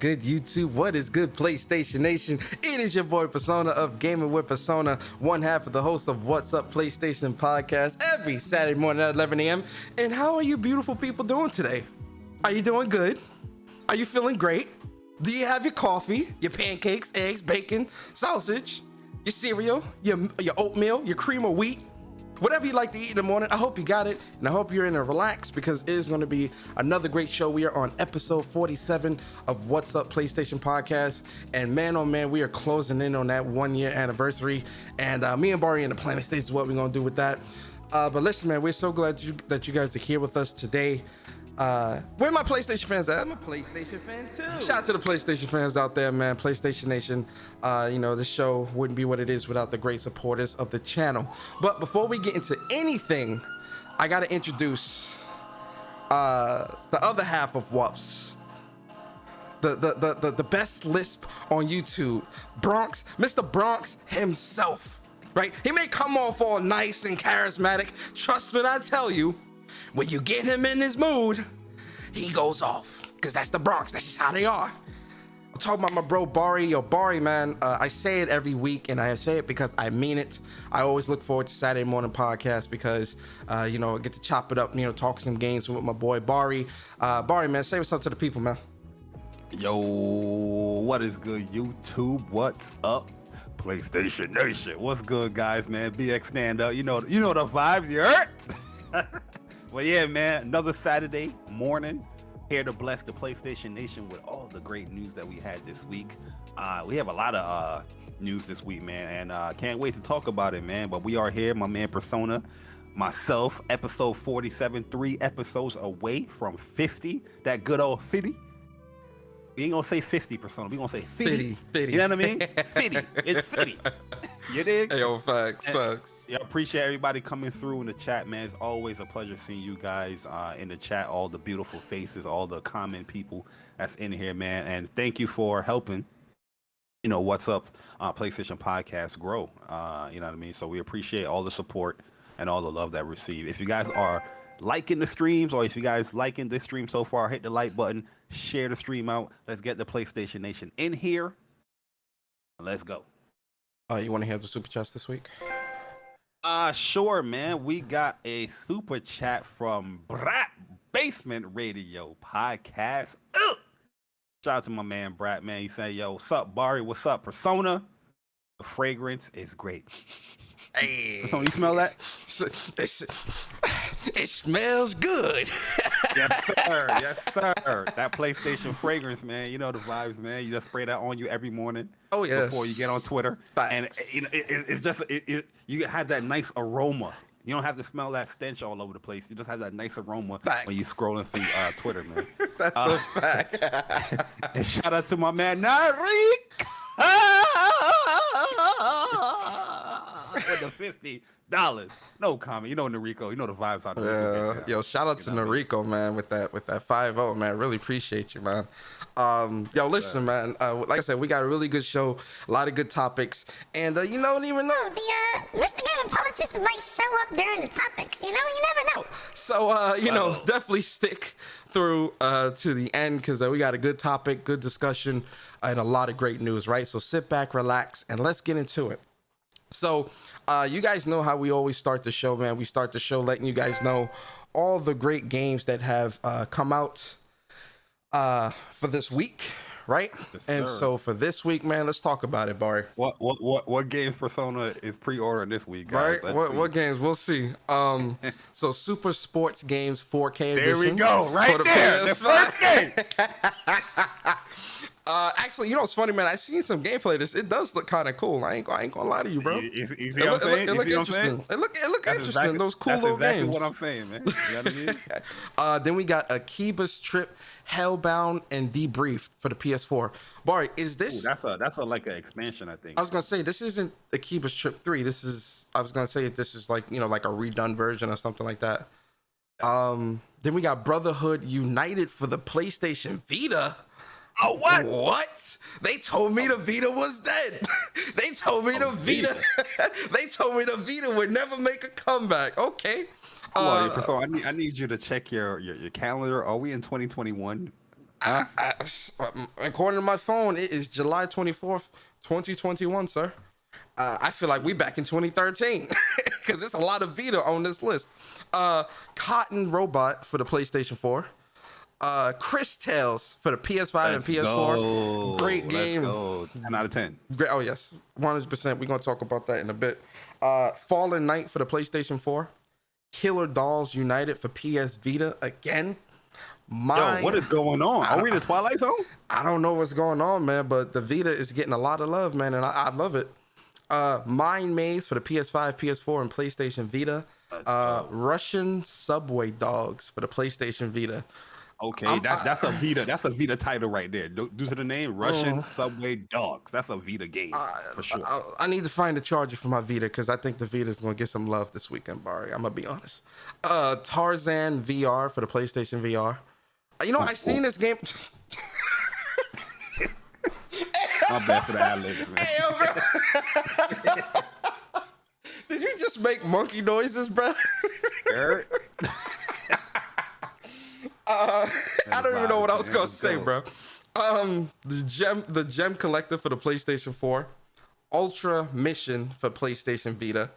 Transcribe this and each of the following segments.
good, YouTube? What is good, PlayStation Nation? It is your boy Persona of Gaming with Persona, one half of the host of What's Up PlayStation podcast every Saturday morning at 11 a.m. And how are you beautiful people doing today? Are you doing good? Are you feeling great? Do you have your coffee, your pancakes, eggs, bacon, sausage, your cereal, your oatmeal, your cream of wheat? Whatever you like to eat in the morning, I hope you got it, and I hope you're in a relax because it is going to be another great show. We are on episode 47 of What's Up PlayStation podcast, and man, oh man, we are closing in on that 1 year anniversary, and me and Bari in the planning stage is what we're going to do with that. But listen, man, we're so glad that you guys are here with us today. Where my PlayStation fans at? I'm a PlayStation fan too. Shout out to the PlayStation fans out there, man. PlayStation Nation. You know, this show wouldn't be what it is without the great supporters of the channel. But before we get into anything, I gotta introduce the other half of WUPS. The best lisp on YouTube. Bronx, Mr. Bronx himself. Right? He may come off all nice and charismatic. Trust me, I tell you. When you get him in his mood, he goes off. Because that's the Bronx. That's just how they are. I'm talking about my bro Bari. Yo, Bari, man, I say it every week, and I say it because I mean it. I always look forward to Saturday morning podcast because, you know, I get to chop it up, you know, talk some games with my boy Bari. Bari, man, say what's up to the people, man. Yo, what is good, YouTube? What's up, PlayStation Nation? What's good, guys, man? BX stand up. You know the vibes, you heard? Well, yeah, man, another Saturday morning here to bless the PlayStation Nation with all the great news that we had this week. We have a lot of news this week, man, and can't wait to talk about it, man. But we are here, my man Persona, myself, episode 47, 3 episodes away from 50, that good old 50. We ain't gonna say 50, Persona, we gonna say 50. 50. You know what I mean? 50, it's 50. You dig? Hey, yo, facts. Yeah, appreciate everybody coming through in the chat, man. It's always a pleasure seeing you guys in the chat, all the beautiful faces, all the comment people that's in here, man. And thank you for helping, you know, What's Up PlayStation podcast grow. You know what I mean? So we appreciate all the support and all the love that we receive. If you guys are liking the streams, or if you guys liking this stream so far, hit the like button, share the stream out. Let's get the PlayStation Nation in here. Let's go. You want to hear the super chats this week? Sure, man. We got a super chat from Brat Basement Radio Podcast. Ugh. Shout out to my man Brat, man. He said, yo, what's up, Bari? What's up, Persona? The fragrance is great. Hey, Persona, you smell that? It smells good. Yes, sir. Yes, sir. That PlayStation fragrance, man. You know the vibes, man. You just spray that on you every morning. Oh, yes. Before you get on Twitter. Facts. And you know, it's just, you have that nice aroma. You don't have to smell that stench all over the place. You just have that nice aroma when you scrolling through Twitter, man. That's a fact. And shout out to my man, Narik. With the $50. No comment. You know Nariko. You know the vibes out there. Yo, shout out to Nariko, man, with that 5-0, man. Really appreciate you, man. Yo, listen, man. Like I said, we got a really good show, a lot of good topics, and you don't even know. Mr. Gaming Politics might show up during the topics. You know, you never know. So, you know, definitely stick through to the end because we got a good topic, good discussion, and a lot of great news, right? So sit back, relax, and let's get into it. So, you guys know how we always start the show, man. We start the show letting you guys know all the great games that have come out for this week, right? Yes, and so for this week, man, let's talk about it, Bari. What games Persona is pre-ordering this week, guys? Right? What games? We'll see. So Super Sports Games 4K there edition. We go, right there. The first game. Actually, you know what's funny, man? I seen some gameplay. It does look kind of cool. I ain't gonna lie to you, bro. You see what I'm saying? It look interesting. It look interesting. Exactly, those cool little exactly games. What I'm saying, man. You know what I mean? Then we got Akiba's Trip, Hellbound, and Debriefed for the PS4. Bari, is this? Ooh, that's a like an expansion, I think. I was gonna say this isn't Akiba's Trip 3. I was gonna say this is like, you know, like a redone version or something like that. Then we got Brotherhood United for the PlayStation Vita. Oh, what? What? They told me the Vita was dead. They told me the Vita. They told me the Vita would never make a comeback. Okay. So I need you to check your calendar. Are we in 2021? According to my phone, it is July 24th, 2021, sir. I feel like we back in 2013 because there's a lot of Vita on this list. Cotton Robot for the PlayStation 4. Chris Tales for the PS5 and PS4. Great game. Let's go. 10 out of 10. Great. Oh, yes. 100%. We're going to talk about that in a bit. Fallen Knight for the PlayStation 4. Killer Dolls United for PS Vita again. Yo, what is going on? Are we in the Twilight Zone? I don't know what's going on, man, but the Vita is getting a lot of love, man, and I love it. Mind Maze for the PS5, PS4, and PlayStation Vita. Russian Subway Dogs for the PlayStation Vita. Okay, that's a Vita. That's a Vita title right there. Due to the name Russian Subway Dogs. That's a Vita game for sure. I need to find a charger for my Vita because I think the Vita is going to get some love this weekend, Bari. I'm going to be honest. Tarzan VR for the PlayStation VR. You know, I seen this game. I'm bad for the ad-libs, man. Hey, bro. Did you just make monkey noises, bro? I don't even know what I was going to say, bro. The Gem Collector for the PlayStation 4. Ultra Mission for PlayStation Vita.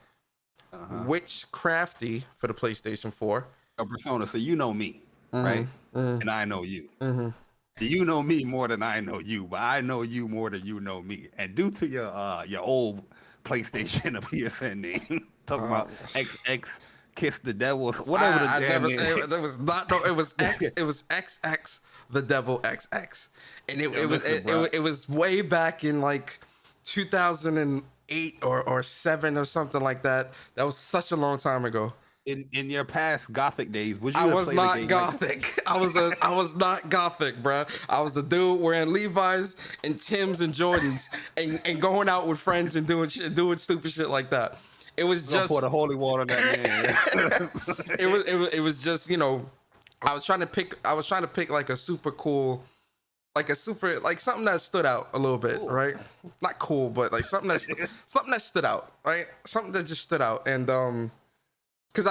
Witch Crafty for the PlayStation 4. Persona, so you know me, right? And I know you. You know me more than I know you, but I know you more than you know me. And due to your old PlayStation or PSN name, talking about XX Kiss the Devil, whatever the damn name. It was not. No, it was X. It was XX the Devil XX, and it was way back in like 2008 or 7 or something like that. That was such a long time ago. In your past Gothic days, would you? I was not Gothic. I was not Gothic, bro. I was a dude wearing Levi's and Timbs and Jordans and going out with friends and doing stupid shit like that. It was just pour the holy water on that man. it was just, you know, I was trying to pick like a super cool, like something that stood out a little bit, right? Not cool, but like something that stood out, right? Something that just stood out, and because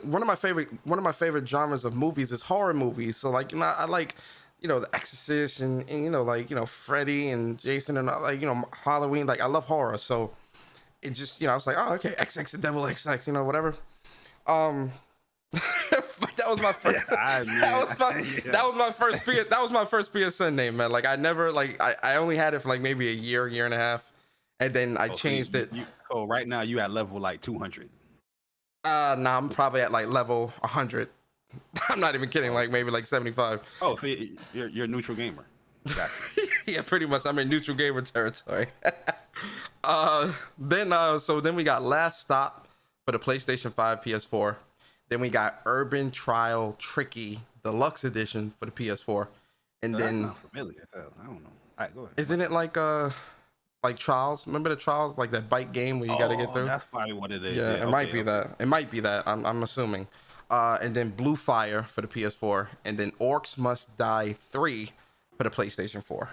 one of my favorite genres of movies is horror movies. So like, you know, I like, you know, The Exorcist and you know, like, you know, Freddy and Jason and like, you know, Halloween. Like, I love horror, so it just, you know, I was like, oh, okay, XX the Devil XX, you know, whatever. But that was my first. That was my first PSN name, man. Like, I only had it for like maybe a year and a half, and then I changed it. So right now you at level like 200. Nah, I'm probably at like level 100. I'm not even kidding. Like maybe like 75. Oh, so you're a neutral gamer. Gotcha. Yeah, pretty much. I'm in neutral gamer territory. Then we got Last Stop for the PlayStation 5, PS4. Then we got Urban Trial Tricky Deluxe Edition for the PS4. And then that's not familiar. I don't know. All right, go ahead. Isn't it like Trials? Remember the Trials, like that bike game where you got to get through? That's probably what it is. Yeah, it might be that. It might be that. I'm assuming. And then Blue Fire for the PS4, and then Orcs Must Die 3 for the PlayStation 4.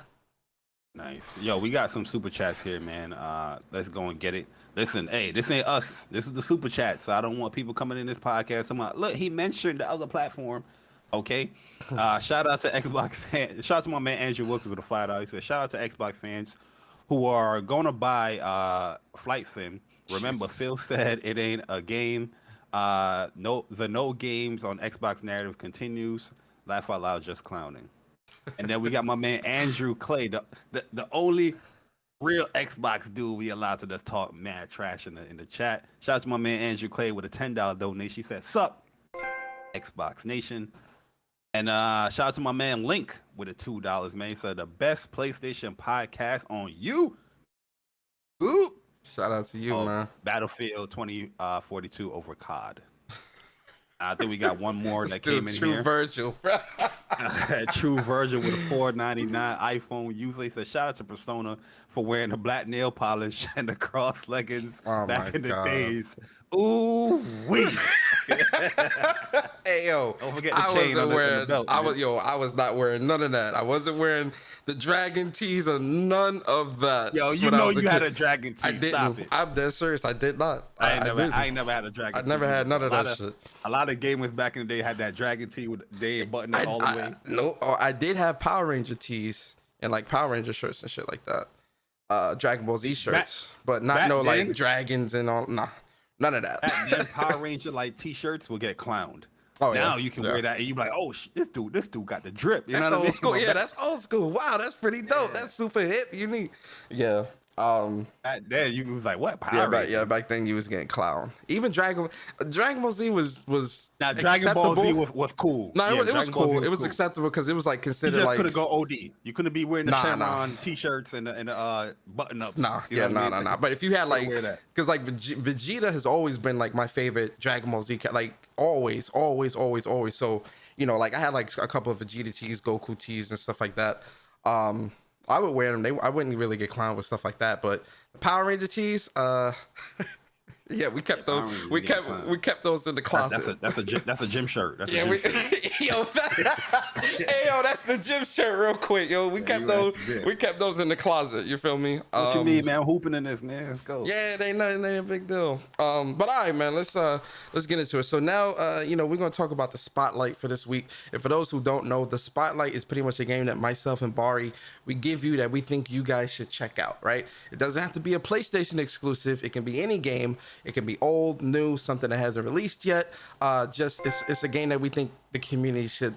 Nice. Yo, we got some super chats here, man. Let's go and get it. Listen, hey, this ain't us. This is the super chat. So I don't want people coming in this podcast. I'm like, look, he mentioned the other platform. Okay. Shout out to Xbox fans. Shout out to my man Andrew Wilkes with a $5. He said, shout out to Xbox fans who are going to buy Flight Sim. Remember, Phil said it ain't a game. No games on Xbox narrative continues. Laugh out loud, just clowning. And then we got my man Andrew Clay, the only real Xbox dude we allowed to just talk mad trash in the chat. Shout out to my man Andrew Clay with a $10 donation. He said, "Sup, Xbox Nation." And shout out to my man Link with a $2, man. He said the best PlayStation podcast on you. Ooh. Shout out to you, man. Battlefield 2042 over COD. I think we got one more that came in True here. Virgil. True Virgil with a $4.99 iPhone user. He said, shout out to Persona for wearing the black nail polish and the cross leggings back in the days. Ooh, wee. Hey yo, Don't forget the I chain wasn't on the wearing. belt, I man. was I was not wearing none of that. I wasn't wearing the dragon tees or none of that. Yo, you when I know was you had kid. a dragon I tee. didn't. Stop it. I'm dead serious. I did not. I didn't. I ain't never had a I dragon tee. never had either, none bro. of that shit. A lot of gamers back in the day had that dragon tee with they button it all the way. No, I did have Power Ranger tees and like Power Ranger shirts and shit like that. Dragon Ball Z shirts, but not back no like then- dragons and all. Nah, none of that. Back then, Power Ranger like t-shirts will get clowned. Oh, now yeah. you can Yeah. wear that and you be like, oh, this dude got the drip. You That's know what I old mean? school. But Yeah, back- that's old school. Wow, that's pretty dope. That's super hip, unique. Yeah. back then you was like, what Power Yeah, Ranger? back then you was getting clown. Even Dragon Ball Z was Now Dragon Ball Z acceptable. was cool. No, Yeah, it was Dragon Ball Z cool. It was cool. acceptable because it was like You considered just like couldn't go OD. You couldn't be wearing the Nah, Shenron t-shirts and the button ups. Nah, yeah, no. But if you had like, wear that. because like Vegeta has always been like my favorite Dragon Ball Z like always. So like I had like a couple of Vegeta tees, Goku tees, and stuff like that. I would wear them. I wouldn't really get clowned with stuff like that. But the Power Ranger tees, yeah, we kept those. Power Rangers We get kept clowned. those in the closet. That's a gym shirt. That's Yeah, a gym shirt. hey yo, that's the gym shirt, real quick, yo. We kept you those. right, yeah. We kept those in the closet. You feel me? What you mean, man? I'm hooping in this, man. Let's go. Yeah, they ain't a big deal. But all right, man, let's get into it. So now, we're gonna talk about the spotlight for this week. And for those who don't know, the spotlight is pretty much a game that myself and Bari we give you that we think you guys should check out. Right? It doesn't have to be a PlayStation exclusive. It can be any game. It can be old, new, something that hasn't released yet. It's a game that we think the community should,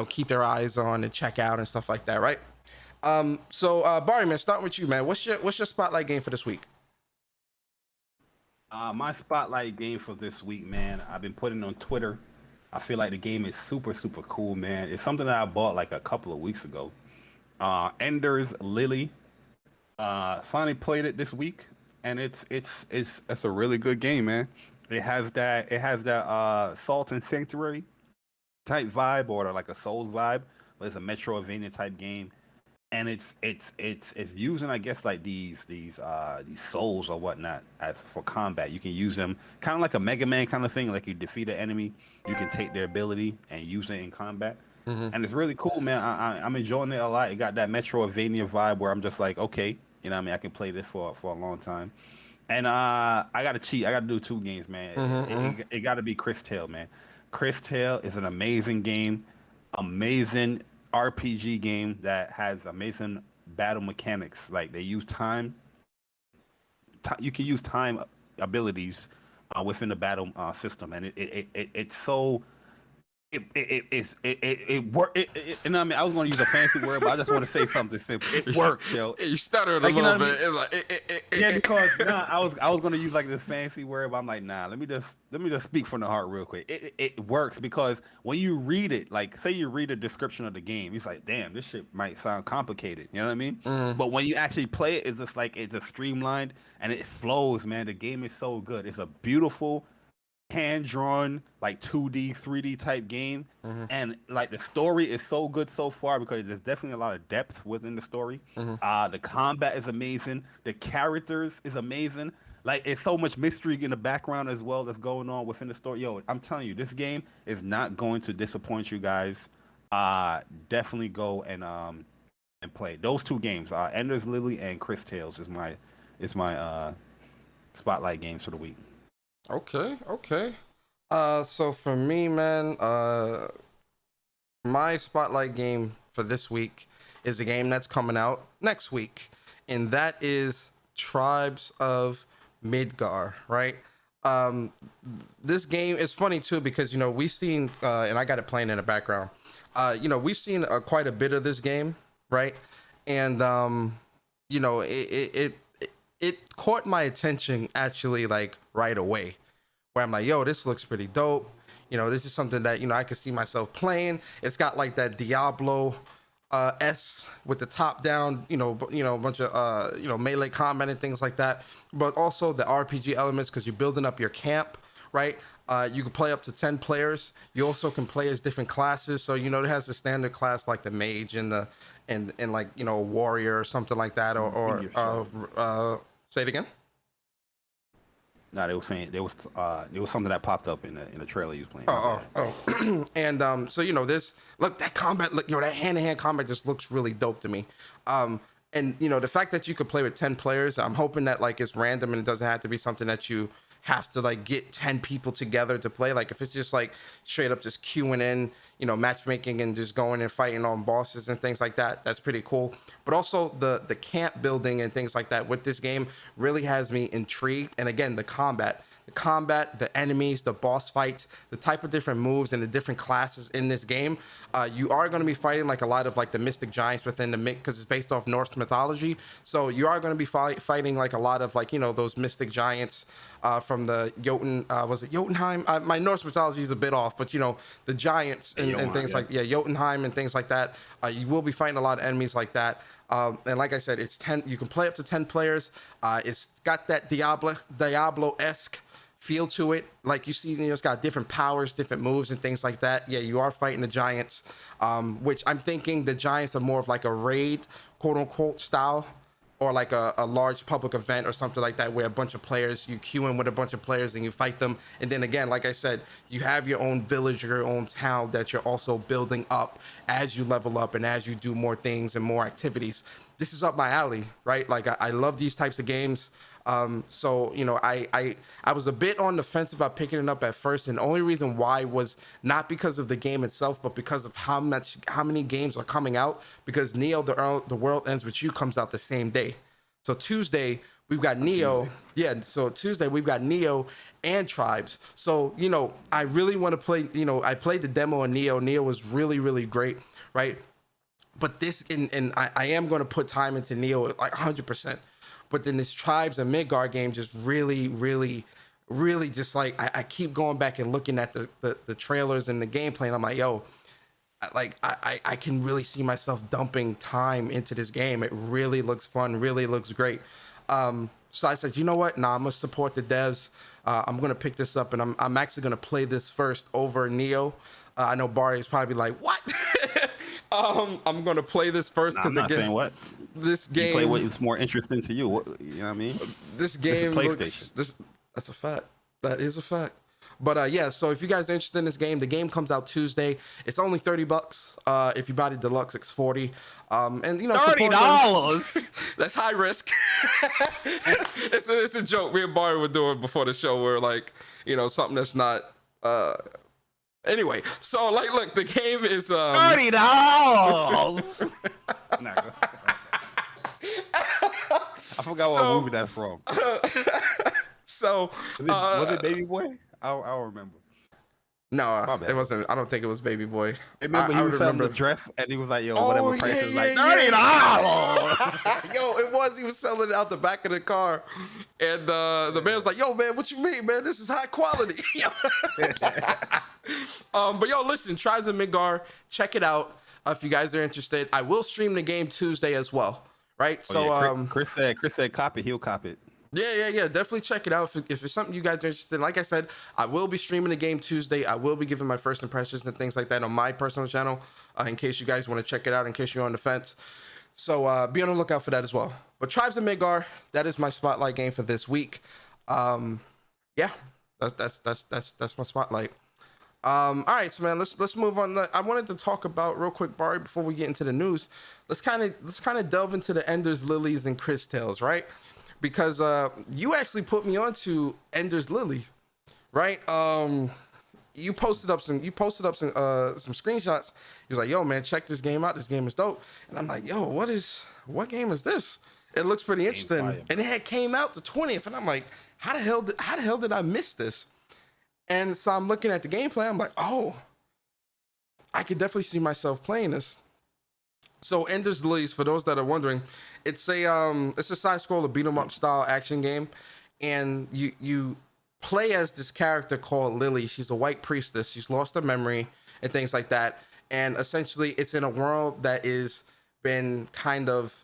keep their eyes on and check out and stuff like that. Right? So Bari, man, start with you, man. What's your spotlight game for this week? My spotlight game for this week, man, I've been putting on Twitter. I feel like the game is super, super cool, man. It's something that I bought like a couple of weeks ago. Ender's Lily. Finally played it this week, and it's a really good game, man. It has that Salt and Sanctuary type vibe, or like a Souls vibe, but it's a Metroidvania type game. And it's using, I guess, like these souls or whatnot as for combat. You can use them kind of like a Mega Man kind of thing. Like you defeat an enemy, you can take their ability and use it in combat. And it's really cool, man. I'm enjoying it a lot. It got that Metroidvania vibe where I'm just like, okay, you know what I mean? I can play this for a long time. And I got to cheat. I got to do 2 games, man. It got to be Chris Tale, man. Chris Tale is an amazing game, amazing RPG game that has amazing battle mechanics. Like they use time. You can use time abilities within the battle system, and it's so. It work. You know what I mean? I was going to use a fancy word, but I just want to say something simple. It works, yo. You stuttered a Like, you little know bit. what I It's like Yeah, because I was gonna use like this fancy word, but I'm like, nah. Let me just speak from the heart real quick. It works because when you read it, like say you read a description of the game, it's like, damn, this shit might sound complicated. You know what I mean? But when you actually play it, it's just like it's just streamlined and it flows, man. The game is so good. It's a beautiful hand-drawn like 2D 3D type game, and like the story is so good so far because there's definitely a lot of depth within the story. The combat is amazing, the characters is amazing, like it's so much mystery in the background as well that's going on within the story. Yo, I'm telling you, this game is not going to disappoint you guys. Definitely go and play those 2 games, Ender's Lily and Chris Tales is my spotlight games for the week. Okay. So for me, man, my spotlight game for this week is a game that's coming out next week, and that is Tribes of Midgar, right? This game is funny too because we've seen, and I got it playing in the background. We've seen quite a bit of this game, right? And it caught my attention actually like right away, where I'm like, yo, this looks pretty dope. This is something that I could see myself playing. It's got like that Diablo S with the top down, a bunch of melee combat and things like that, but also the RPG elements because you're building up your camp, right? You can play up to 10 players. You also can play as different classes. So it has the standard class like the mage and the like a warrior or something like that, or say it again. No, they were saying there was something that popped up in the trailer you was playing. And so this look that combat look that hand-to-hand combat just looks really dope to me. And the fact that you could play with 10 players, I'm hoping that like it's random and it doesn't have to be something that you have to like get 10 people together to play. Like if it's just like straight up just queuing in, matchmaking and just going and fighting on bosses and things like that, that's pretty cool. But also the camp building and things like that with this game really has me intrigued. And again, the combat, the enemies, the boss fights, the type of different moves and the different classes in this game. You are going to be fighting like a lot of like the mystic giants within the because it's based off Norse mythology. So you are going to be fighting like a lot of like, those mystic giants from the Jotun, was it Jotunheim? My Norse mythology is a bit off, but the giants and things like, Jotunheim and things like that. You will be fighting a lot of enemies like that. And like I said, it's 10, you can play up to 10 players. It's got that Diablo-esque feel to it. Like you see, it's got different powers, different moves and things like that. Yeah, you are fighting the giants, which I'm thinking the giants are more of like a raid, quote unquote, style, or like a large public event or something like that, where a bunch of players, you queue in with a bunch of players and you fight them. And then again, like I said, you have your own village, your own town that you're also building up as you level up and as you do more things and more activities. This is up my alley, right? Like I love these types of games. So I was a bit on the fence about picking it up at first, and the only reason why was not because of the game itself, but because of how many games are coming out. Because Neo, the World Ends With You comes out the same day. So Tuesday we've got Neo. Yeah, so Tuesday we've got Neo and Tribes. So I really want to play. I played the demo of Neo. Neo was really, really great, right? But this, and I am going to put time into Neo like 100%. But then this Tribes and Midgard game just really, really, really just like, I keep going back and looking at the trailers and the gameplay, and I'm like, yo, I can really see myself dumping time into this game. It really looks fun, really looks great. So I said, you know what? Nah, I'm gonna support the devs. I'm gonna pick this up, and I'm actually gonna play this first over Neo. I know Bari is probably like, what? I'm gonna play this first because I'm not saying what. This game, you play what is more interesting to you. You know what I mean? This game PlayStation. That's a fact. That is a fact. But yeah, so if you guys are interested in this game, the game comes out Tuesday. It's only $30. If you buy the deluxe, it's $40. And $30. That's high risk. it's a joke. Me and Bari were doing before the show. Where like something that's not. Anyway, so like, look, the game is $30. I forgot what movie that's from. So was it Baby Boy? I don't remember. No, it wasn't. I don't think it was Baby Boy. Remember he was selling the dress and he was like, yo, whatever price is like $30. Yo, it was. He was selling it out the back of the car, and the man was like, yo, man, what you mean, man? This is high quality. But yo, listen, Tribes and Midgard, check it out if you guys are interested. I will stream the game Tuesday as well. Right, Chris said cop it, he'll cop it. Yeah, definitely check it out if it's something you guys are interested in. Like I said, I will be streaming the game Tuesday. I will be giving my first impressions and things like that on my personal channel, in case you guys want to check it out, in case you're on the fence. So be on the lookout for that as well. But Tribes and Midgard, that is my spotlight game for this week. Yeah, that's my spotlight. All right, so man, let's move on. I wanted to talk about real quick, Bari, before we get into the news. Let's kind of delve into the Ender's Lilies and Chris Tales, right? Because you actually put me onto Ender's Lily, right? You posted up some screenshots. You was like, yo, man, check this game out. This game is dope. And I'm like, yo, what game is this? It looks pretty interesting. And it came out the 20th, and I'm like, how the hell did I miss this? And so I'm looking at the gameplay. I'm like, oh, I could definitely see myself playing this. So Ender's Lilies, for those that are wondering, it's a side scroller beat 'em up style action game, and you play as this character called Lily. She's a white priestess. She's lost her memory and things like that. And essentially, it's in a world that is been kind of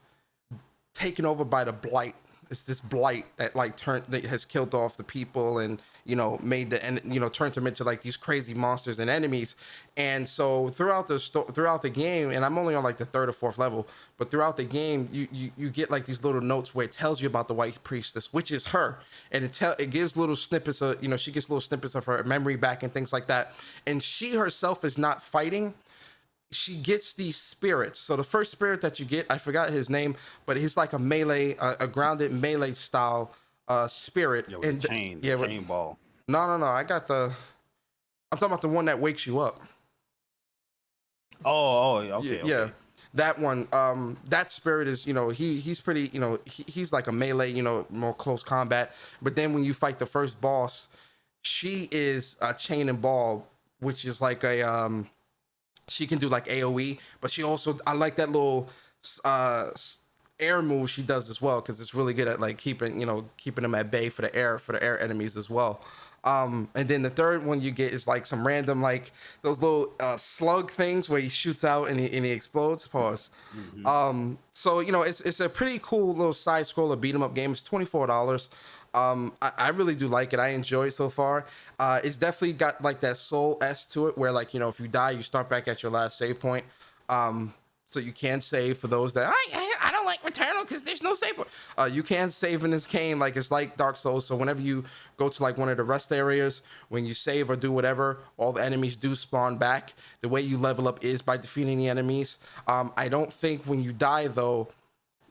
taken over by the blight. It's this blight that has killed off the people, and made turned them into like these crazy monsters and enemies. And so throughout the game, and I'm only on like the 3rd or 4th level, but throughout the game, you get like these little notes where it tells you about the White Priestess, which is her, and it gives little snippets of, she gets little snippets of her memory back and things like that. And she herself is not fighting. She gets these spirits. So the first spirit that you get, I forgot his name, but he's like a melee, a grounded melee style spirit. Yeah, with chain ball. No. I'm talking about the one that wakes you up. Oh, okay. Yeah. Okay. That one, that spirit is, he's pretty, he's like a melee, more close combat. But then when you fight the first boss, she is a chain and ball, which is like she can do like AoE, but she also, I like that little air move she does as well, because it's really good at like keeping them at bay for the air enemies as well. And then the third one you get is like some random, like those little slug things where he shoots out and he explodes. Pause. Mm-hmm. So it's a pretty cool little side scroller beat 'em up game. It's $24. I really do like it. I enjoy it so far. It's definitely got like that soul-esque to it, where like, if you die, you start back at your last save point. So you can save for those that I don't like Returnal because there's no save point. You can save in this game, like it's like Dark Souls. So whenever you go to like one of the rest areas, when you save or do whatever, all the enemies do spawn back. The way you level up is by defeating the enemies. I don't think when you die though.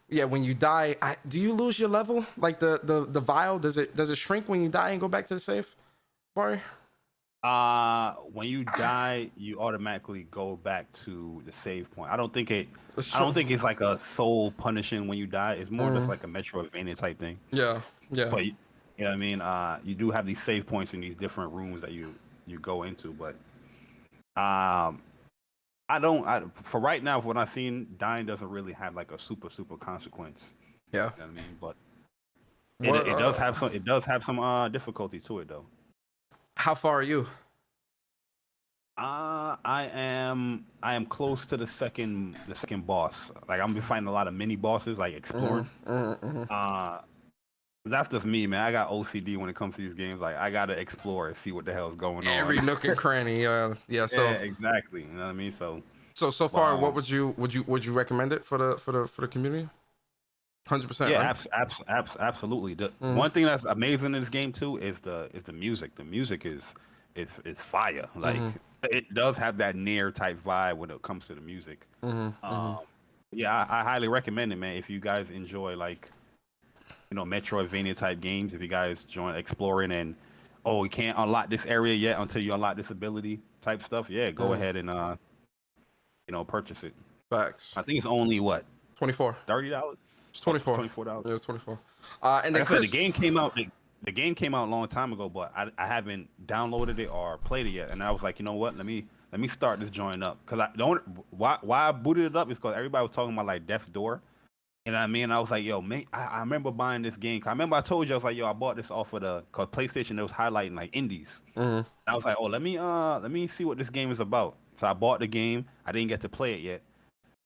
Yeah, when you die, do you lose your level? Like the vial, does it shrink when you die and go back to the save, Bari? When you die, you automatically go back to the save point. I don't think it's like a soul punishing when you die. It's more just like a Metroidvania type thing. Yeah. But you know what I mean? You do have these save points in these different rooms that you go into, but for right now, for what I've seen, dying doesn't really have like a super consequence. Yeah. You know what I mean? But it does have some difficulty to it though. How far are you? I am close to the second boss. Like I'm gonna be fighting a lot of mini bosses, like exploring. That's just me, man. I got OCD when it comes to these games. Like I gotta explore and see what the hell's going on. Every nook and cranny. So yeah, exactly. You know what I mean? So far, what would you recommend it for the community? 100%. Yeah, right? absolutely. The one thing that's amazing in this game too is the music. The music is fire. Like it does have that Nier type vibe when it comes to the music. Yeah, I highly recommend it, man. If you guys enjoy like Metroidvania type games, if you guys join exploring and you can't unlock this area yet until you unlock this ability type stuff, yeah, go ahead and purchase it. Facts. I think it's only what, $24. $30. It's $24. $24. Yeah, it's $24. And then like I said, the game came out. The game came out a long time ago, but I haven't downloaded it or played it yet. And I was like, you know what? Let me start this joint up, because why I booted it up is because everybody was talking about like Death's Door. You know what I mean? I was like, yo, man, I remember buying this game. I remember I told you, I was like, yo, I bought this off of cause PlayStation, that was highlighting like indies. And I was like, oh, let me see what this game is about. So I bought the game. I didn't get to play it yet,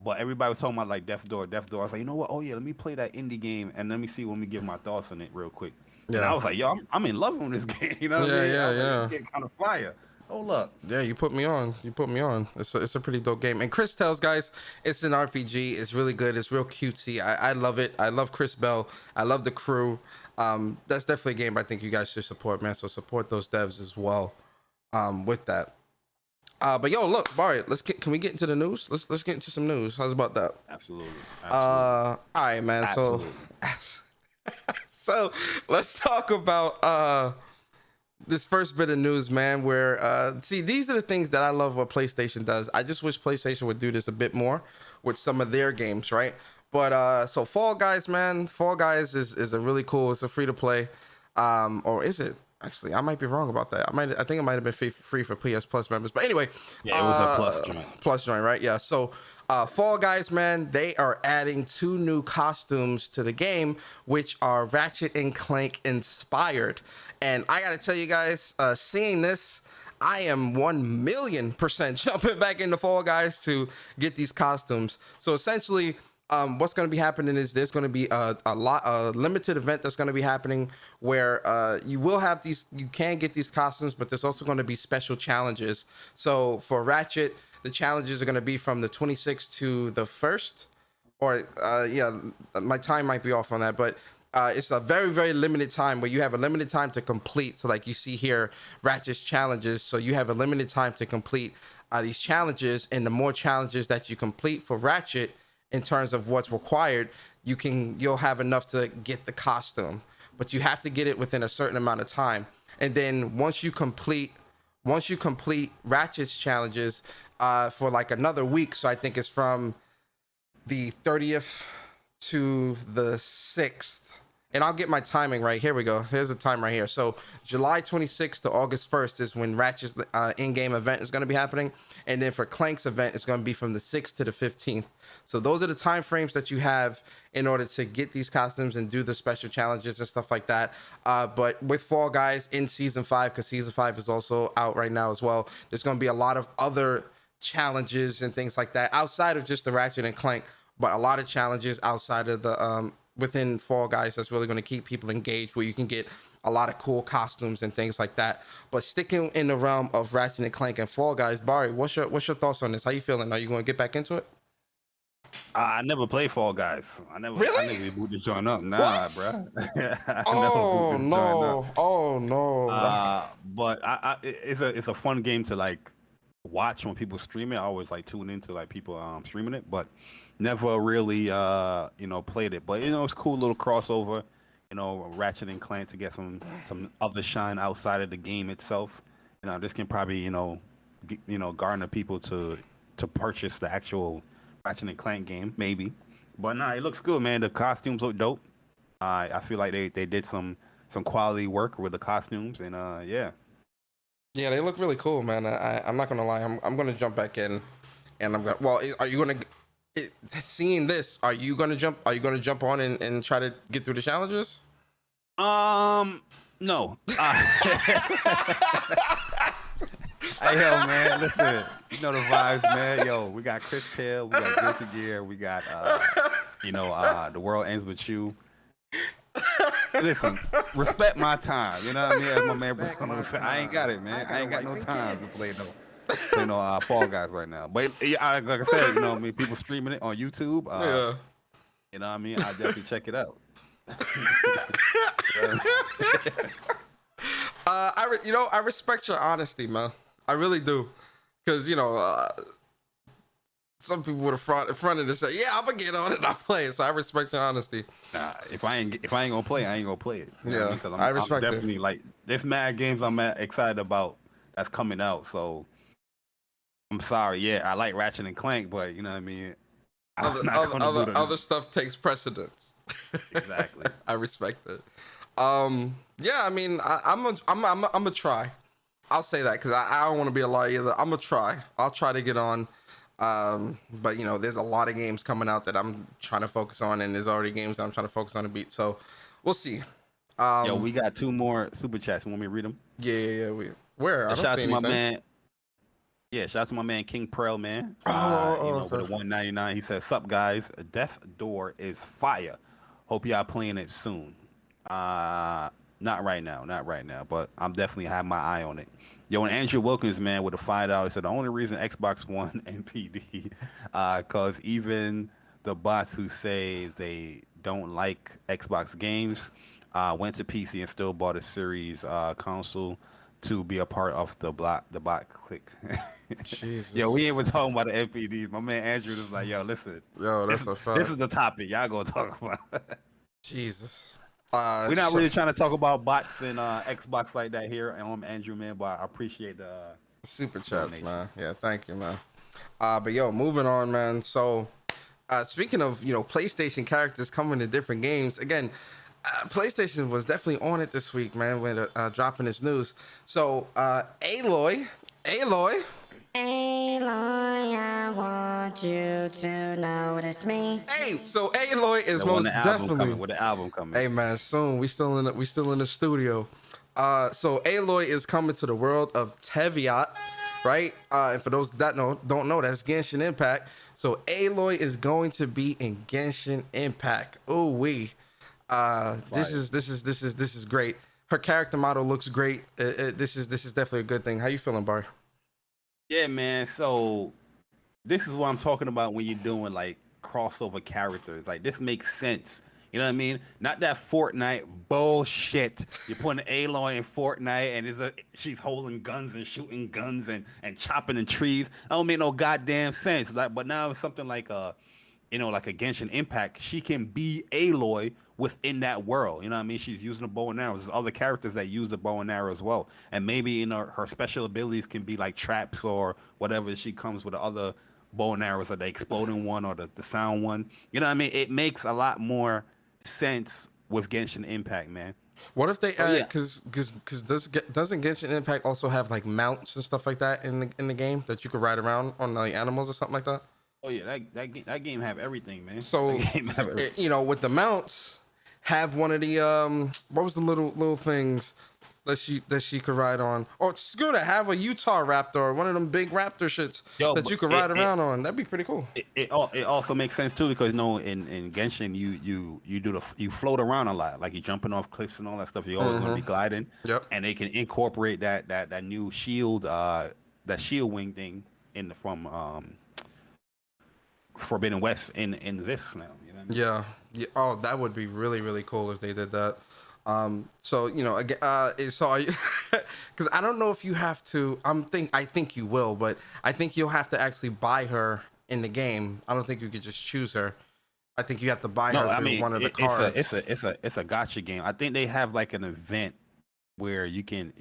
but everybody was talking about like Death's Door. I was like, you know what? Oh yeah, let me play that indie game and let me see when we give my thoughts on it real quick. Yeah. And I was like, yo, I'm in love with this game. You know what I mean? Yeah. Like, this game kind of fire. Oh look. Yeah, you put me on. It's a pretty dope game. And Chris tells guys, it's an RPG. It's really good. It's real cutesy. I love it. I love Chris Bell. I love the crew. That's definitely a game I think you guys should support, man. So support those devs as well. With that. But yo, look, Bari, can we get into the news? Let's get into some news. How's about that? Absolutely. All right, man. Absolutely. So let's talk about this first bit of news, man, where see, these are the things that I love what PlayStation does. I just wish PlayStation would do this a bit more with some of their games, right? But so Fall Guys, man, Fall Guys is a really cool, it's a free to play, or is it? Actually, I might be wrong about that. I think it might have been free for PS Plus members. But anyway, yeah, it was a plus joint. Plus joint, right? Yeah. So Fall Guys, man, they are adding 2 new costumes to the game, which are Ratchet and Clank inspired. And I gotta tell you guys, seeing this, I am 1,000,000% jumping back into Fall Guys to get these costumes. So essentially, what's going to be happening is there's going to be a limited event that's going to be happening where you will have these, you can get these costumes, but there's also going to be special challenges. So for Ratchet, the challenges are going to be from the 26th to the 1st, or yeah, my time might be off on that, but it's a very, very limited time where you have a limited time to complete. So like you see here, Ratchet's challenges. So you have a limited time to complete these challenges, and the more challenges that you complete for Ratchet, in terms of what's required, you'll have enough to get the costume, but you have to get it within a certain amount of time. And then once you complete Ratchet's challenges for like another week, so I think it's from the 30th to the 6th, and I'll get my timing right. Here we go. Here's the time right here. So July 26th to August 1st is when Ratchet's in-game event is going to be happening. And then for Clank's event, it's going to be from the 6th to the 15th. So those are the time frames that you have in order to get these costumes and do the special challenges and stuff like that. But with Fall Guys in Season 5, because Season 5 is also out right now as well, there's going to be a lot of other challenges and things like that outside of just the Ratchet and Clank, but a lot of challenges outside of the within Fall Guys that's really going to keep people engaged, where you can get a lot of cool costumes and things like that. But sticking in the realm of Ratchet and Clank and Fall Guys, Bari, what's your thoughts on this? How you feeling? Are you going to get back into it? I never played Fall Guys. I never boot this joint up. Nah, What? bro. Oh no. But it's a fun game to like watch when people stream it. I always like tune into like people streaming it, but never really played it. But it's cool little crossover. Ratchet and Clank to get some other shine outside of the game itself. This can probably garner people to purchase the actual Ratchet and Clank game, maybe. But nah, it looks good, man. The costumes look dope. I feel like they did some quality work with the costumes, and yeah, they look really cool, man. I'm not gonna lie. I'm gonna jump back in, and I'm gonna. Well, are you gonna? Seeing this, are you gonna jump on and try to get through the challenges? No. Hey, yo, man, listen. You know the vibes, man. Yo, we got Chris Tail, we got Guilty Gear, we got The World Ends With You. Listen, respect my time. You know what I mean? As my man Bruno said, I ain't got it, man. I ain't got no time to play no Fall Guys right now. But like I said, people streaming it on YouTube. Yeah. You know what I mean? I'll definitely check it out. I respect your honesty, man. I really do, because some people would have fronted and said, "Yeah, I'm gonna get on it. I'll play it." So I respect your honesty. Nah, if I ain't gonna play, I ain't gonna play it. Yeah, because I respect I'm definitely like there's mad games I'm excited about that's coming out. So I'm sorry. Yeah, I like Ratchet and Clank, but you know what I mean. Other stuff takes precedence. Exactly. I respect it. Yeah, I mean, I'm gonna try. I'll say that because I don't want to be a liar either. I'm gonna try. I'll try to get on. But there's a lot of games coming out that I'm trying to focus on, and there's already games that I'm trying to focus on to beat. So we'll see. Yo, we got 2 more super chats. You want me to read them? Yeah. Where? Shout out to my man. Yeah, shout out to my man King Prel, man. With a 199. He says, "Sup guys, Death Door is fire. Hope y'all playing it soon." Not right now, but I'm definitely have my eye on it. Yo, and Andrew Wilkins, man, with a $5 said the only reason Xbox One NPD, cause even the bots who say they don't like Xbox games, went to PC and still bought a Series console to be a part of the bot click. Jesus. Yo, we ain't even talking about the NPDs. My man Andrew was like, "Yo, listen, that's a fact. This is the topic y'all gonna talk about." Jesus. We're not really trying to talk about bots and Xbox like that here on Andrew, man, but I appreciate the super chats, man. Yeah, thank you, man. But yo, moving on, man. So speaking of PlayStation characters coming to different games, again, PlayStation was definitely on it this week, man, when dropping this news. So Aloy, I want you to notice me. Hey, so Aloy is most definitely with the album coming. Hey man, soon we still in the studio. So Aloy is coming to the world of Teviot, right? And for those that don't know, that's Genshin Impact. So Aloy is going to be in Genshin Impact. Oh we, this is great. Her character model looks great. This is definitely a good thing. How you feeling, Bar? Yeah, man. So this is what I'm talking about when you're doing like crossover characters. Like this makes sense. You know what I mean? Not that Fortnite bullshit. You're putting Aloy in Fortnite and she's holding guns and shooting guns and chopping in trees. That don't make no goddamn sense. Like, but now it's something like like a Genshin Impact. She can be Aloy within that world. You know what I mean? She's using a bow and arrow. There's other characters that use the bow and arrow as well. And maybe her special abilities can be like traps or whatever. She comes with the other bow and arrows, or the exploding one or the sound one. You know what I mean? It makes a lot more sense with Genshin Impact, man. What if they add, because doesn't Genshin Impact also have like mounts and stuff like that in the game that you could ride around on, like animals or something like that? Oh yeah, that game have everything, man. So with the mounts, have one of the what was the little things that she could ride on? Or it's good to have a Utah Raptor, or one of them big Raptor shits that you could ride around on. That'd be pretty cool. It also makes sense too, because in Genshin you float around a lot, like you're jumping off cliffs and all that stuff. You're always gonna be gliding. Yep. And they can incorporate that new shield, that shield wing thing from Forbidden West in this now. You know what I mean? Yeah. Oh, that would be really, really cool if they did that. So again, so are you? Because I don't know if you have to. I think you will, but I think you'll have to actually buy her in the game. I don't think you could just choose her. I think you have to buy her through one of the cards. It's a gacha game. I think they have like an event where you can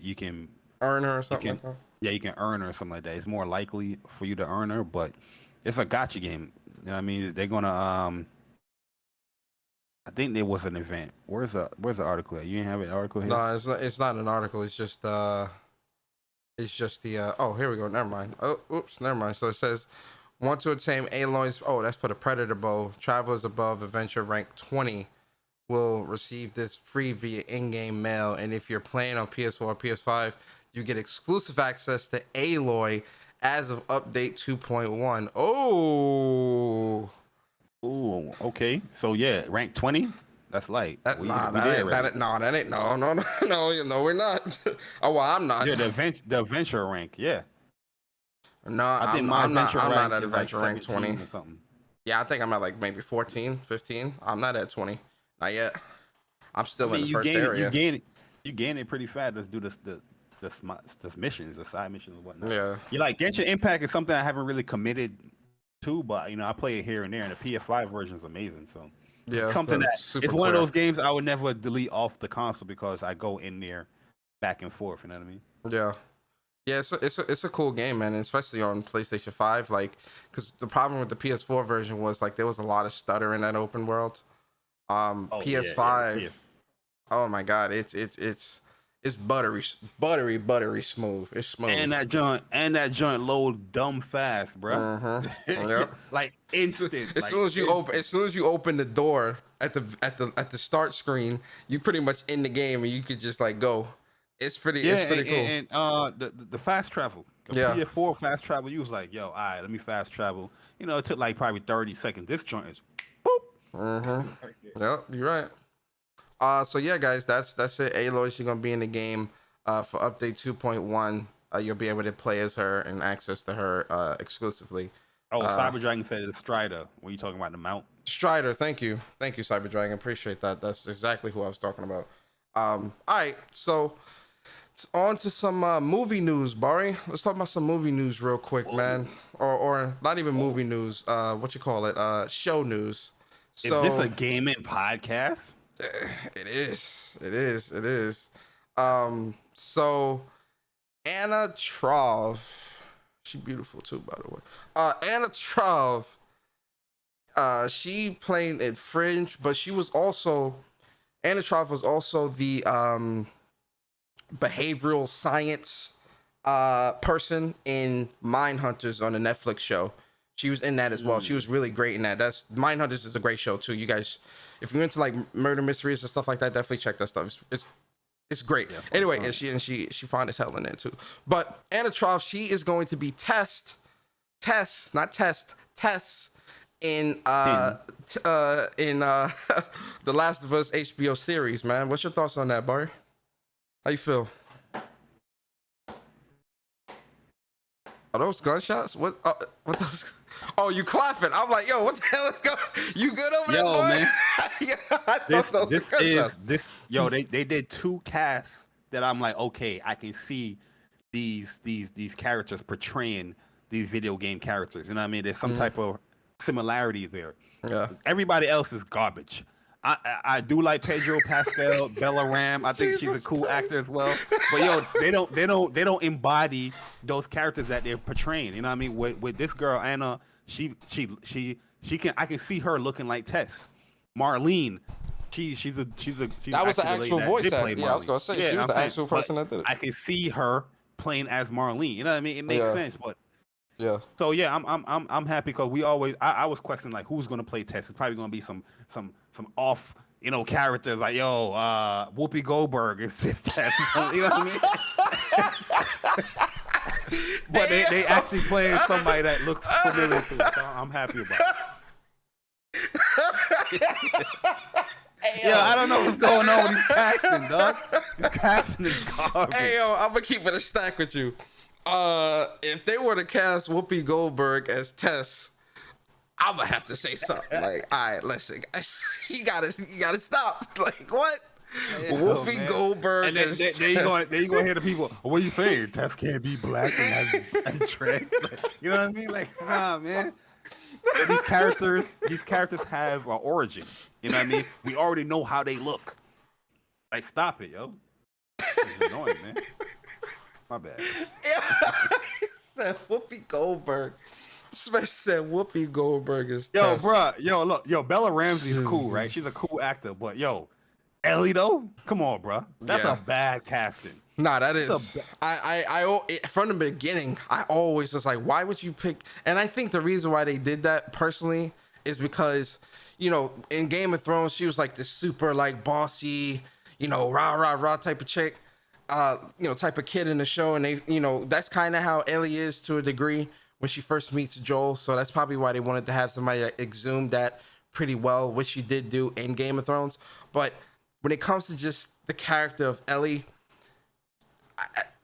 earn her or something like that. Yeah, you can earn her or something like that. It's more likely for you to earn her, but it's a gacha game. You know what I mean? They're gonna I think there was an event. Where's the article at? You didn't have an article here? No, it's not an article. It's just the oh, here we go. Never mind. Oh, oops, never mind. So it says, want to attain Aloy's, oh, that's for the Predator bow. Travelers above adventure rank 20 will receive this free via in-game mail, and if you're playing on PS4 or PS5, you get exclusive access to Aloy as of update 2.1. Oh. Ooh, okay. So yeah, rank 20. That's light. That ain't no, we're not. Oh well, I'm not. Yeah, the adventure rank. Yeah. No, I'm not at adventure rank 20 or something. Yeah, I think I'm at like maybe 14, 15. I'm not at 20. Not yet. I'm still in the first area. You gain it pretty fast. Let's do the missions, the side missions and whatnot. Yeah. You like Genshin Impact is something I haven't really committed to, but I play it here and there, and the PS5 version is amazing. So yeah, something that it's one of those games I would never delete off the console because I go in there back and forth. You know what I mean? Yeah. Yeah, it's a cool game, man, and especially on PlayStation 5. Like, because the problem with the PS4 version was like there was a lot of stutter in that open world. PS5. Yeah. Oh my God, it's buttery smooth. It's smooth. And that joint load dumb fast, bro. Yep. Like instant. As soon as you open the door at the start screen, you pretty much in the game and you could just like go. It's pretty cool. And the fast travel. Yeah. PS4 fast travel, you was like, yo, all right, let me fast travel. It took like probably 30 seconds. This joint is boop. Yep, you're right. So yeah, guys, that's it. Aloy, she's gonna be in the game for update 2.1. You'll be able to play as her and access to her exclusively. Oh, Cyber Dragon said it's Strider when you talking about the mount. Strider, thank you, Cyber Dragon. Appreciate that. That's exactly who I was talking about. All right, so it's on to some movie news, Bari. Let's talk about some movie news real quick, man. Or not even movie news. What you call it? Show news. So, is this a gaming podcast? It is. So Anna Troff, she beautiful too, by the way. Anna Troff, she played in Fringe, but Anna Troff was also the behavioral science person in Mindhunters on the Netflix show. She was in that as well. She was really great in that. Mindhunters is a great show too. You guys, if you're into like murder mysteries and stuff like that, definitely check that stuff. It's great. Yeah, anyway, and she fine as hell in it too. But Anna Troff, she is going to be Tess Tess in The Last of Us HBO series, man. What's your thoughts on that, Bari? How you feel? Are those gunshots? What those? Oh, you clapping? I'm like, yo, what the hell is going? You good over there, boy? Man. Yeah, I thought those this were is gunshots. this. Yo, they did 2 casts that I'm like, okay, I can see these characters portraying these video game characters. You know what I mean? There's some type of similarity there. Yeah. Everybody else is garbage. I do like Pedro Pascal, Bella Ram. I think she's a cool actor as well. But yo, they don't embody those characters that they're portraying. You know what I mean? With this girl Anna, she can, I can see her looking like Tess. Marlene, she's That was the actual voice actor. Yeah, I was gonna say she was the actual person that did it. I can see her playing as Marlene. You know what I mean? It makes sense, but. Yeah. So yeah, I'm happy because I was questioning like who's gonna play Tess. It's probably gonna be some off, you know, characters like Whoopi Goldberg is just Tess. You know what I mean? But they actually playing somebody that looks familiar too. So I'm happy about it. Yeah, I don't know what's going on with these casting, dog. This casting is garbage. Hey yo, I'm gonna keep it a stack with you. If they were to cast Whoopi Goldberg as Tess, I'm gonna have to say something. Like, all right, listen, guys, you gotta stop. Like, what? Whoopi Goldberg. And then you gonna hear the people. What are you saying? Tess can't be black and trans. Like, you know what I mean? Like, nah, man. These characters have an origin. You know what I mean? We already know how they look. Like, stop it, yo. It's annoying, man. My bad. He said Whoopi Goldberg. This man said Whoopi Goldberg is Yo, Tess. bruh. Yo, look. Yo, Bella Ramsey's cool, right? She's a cool actor. But, yo, Ellie, though? Come on, bruh. That's a bad casting. Nah, that is. From the beginning, I always was like, why would you pick? And I think the reason why they did that personally is because, you know, in Game of Thrones, she was like this super like bossy, you know, rah type of chick, you know, type of kid in the show. And they, you know, that's kind of how Ellie is to a degree when she first meets Joel. So that's probably why they wanted to have somebody that exhumed that pretty well, which she did do in Game of Thrones. But when it comes to just the character of Ellie,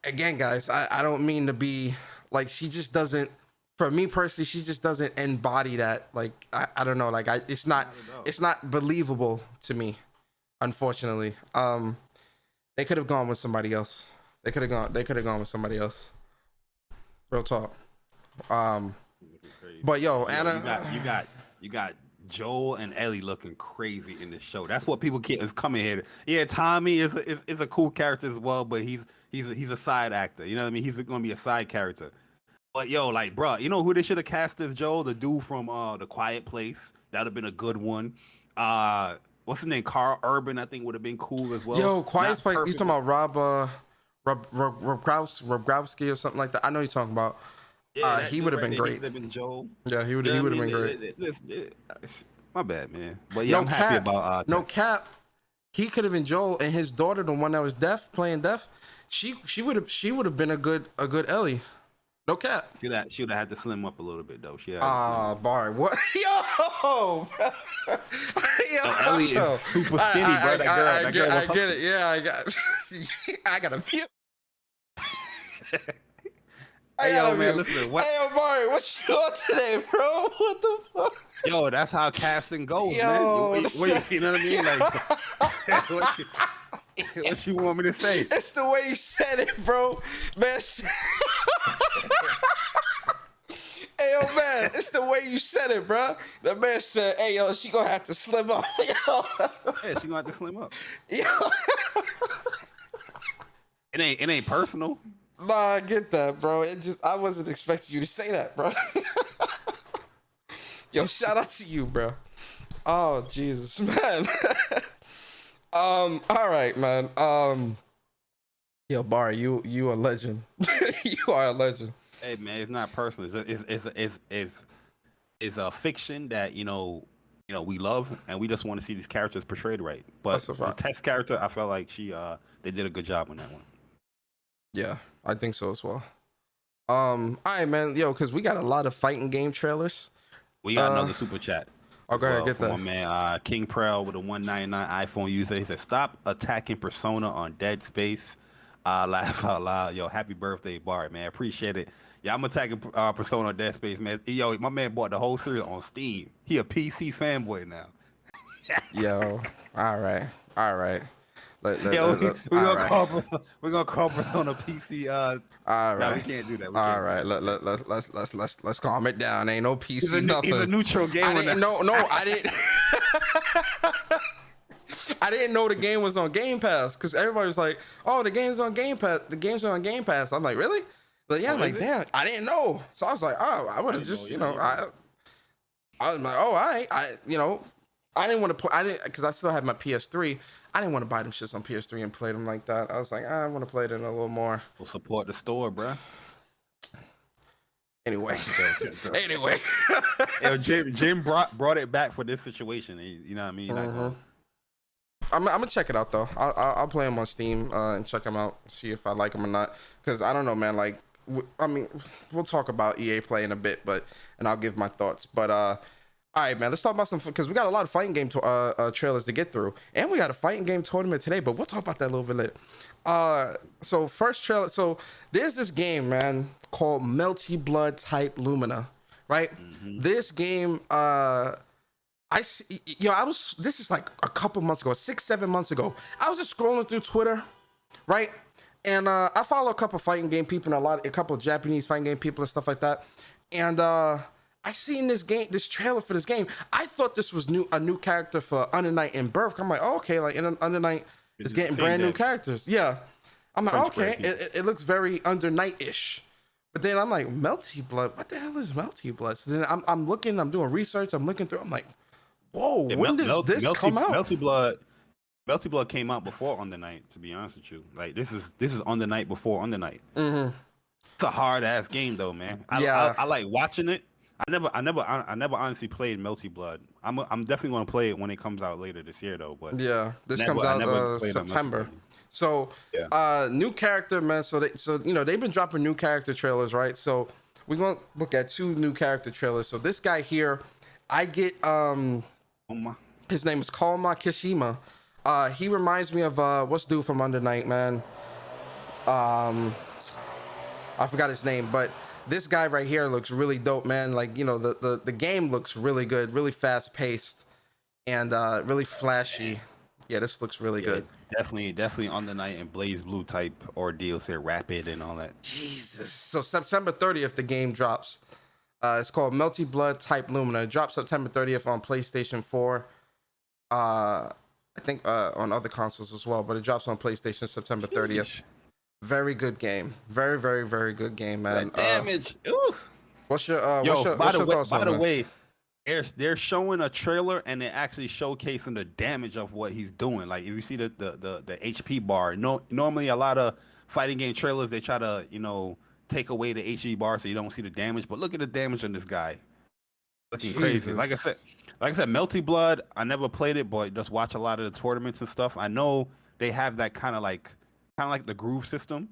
again, guys, I don't mean to be like, she just doesn't, for me personally, she just doesn't embody that. Like, I don't know, like it's not believable to me, unfortunately. They could have gone with somebody else. They could have gone with somebody else. Real talk. But yo, Anna, you got Joel and Ellie looking crazy in the show. That's what people is coming here. Yeah, Tommy is a cool character as well, but he's a side actor. You know what I mean? He's going to be a side character. But yo, like, bro, you know who they should have cast as Joel? The dude from The Quiet Place. That'd have been a good one. What's his name? Carl Urban, I think would have been cool as well. Yo, Quiet Place. You talking about Rob Growski or something like that? I know you're talking about. Yeah, he would have been great. Been Joel. Yeah, he would have been great. My bad, man. But yeah, I'm happy about no cap. He could have been Joel, and his daughter, the one that was deaf, playing deaf, she would have been a good Ellie. No cap. She would have had to slim up a little bit though. Bari, what? Yo, Ellie is super skinny, bro. I get it. Yeah, I got a feel. Hey, yo, man, listen. Hey, yo, Bari, what you on today, bro? What the fuck? Yo, that's how casting goes, yo, man. You know what I mean? Like, what you want me to say? It's the way you said it, bro. Man. Hey, yo, man, it's the way you said it, bro. The man said, hey, yo, she gonna have to slim up. Yo. Yeah, she gonna have to slim up. Yo. It ain't personal. Nah, I get that, bro. I wasn't expecting you to say that, bro. Yo, shout out to you, bro. Oh, Jesus, man. All right, man. Yo, Bari, you a legend. You are a legend. Hey, man, it's not personal. It's a fiction that you know we love, and we just want to see these characters portrayed right. But the Tess character, I felt like they did a good job on that one. Yeah, I think so as well. All right, man. Yo, because we got a lot of fighting game trailers We got another super chat. Oh, go ahead, get from that. my man King Prel with a 199 iPhone user. He said, "Stop attacking Persona on Dead Space." Laugh out loud. Yo, happy birthday, Bart, man. Appreciate it. Yeah, I'm attacking Persona on Dead Space, man. Yo, my man bought the whole series on Steam. He a PC fanboy now. Yo, all right, all right. Yo, we're all gonna right. call Persona PC. All No, right. we can't do that. All right. Let's calm it down. Ain't no PC nothing. He's a neutral gamer. I didn't know. No, I didn't. I didn't know the game was on Game Pass because everybody was like, "Oh, the game's on Game Pass. The game's on Game Pass." I'm like, "Really?" But yeah, I'm like, "Damn, I didn't know." So I was like, "Oh, I would have just, I was like, oh, I didn't want to play. I didn't because I still have my PS3. I didn't want to buy them shits on PS3 and play them like that. I was like, I want to play it in a little more. We'll support the store, bro. Anyway, anyway. Yo, Jim brought it back for this situation. You know what I mean? Like, I'm gonna check it out though. I'll play them on Steam and check them out, see if I like them or not. Because I don't know, man. Like, I mean, we'll talk about EA Play in a bit, and I'll give my thoughts. But all right, man. Let's talk about some because we got a lot of fighting game trailers to get through, and we got a fighting game tournament today. But we'll talk about that a little bit later. So first trailer. So there's this game, man, called Melty Blood Type Lumina, right? This game, I see. This is like a couple months ago, 6-7 months ago. I was just scrolling through Twitter, right? And I follow a couple fighting game people and a couple of Japanese fighting game people and stuff like that. And I seen this trailer for this game. I thought this was a new character for Under Night in Birth. I'm like, oh, okay, like Under Night is getting brand new characters. Yeah. I'm like, okay, it looks very Under Night-ish. But then I'm like, Melty Blood, what the hell is Melty Blood? So then I'm looking, I'm doing research, I'm looking through, I'm like, whoa, when does this come out? Melty Blood came out before Under Night, to be honest with you. Like this is Under Night before Under Night. It's a hard ass game though, man. I like watching it. I never honestly played Melty Blood. I'm definitely gonna play it when it comes out later this year though. But yeah, this comes out September. So new character, man. So they've been dropping new character trailers, right? So we're gonna look at 2 new character trailers. So this guy here, I get his name is Kalma Kishima. He reminds me of what's dude from Under Night, man. I forgot his name, but this guy right here looks really dope, man. Like, the game looks really good, really fast paced, and really flashy. Yeah, this looks really good. Definitely Under Night and Blaze Blue type ordeal, say Rapid and all that. Jesus. So September 30th, the game drops. It's called Melty Blood Type Lumina. It drops September 30th on PlayStation 4. I think on other consoles as well, but it drops on PlayStation September 30th. Very good game. Very, very, very good game, man. That damage. Oof. What's your by the way, they're showing a trailer and they're actually showcasing the damage of what he's doing. Like if you see the HP bar, normally a lot of fighting game trailers they try to take away the HP bar so you don't see the damage. But look at the damage on this guy. Looking crazy. Like I said, Melty Blood. I never played it, but just watch a lot of the tournaments and stuff. I know they have that kind of like the groove system,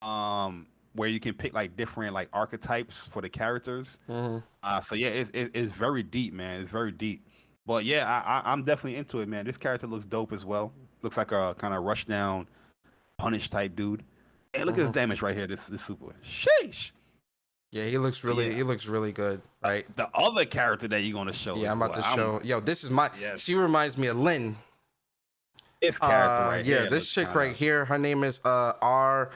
where you can pick like different like archetypes for the characters. So yeah, it's very deep, man. It's very deep. But yeah, I'm definitely into it, man. This character looks dope as well. Looks like a kind of rush down, punish type dude. Hey, look at his damage right here. This super. Sheesh. Yeah, he looks really good, right? The other character that you're gonna show. Yeah, I'm about to show. Yo, this is my. Yes. She reminds me of Lynn. This character right here. Yeah, this chick right here. Her name is RQE.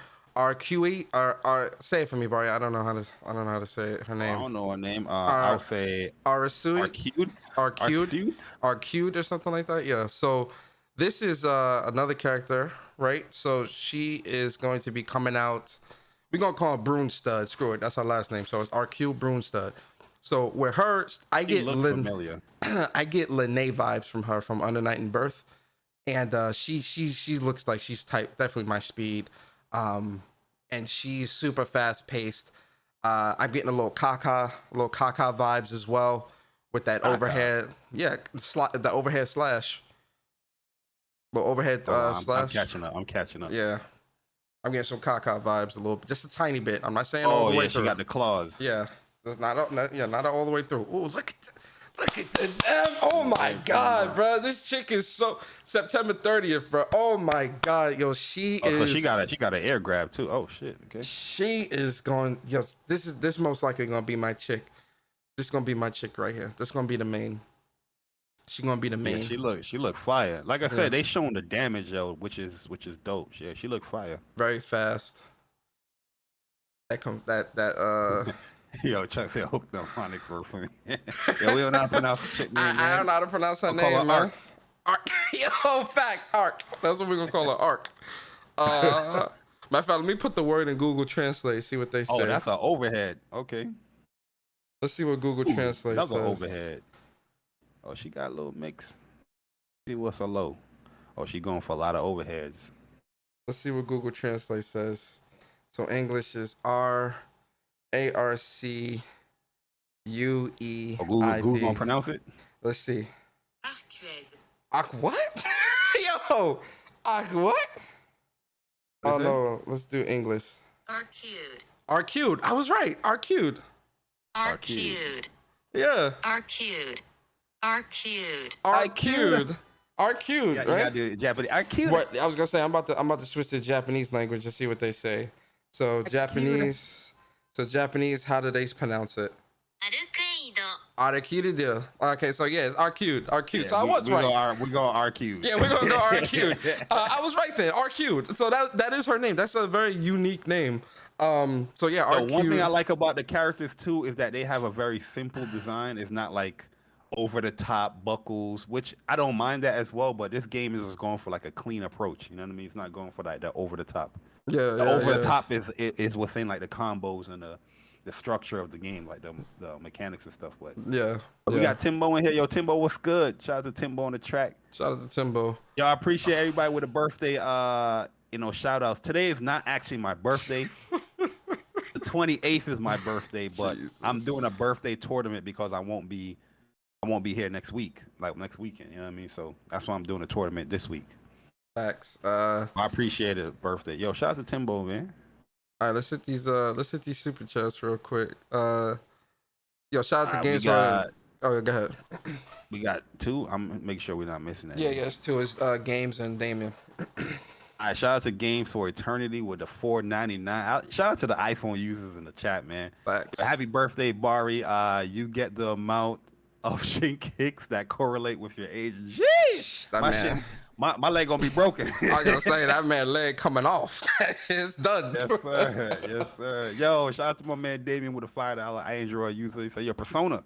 Say it for me, Bari. I don't know how to say it. Her name. I don't know her name. I'll say Arcute or something like that. Yeah. So this is another character, right? So she is going to be coming out. We're gonna call her Brunstad. Screw it. That's her last name. So it's RQ Brunstad. So with her, I get familiar. I get Lene vibes from her from Under Night in Birth. And she looks like she's definitely my speed, and she's super fast paced. I'm getting a little Kaka vibes as well with that overhead. Yeah, the overhead slash. The overhead slash. I'm catching up. Yeah, I'm getting some Kaka vibes a little bit, just a tiny bit. I'm not saying all the way. She got the claws. Yeah, That's not all the way through. Ooh, look at the damn. Oh my God, bro. This chick is so September 30th, bro. Oh my God, yo, she is. So she got an air grab too. Oh shit. Okay. She is going. Yes, this most likely gonna be my chick. This is gonna be my chick right here. This is gonna be the main. She gonna be the main. Yeah, she look fire. Like I said, they showing the damage though, which is dope. Yeah, she look fire. Very fast. Yo, Chuck said hooked up phonics work for me. Yo, we don't know how to pronounce the chick name. I don't know how to pronounce her name, man. Arc. Yo, facts. Arc. That's what we're gonna call her. Arc. Matter of fact, let me put the word in Google Translate. See what they say. Oh, that's an overhead. Okay. Let's see what Google Translate another says. Overhead. Oh, she got a little mix. See what's a low. Oh, she going for a lot of overheads. Let's see what Google Translate says. So English is RARCUEID. Oh, Google gonna pronounce it? Let's see. Arcued. What? Yo, what? Oh no, let's do English. Arcued. Arcued. I was right. Arcued. Arcued. Yeah. Arcued. Arcued. Arcued. Arcued. Yeah, right? you gotta do it Japanese. Arcued. What I was gonna say, I'm about to switch to Japanese language and see what they say. So Japanese. So Japanese, how do they pronounce it? Arcued. Okay, so yeah, it's Arcued. Arcued. So I was right. We go Arcued. Yeah, we're gonna go Arcued. I was right there. Arcued. So that is her name. That's a very unique name. So yeah, Arcued. One thing I like about the characters too is that they have a very simple design. It's not like over the top buckles, which I don't mind that as well. But this game is just going for like a clean approach. You know what I mean? It's not going for like the over the top. Yeah, Over the top is within like the combos and the structure of the game, like the mechanics and stuff. But we got Timbo in here. Yo, Timbo, what's good? Shout out to Timbo on the track. Shout out to Timbo. Yo, I appreciate everybody with a birthday. Shout outs. Today is not actually my birthday. The 28th is my birthday, but Jesus. I'm doing a birthday tournament because I won't be here next week, like next weekend. You know what I mean? So that's why I'm doing a tournament this week. Facts. I appreciate it. Birthday. Yo, shout out to Timbo, man. All right, let's hit these super chats real quick. Yo, shout out to Games. Oh, go ahead. We got two. I'm making sure we're not missing that. Yeah, it's two. It's Games and Damien. All right, shout out to Games for Eternity with the $4.99. Shout out to the iPhone users in the chat, man. Facts. Happy birthday, Bari. You get the amount of shin kicks that correlate with your age. Jeez, my leg gonna be broken. I was gonna say that man leg coming off. That shit's done. Yes, sir. Yes, sir. Yo, shout out to my man Damien with a $5 Android user. He said, "Your Persona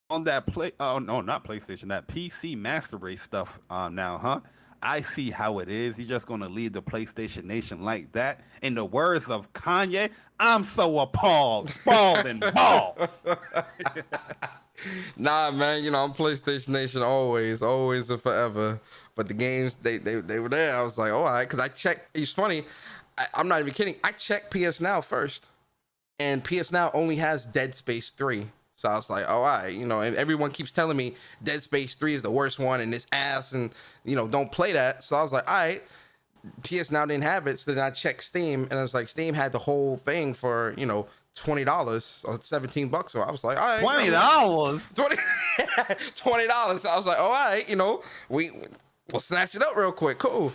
on that not PlayStation, that PC Master Race stuff now, huh? I see how it is. He's just gonna leave the PlayStation Nation like that. In the words of Kanye, I'm so appalled, spalled, and bald." Nah, man, I'm PlayStation Nation always and forever. But the games, they were there. I was like, all right, because I checked. It's funny. I'm not even kidding. I checked PS Now first, and PS Now only has Dead Space 3. So I was like, all right, and everyone keeps telling me Dead Space 3 is the worst one and it's ass and, don't play that. So I was like, all right, PS Now didn't have it. So then I checked Steam and I was like, Steam had the whole thing for, $20 or $17. So I was like, all right. $20? $20. So I was like, all right, we'll snatch it up real quick. Cool.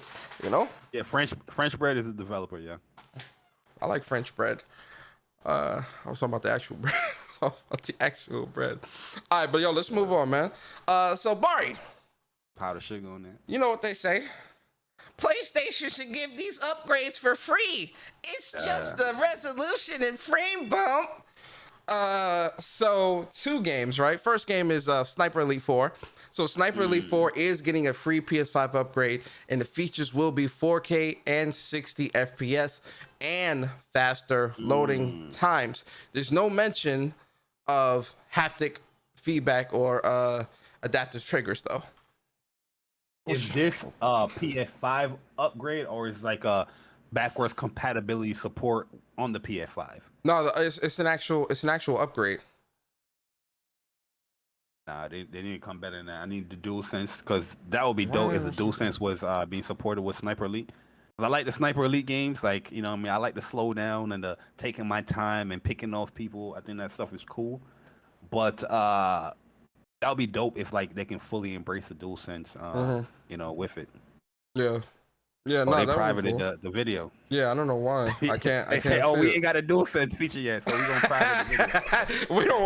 Yeah, French Bread is a developer, yeah. I like French bread. I was talking about the actual bread. All right, but yo, let's move on, man. So Bari, powder sugar on that. You know what they say? PlayStation should give these upgrades for free. It's just a resolution and frame bump. So 2 games, right? First game is Sniper Elite 4. So Sniper Elite 4 is getting a free PS5 upgrade, and the features will be 4K and 60 FPS and faster loading times. There's no mention of haptic feedback or adaptive triggers, though. Is this a PS5 upgrade, or is like a backwards compatibility support on the PS5? No, it's an actual upgrade. Nah, they need to come better than that. I need the DualSense, because that would be dope if the DualSense was being supported with Sniper Elite. I like the Sniper Elite games. Like, you know what I mean? I like to slow down and taking my time and picking off people. I think that stuff is cool. But that would be dope if like they can fully embrace the DualSense, you know, with it. Yeah. Yeah, Oh, no, they that would be privated cool. the video. Yeah, I don't know why. I They say, can't "Oh, see we it. ain't got a DualSense feature yet, so we gonna private the video." we don't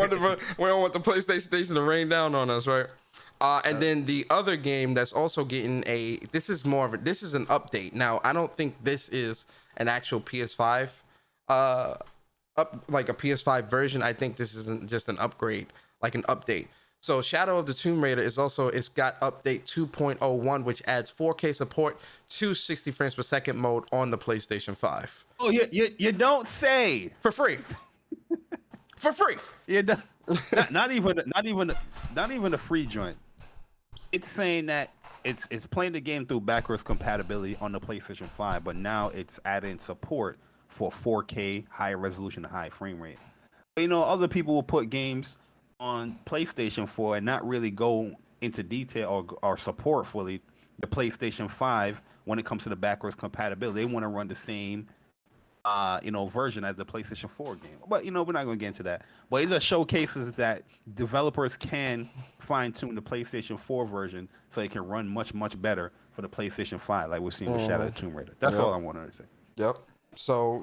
want the PlayStation Station to rain down on us, right? And then the other game that's also getting this is an update. Now, I don't think this is an actual PS5 like a PS5 version. I think this isn't just an upgrade, like an update. So Shadow of the Tomb Raider it's got update 2.01, which adds 4K support to 60 frames per second mode on the PlayStation 5. Oh, you don't say. For free. For free. Yeah, not even a free joint. It's saying that it's playing the game through backwards compatibility on the PlayStation 5, but now it's adding support for 4K, high resolution, high frame rate. But, you know, other people will put games on PlayStation 4 and not really go into detail or support fully the PlayStation 5 when it comes to the backwards compatibility. They want to run the same version as the PlayStation 4 game. But, you know, we're not going to get into that. But it just showcases that developers can fine-tune the PlayStation 4 version so it can run much, much better for the PlayStation 5, like we're seeing with Shadow of the Tomb Raider. That's all I wanted to say. Yep. So,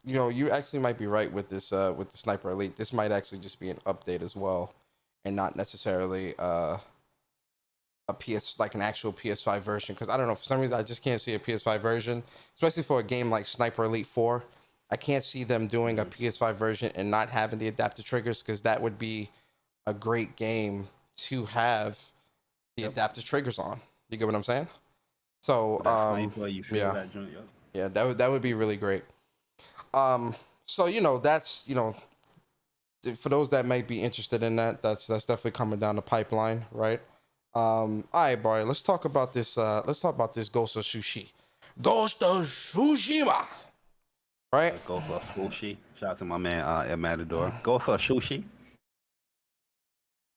you actually might be right with this, with the Sniper Elite. This might actually just be an update as well, and not necessarily an actual PS5 version. Because I don't know, for some reason I just can't see a PS5 version, especially for a game like Sniper Elite 4. I can't see them doing a PS5 version and not having the adaptive triggers, because that would be a great game to have the adaptive triggers on. You get what I'm saying? So, yeah, that would be really great. So that's for those that might be interested in that's definitely coming down the pipeline, right? All right, Bari, let's talk about this. Let's talk about this Ghost of Tsushima, right? Ghost of Sushi. Shout out to my man El Matador. Ghost of Sushi.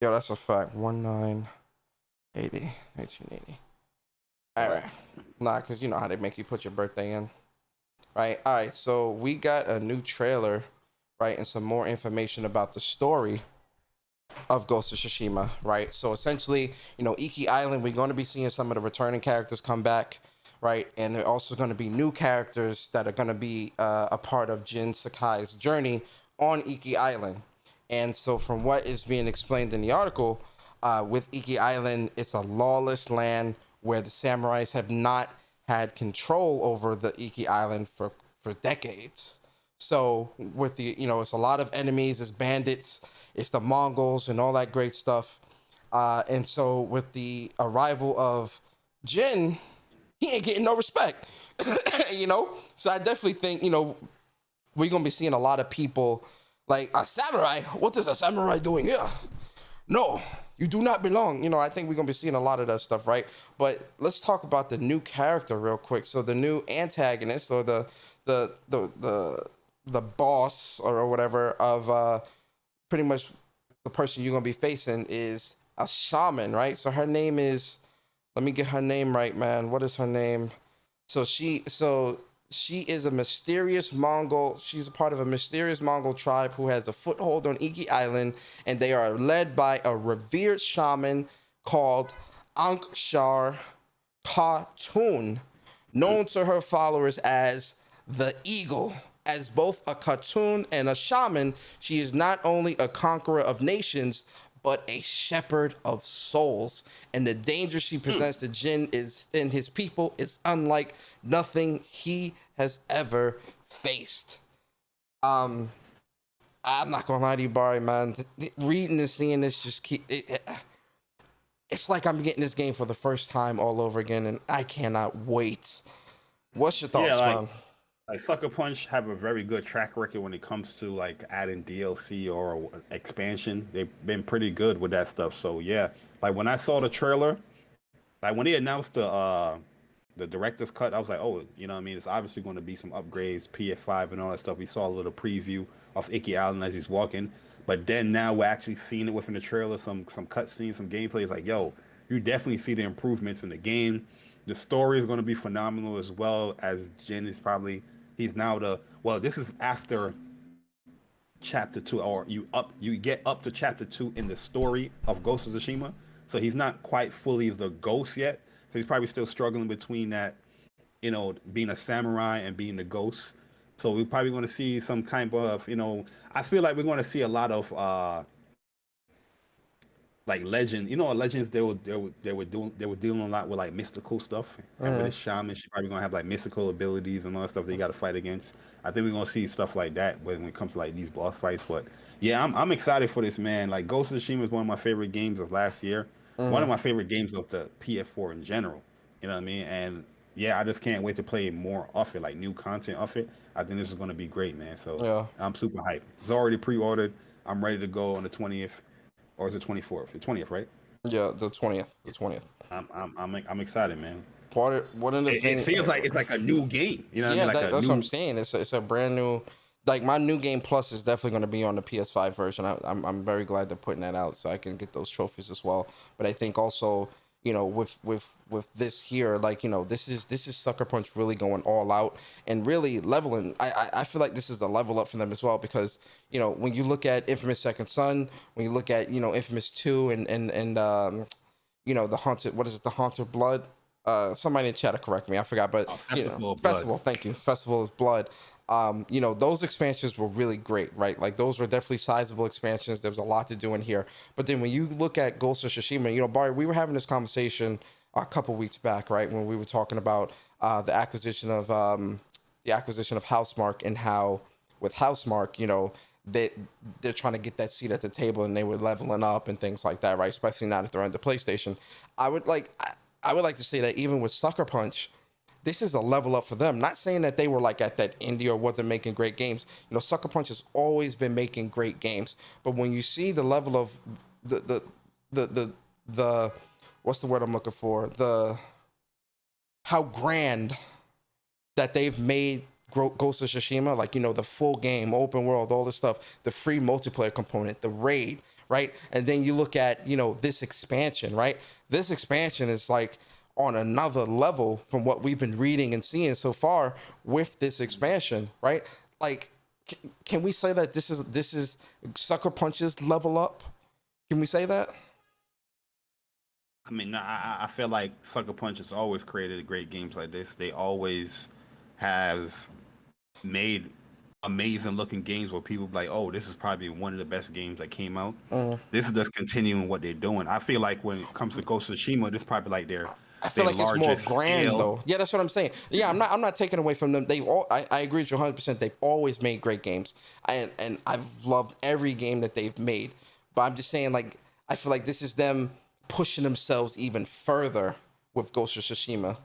Yo, that's a fact. 1980. All right. Nah, because you know how they make you put your birthday in. Right. All right. So we got a new trailer, right? And some more information about the story of Ghost of Tsushima, right? So essentially, Iki Island, we're going to be seeing some of the returning characters come back, right? And there are also going to be new characters that are going to be a part of Jin Sakai's journey on Iki Island. And so from what is being explained in the article, with Iki Island, it's a lawless land where the samurais have not had control over the Iki Island for decades. So with it's a lot of enemies, it's bandits, it's the Mongols and all that great stuff. And so with the arrival of Jin, he ain't getting no respect, So I definitely think, we're going to be seeing a lot of people like, a samurai? What is a samurai doing here? No, you do not belong. I think we're going to be seeing a lot of that stuff, right? But let's talk about the new character real quick. So the new antagonist, or the boss or whatever of pretty much the person you're going to be facing is a shaman, right? So her name is, let me get her name right, man. What is her name? So she is a mysterious Mongol. She's a part of a mysterious Mongol tribe who has a foothold on Iki Island, and they are led by a revered shaman called Ankshar Khatun, known to her followers as the Eagle. As both a Khatun and a shaman, she is not only a conqueror of nations, but a shepherd of souls. And the danger she presents to Jin and his people is unlike nothing he has ever faced. I'm not gonna lie to you, Bari, man. Reading and seeing this just it's like I'm getting this game for the first time all over again, and I cannot wait. What's your thoughts, man? Like Sucker Punch have a very good track record when it comes to like adding DLC or expansion. They've been pretty good with that stuff. So yeah, like when I saw the trailer, like when they announced the director's cut, I was like, oh, you know what I mean? It's obviously going to be some upgrades, PS5 and all that stuff. We saw a little preview of Iki Island as he's walking, but then now we're actually seeing it within the trailer, some cutscenes, some gameplay. It's like, yo, you definitely see the improvements in the game. The story is going to be phenomenal, as well as Jin is probably, he's now this is after chapter 2, or you get up to chapter 2 in the story of Ghost of Tsushima. So he's not quite fully the ghost yet. So he's probably still struggling between that, being a samurai and being the ghost. So we're probably going to see some kind of, I feel like we're going to see a lot of like legend, legends. They were dealing a lot with like mystical stuff, and with the shaman, she's probably gonna have like mystical abilities and all that stuff that you got to fight against. I think we're gonna see stuff like that when it comes to like these boss fights. But yeah, I'm excited for this, man. Like Ghost of Tsushima is one of my favorite games of last year. One of my favorite games of the PS4 in general. You know what I mean? And yeah, I just can't wait to play more of it, like new content of it. I think this is gonna be great, man. So yeah, I'm super hyped. It's already pre-ordered. I'm ready to go on the 20th. Or is it 24th? The 20th, right? Yeah, the 20th. The 20th. I'm excited, man. One of the things, it feels like it's like a new game. You know what I mean? Like that's what I'm saying. It's a brand new. Like my new game plus is definitely going to be on the PS5 version. I'm very glad they're putting that out so I can get those trophies as well. But I think also, with this here, like, this is Sucker Punch really going all out and really leveling. I feel like this is a level up for them as well, because when you look at Infamous Second Son, when you look at Infamous 2 and the Haunted, what is it, the Haunted Blood, somebody in chat to correct me, I forgot, but Festival, thank you, Festival of Blood. Those expansions were really great, right? Like those were definitely sizable expansions. There was a lot to do in here. But then when you look at Ghost of Tsushima, Bari, we were having this conversation a couple weeks back, right? When we were talking about the acquisition of Housemarque, and how with Housemarque, they're trying to get that seat at the table and they were leveling up and things like that, right? Especially now that they're under PlayStation. I would like to say that even with Sucker Punch, this is a level up for them. Not saying that they were like at that indie or wasn't making great games. Sucker Punch has always been making great games. But when you see the level of the what's the word I'm looking for? How grand that they've made Ghost of Tsushima, like, the full game, open world, all this stuff, the free multiplayer component, the raid, right? And then you look at, this expansion, right? This expansion is like on another level from what we've been reading and seeing so far with this expansion, right? Like, can we say that this is Sucker Punch's level up? Can we say that? I mean, I feel like Sucker Punch has always created great games like this. They always have made amazing looking games where people be like, oh, this is probably one of the best games that came out. This is just continuing what they're doing. I feel like when it comes to Ghost of Tsushima, this is probably like I feel like it's more grand though. Yeah, that's what I'm saying. Yeah, I'm not taking away from them. I agree with you 100%. They've always made great games. And I've loved every game that they've made. But I'm just saying, like, I feel like this is them pushing themselves even further with Ghost of Tsushima.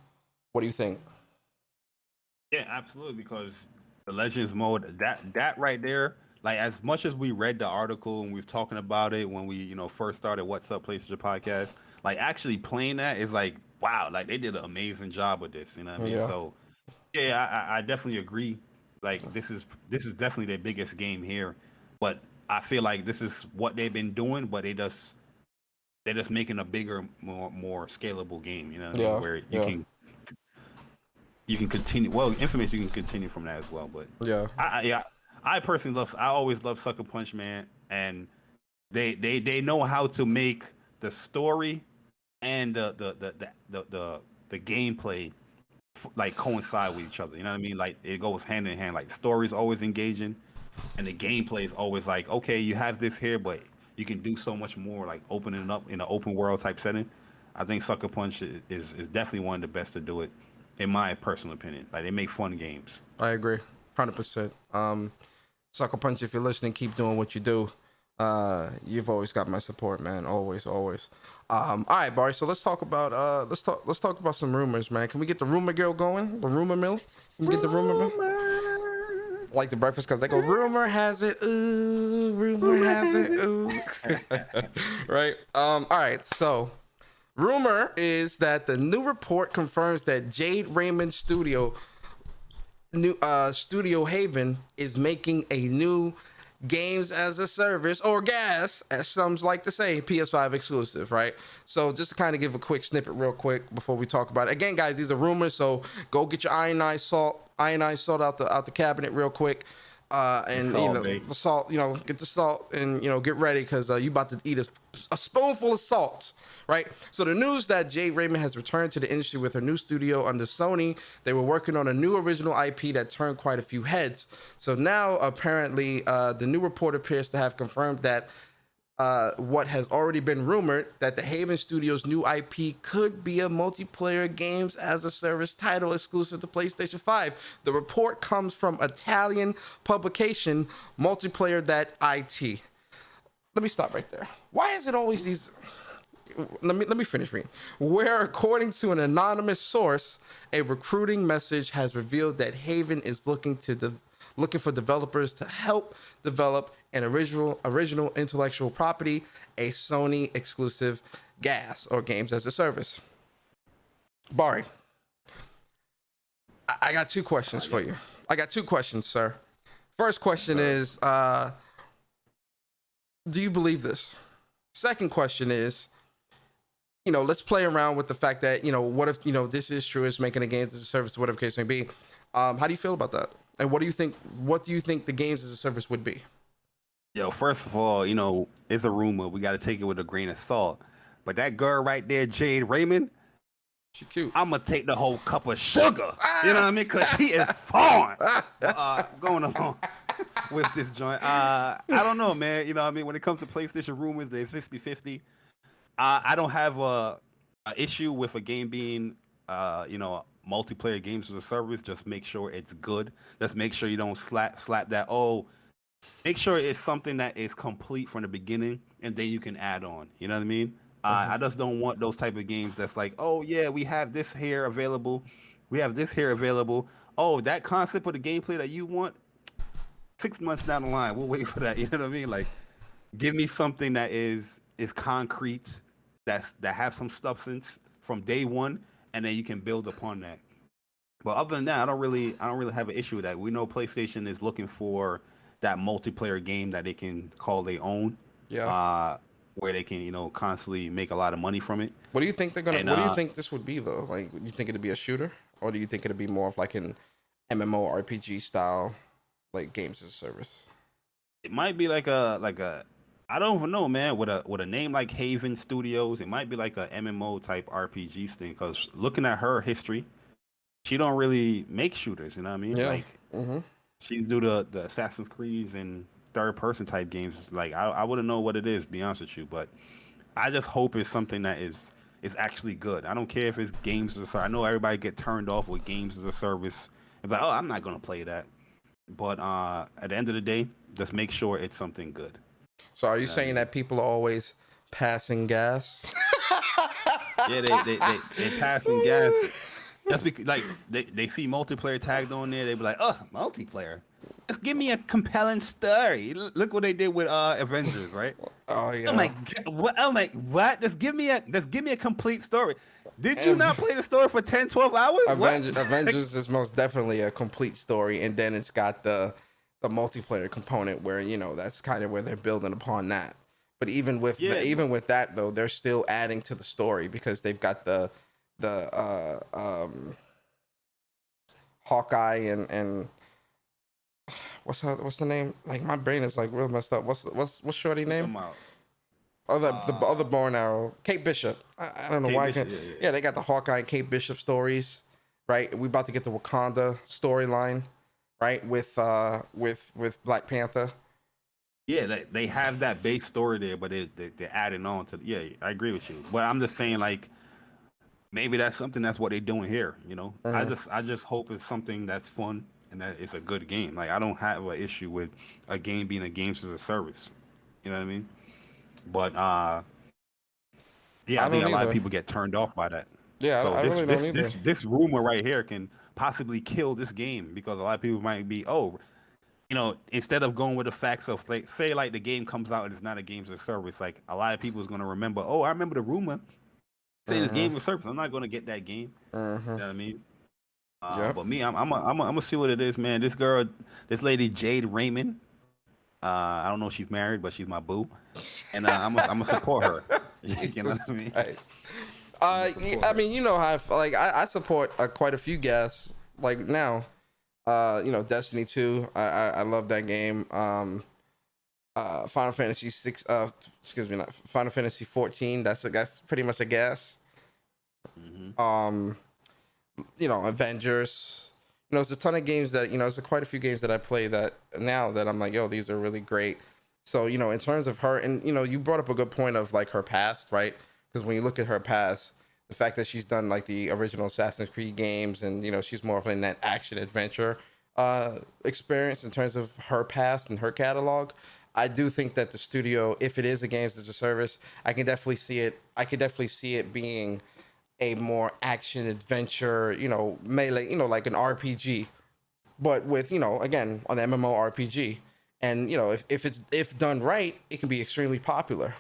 What do you think? Yeah, absolutely, because the Legends mode, that right there, like, as much as we read the article and we was talking about it when we, first started What's Up PlayStation podcast, like, actually playing that is like, wow, like, they did an amazing job with this, you know what I mean? Yeah. So, yeah, I definitely agree. Like, this is definitely their biggest game here, but I feel like this is what they've been doing, but they're just making a bigger, more scalable game, you know what I mean? Where you can continue. Well, Infamous, you can continue from that as well. But I personally I always love Sucker Punch, man, and they know how to make the story and the gameplay like coincide with each other. You know what I mean? Like, it goes hand in hand. Like, the story's always engaging, and the gameplay is always like, okay, you have this here, but you can do so much more, like opening it up in an open world type setting. I think Sucker Punch is definitely one of the best to do it, in my personal opinion. Like, they make fun games. I agree, 100%. Sucker Punch, if you're listening, keep doing what you do. You've always got my support, man. Always. All right, Bari. So let's talk about let's talk about some rumors, man. Can we get the rumor girl going? The rumor mill? Can we get the rumor mill? Like the breakfast, because they go, rumor has it, ooh, rumor has it, ooh. Right? All right, so rumor is that the new report confirms that Jade Raymond Studio Haven is making a new games as a service, or GaaS, as some like to say, PS5 exclusive, right? So just to kind of give a quick snippet real quick before we talk about it. Again, guys, these are rumors, so go get your ionized salt out the cabinet real quick. And salt, you know, mate. the salt, get the salt and get ready, because you about to eat a spoonful of salt, right? So the news that Jade Raymond has returned to the industry with her new studio under Sony. They were working on a new original IP that turned quite a few heads. So now apparently the new report appears to have confirmed that what has already been rumored, that the Haven Studios' new IP could be a multiplayer games as a service title exclusive to PlayStation 5. The report comes from Italian publication Multiplayer That IT. Let me stop right there. Why is it always these? Let me finish reading. Where, according to an anonymous source, a recruiting message has revealed that Haven is looking for developers to help develop an original intellectual property, a Sony exclusive GaaS, or games as a service. Bari, I got two questions for you. I got two questions, sir. First question is, do you believe this? Second question is, let's play around with the fact that, what if, this is true, it's making a games as a service, whatever case may be. How do you feel about that? And what do you think the games as a service would be? Yo, first of all, it's a rumor. We got to take it with a grain of salt. But that girl right there, Jade Raymond, She cute. I'm going to take the whole cup of sugar. You know what I mean? Because she is fine. Going along with this joint. I don't know, man. You know what I mean? When it comes to PlayStation rumors, they're 50-50. I don't have a issue with a game being, multiplayer games as a service. Just make sure it's good. Just make sure you don't slap that. Make sure it's something that is complete from the beginning, and then you can add on. You know what I mean? I just don't want those type of games that's like, oh yeah, we have this here available. We have this here available. Oh, that concept of the gameplay that you want, 6 months down the line, we'll wait for that. You know what I mean? Like, give me something that is concrete, that has some substance from day one, and then you can build upon that. But other than that, I don't really have an issue with that. We know PlayStation is looking for that multiplayer game that they can call their own. Yeah. Where they can, constantly make a lot of money from it. What do you think they're gonna? What do you think this would be though? Like, you think it'd be a shooter, or do you think it'd be more of like an MMO RPG style, like games as a service? It might be like a. I don't even know, man. With a name like Haven Studios, it might be like a MMO type RPG thing. Because looking at her history, she don't really make shooters. You know what I mean? Yeah. Like, she do the Assassin's Creeds and third person type games. Like, I wouldn't know what it is, to be honest with you, but I just hope it's something that is actually good. I don't care if it's games as a service. I know everybody get turned off with games as a service. It's like, oh, I'm not gonna play that. But at the end of the day, just make sure it's something good. So are you saying that people are always passing gas? Yeah, they passing gas. That's because, like, they see multiplayer tagged on there. They be like, oh, multiplayer. Just give me a compelling story. Look what they did with Avengers, right? Oh yeah. I'm like, what? Just give me a complete story. Did you not play the story for 10, 12 hours? Avengers is most definitely a complete story, and then it's got the multiplayer component where that's kind of where they're building upon that. But even with that though, they're still adding to the story because they've got the Hawkeye and what's the name? Like, my brain is like real messed up. What's Shorty name? The other Born Arrow, Kate Bishop. I don't know why. Yeah, they got the Hawkeye and Kate Bishop stories, right? We about to get the Wakanda storyline, right? With Black Panther. Yeah, they have that base story there, but they're adding on to. Yeah, I agree with you. But I'm just saying, like, maybe that's what they're doing here. I just hope it's something that's fun and that it's a good game. Like, I don't have an issue with a game being a games as a service. You know what I mean? But I think a lot of people get turned off by that. Yeah, so I really don't either. This rumor right here can possibly kill this game because a lot of people might be, instead of going with the facts of, like, say, like, the game comes out and it's not a games as a service, like, a lot of people is going to remember, oh, I remember the rumor saying this game as a service. I'm not going to get that game. You know what I mean? But me, I'm gonna see what it is, man. This lady Jade Raymond, I don't know if she's married, but she's my boo, and I'm gonna support her. You know what I mean? Christ. Support I her. mean, you know how I support quite a few GaaS like now. Destiny 2. I love that game. Final Fantasy 6. Excuse me, not Final Fantasy 14. That's pretty much a GaaS. Mm-hmm. Avengers. It's a ton of games that it's quite a few games that I play that now that I'm like, yo, these are really great. So in terms of her, and you brought up a good point of like her past, right? Because when you look at her past, the fact that she's done like the original Assassin's Creed games, and she's more of in that action adventure experience in terms of her past and her catalog. I do think that the studio, if it is a games as a service, I can definitely see it. I could definitely see it being a more action adventure, melee, like an RPG, but with, again, an MMORPG. And, if done right, it can be extremely popular.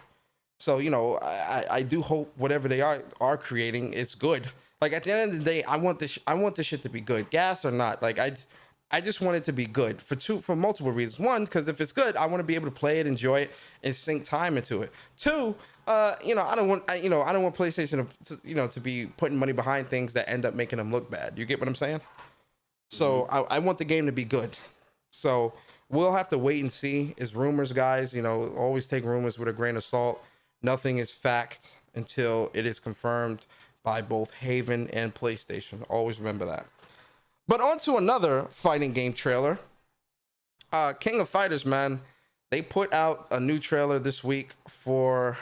So, I do hope whatever they are creating is good. Like at the end of the day, I want this shit to be good, GaaS or not. Like I just want it to be good for multiple reasons. One, because if it's good, I want to be able to play it, enjoy it, and sink time into it. Two, I don't want PlayStation to be putting money behind things that end up making them look bad. You get what I'm saying? So I want the game to be good. So we'll have to wait and see. It's rumors, guys. Always take rumors with a grain of salt. Nothing is fact until it is confirmed by both Haven and PlayStation. Always remember that. But on to another fighting game trailer. King of Fighters, man. They put out a new trailer this week for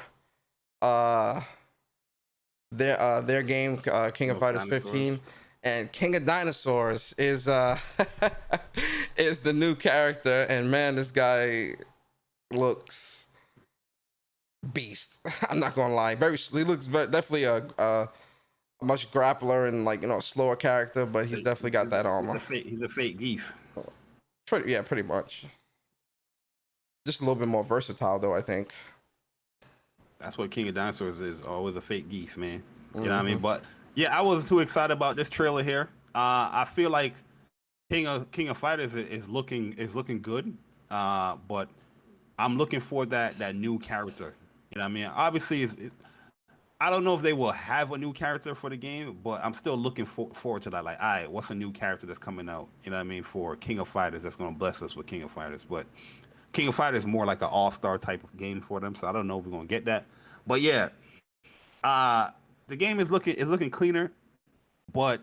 their game, King of Fighters 15. And King of Dinosaurs is is the new character. And man, this guy looks beast. I'm not gonna lie. He looks definitely a much grappler and a slower character, but he's definitely got that armor. He's a fake geef. Pretty much. Just a little bit more versatile, though, I think. That's what King of Dinosaurs is. Always a fake geef, man. You know what I mean? But yeah, I wasn't too excited about this trailer here. I feel like King of Fighters is looking good. But I'm looking for that new character. You know what I mean? Obviously, I don't know if they will have a new character for the game, but I'm still looking forward to that. Like, all right, what's a new character that's coming out? You know what I mean? For King of Fighters, that's going to bless us with King of Fighters. But King of Fighters is more like an all-star type of game for them, so I don't know if we're going to get that. But yeah, the game is looking cleaner, but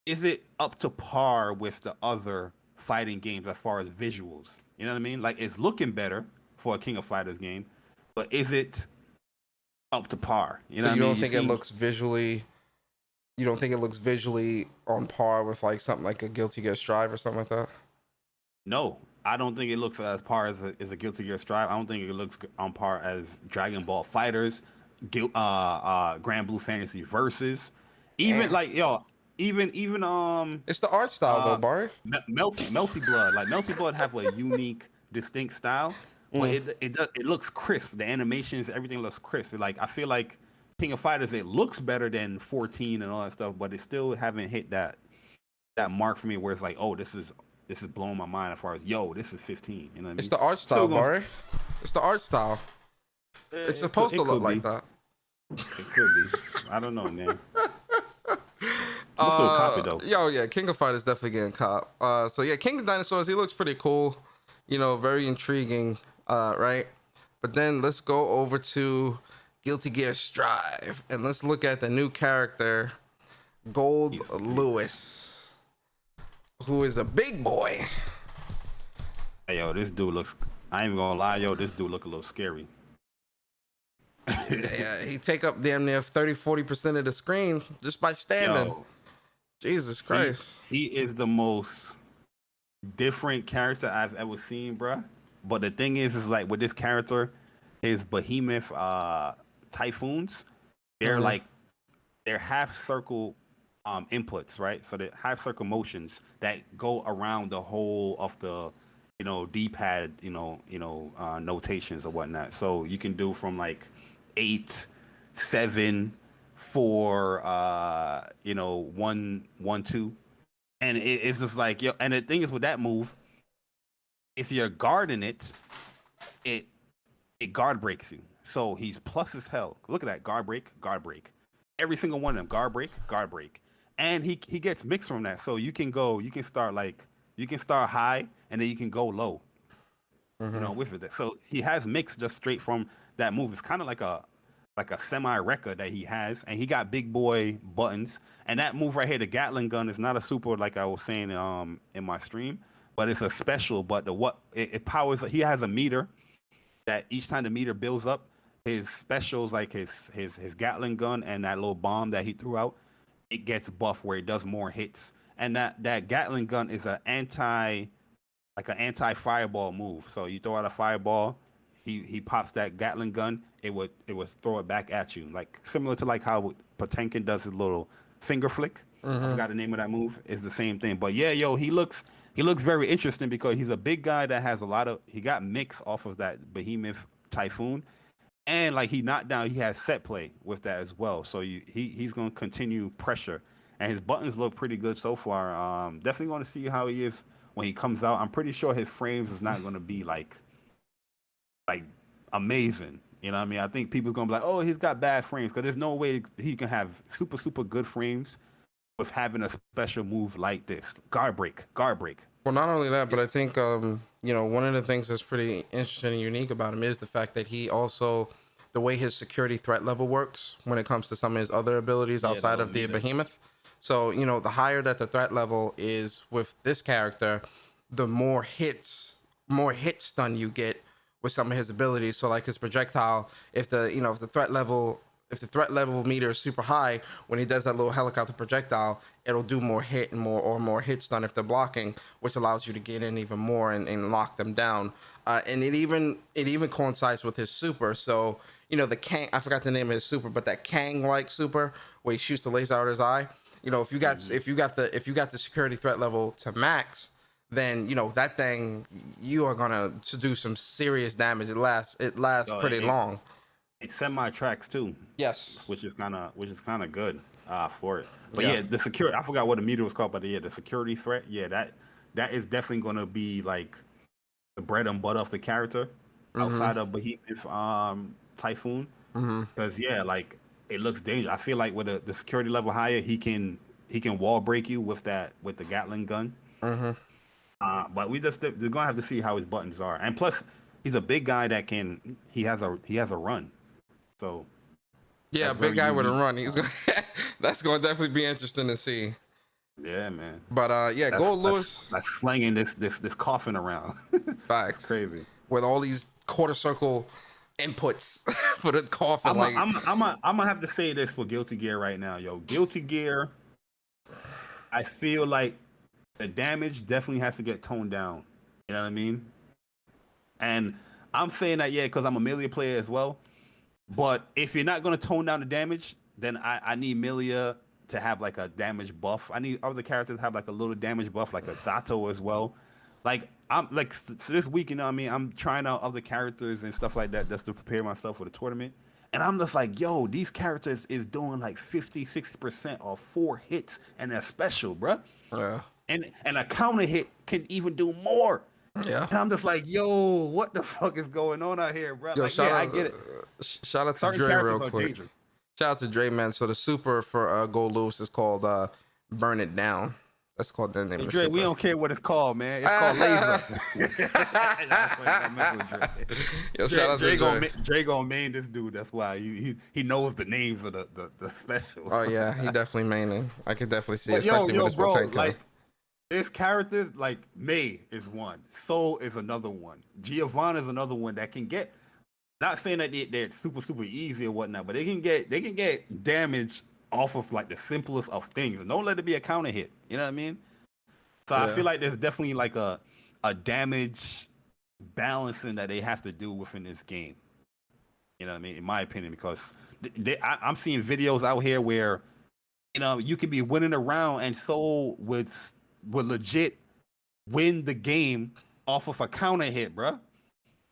is it up to par with the other fighting games as far as visuals? You know what I mean? Like, it's looking better for a King of Fighters game, but is it up to par? You know so what I mean? You don't think it looks visually on par with like something like a Guilty Gear Strive or something like that? No, I don't think it looks as par as a Guilty Gear Strive. I don't think it looks on par as Dragon Ball Fighters, Grand Blue Fantasy Versus, even It's the art style though, Bari. Melty Blood. Like Melty Blood have a unique, distinct style, but it looks crisp. The animations, everything looks crisp. Like I feel like King of Fighters, it looks better than 14 and all that stuff, but it still haven't hit that mark for me where it's like, oh, this is blowing my mind as far as this is 15. You know what I mean? It's the art style, Bari. It's the art style. It's supposed to look like that. It could be. I don't know, man. I'm still copy though. Yeah, King of Fighters definitely getting cop. So yeah, King of Dinosaurs, he looks pretty cool. Very intriguing, right? But then let's go over to Guilty Gear Strive and let's look at the new character, Gold Lewis, who is a big boy. Hey, this dude looks. I ain't gonna lie, this dude look a little scary. Yeah, he take up damn near 30-40% of the screen just by standing. Jesus Christ. He is the most different character I've ever seen, bruh. But the thing is like with this character, his behemoth typhoons, they're like they're half circle inputs, right? So they're half circle motions that go around the whole of the D-pad, notations or whatnot. So you can do from like 8, 7, 4, 1, 1, 2, and it's just like and the thing is with that move, if you're guarding it, it guard breaks you. So he's plus as hell. Look at that, guard break, guard break. Every single one of them, guard break, guard break. And he gets mixed from that. So you can start high and then you can go low. You know, with it. So he has mixed just straight from that move. It's kind of like a semi record that he has, and he got big boy buttons. And that move right here, the Gatling gun, is not a super like I was saying in my stream, but it's a special. But it powers. He has a meter that each time the meter builds up, his specials like his Gatling gun and that little bomb that he threw out, it gets buff where it does more hits. And that Gatling gun is an anti-fireball move. So you throw out a fireball, he pops that Gatling gun, it would throw it back at you, like similar to like how Potemkin does his little finger flick. I forgot the name of that move. It's the same thing. But yeah, yo, he looks very interesting because he's a big guy that has he got mix off of that Behemoth Typhoon, and like he knocked down, he has set play with that as well. So he's gonna continue pressure, and his buttons look pretty good so far. Definitely going to see how he is when he comes out. I'm pretty sure his frames is not going to be like amazing. You know what I mean? I think people's going to be like, oh, he's got bad frames, because there's no way he can have super, super good frames with having a special move like this. Guard break. Well, not only that, but I think, one of the things that's pretty interesting and unique about him is the fact that he also, the way his security threat level works when it comes to some of his other abilities outside of the Behemoth. So, the higher that the threat level is with this character, the more hit stun you get with some of his abilities. So like his projectile, if the threat level meter is super high, when he does that little helicopter projectile, it'll do more hit and more hit stun if they're blocking, which allows you to get in even more and lock them down. And it even coincides with his super. So, the Kang, I forgot the name of his super, but that Kang-like super where he shoots the laser out of his eye. If you got the security threat level to max, then that thing, you are gonna do some serious damage. It lasts pretty long. It semi-tracks too. Yes, which is kind of good for it. But yeah, the security, I forgot what the meter was called, but the security threat, that is definitely gonna be like the bread and butter of the character outside of Behemoth Typhoon. Because like it looks dangerous. I feel like with the security level higher, he can wall break you with the Gatling gun. But they're gonna have to see how his buttons are, and plus he's a big guy that he has a run. So yeah, big guy with a run. That's gonna definitely be interesting to see. Yeah, man. But Gold Lewis. That's slinging this coffin around. Facts. Crazy. With all these quarter circle inputs for the coffin. I'm gonna have to say this for Guilty Gear right now, yo. Guilty Gear, I feel like the damage definitely has to get toned down. You know what I mean? And I'm saying that because I'm a Melia player as well. But if you're not gonna tone down the damage, then I need Melia to have like a damage buff. I need other characters to have like a little damage buff, like a Sato as well. Like I'm like so this week, I'm trying out other characters and stuff like that just to prepare myself for the tournament. And I'm just like, yo, these characters is doing like 50-60% of 4 hits and they're special, bruh. Yeah. And a counter hit can even do more. Yeah. And I'm just like, yo, what the fuck is going on out here, bro? Yo, I get it. Shout out to Dre real quick. Shout out to Dre, man. So the super for Gold Lewis is called Burn It Down. That's called the name of the Dre, super. we don't care what it's called, man. It's called Laser. Yo, shout out to Dre. Dre gonna main this dude. That's why he knows the names of the specials. Oh yeah, he definitely maining. I could definitely see, but especially with yo, his bro, Potemkin. like his characters, like May is one, Soul is another one, Giovanna is another one that can get. Not saying that they're super super easy or whatnot, but they can get damage off of like the simplest of things, and don't let it be a counter hit. You know what I mean? So I feel like there's definitely like a damage balancing that they have to do within this game. You know what I mean? In my opinion, because I'm seeing videos out here where you could be winning a round and Soul would legit win the game off of a counter hit, bruh.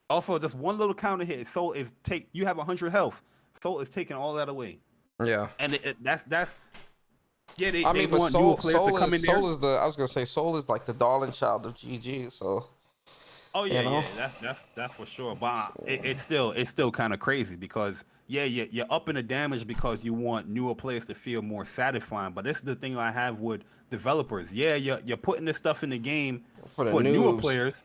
Off of just one little counter hit. Soul is you have 100 health. Soul is taking all that away. Yeah. And that's they but want Soul newer players to come in there. Soul is I was gonna say Soul is like the darling child of GG. So Oh You yeah, know? yeah, that's for sure. But it's still kind of crazy because yeah, you're upping the damage because you want newer players to feel more satisfying. But this is the thing I have with developers. Yeah, you're putting this stuff in the game For the for newer noobs, players,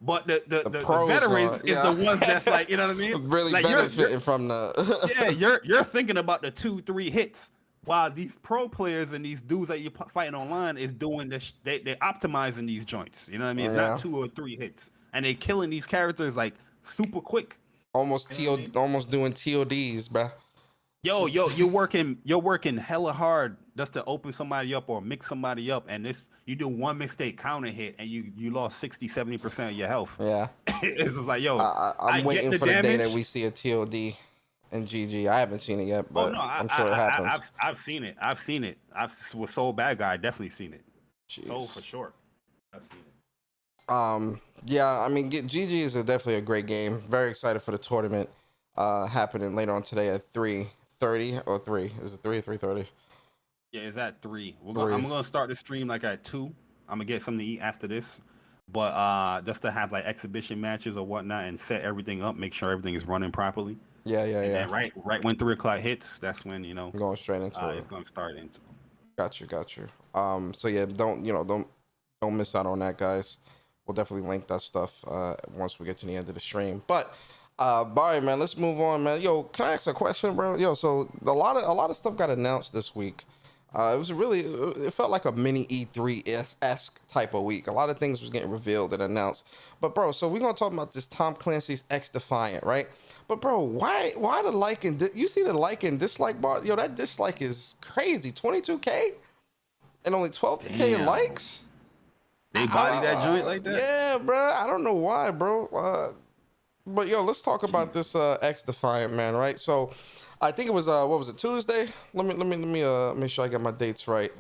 but the the, the the, the pros are veterans is the ones that's yeah, like, you know what I mean? really Like you're benefiting from yeah, the. you're thinking about the 2-3 hits, while these pro players and these dudes that you're fighting online is doing this. They're optimizing these joints. You know what I mean? It's not Yeah, 2 or 3 hits, and they killing these characters like super quick. almost You know what I mean? almost doing TODs, bruh. You're working hella hard just to open somebody up or mix somebody up, and this you do one mistake counter hit and you lost 60-70% of your health. Yeah, It's just like, yo, I'm I get waiting the for the day that damage. we see a TOD and GG. I haven't seen it yet, Oh but no, I'm sure it happens. I've seen it. I've seen it. I've with Soul Bad Guy. I definitely seen it. Oh, for Jeez. sure. I've seen it. Yeah, I mean, GG is definitely a great game. Very excited for the tournament happening later on today at 3:30 or 3. Is it 3 or 3:30? Yeah, it's at 3. 3. I'm gonna start the stream like at 2. I'm gonna get something to eat after this. But just to have like exhibition matches or whatnot and set everything up, make sure everything is running properly. Yeah, yeah, And yeah. then right when 3 o'clock hits, that's when I'm going straight into it. it's gonna start into. Got you, got you. So yeah, don't miss out on that, guys. We'll definitely link that stuff once we get to the end of the stream. But Bari, man, let's move on, man. Yo, can I ask a question, bro? Yo, so a lot of stuff got announced this week. It felt like a mini E3 esque type of week. A lot of things was getting revealed and announced. But bro, so we're gonna talk about this Tom Clancy's X Defiant, right? But bro, why the like and you see the like and dislike bar? Yo, that dislike is crazy. 22K and only 12K Damn. likes. They body that joint like that? Yeah, bro. I don't know why, bro. But yo, let's talk about this X Defiant, man. Right? So, I think it was what was it, Tuesday? Let me make sure I get my dates right.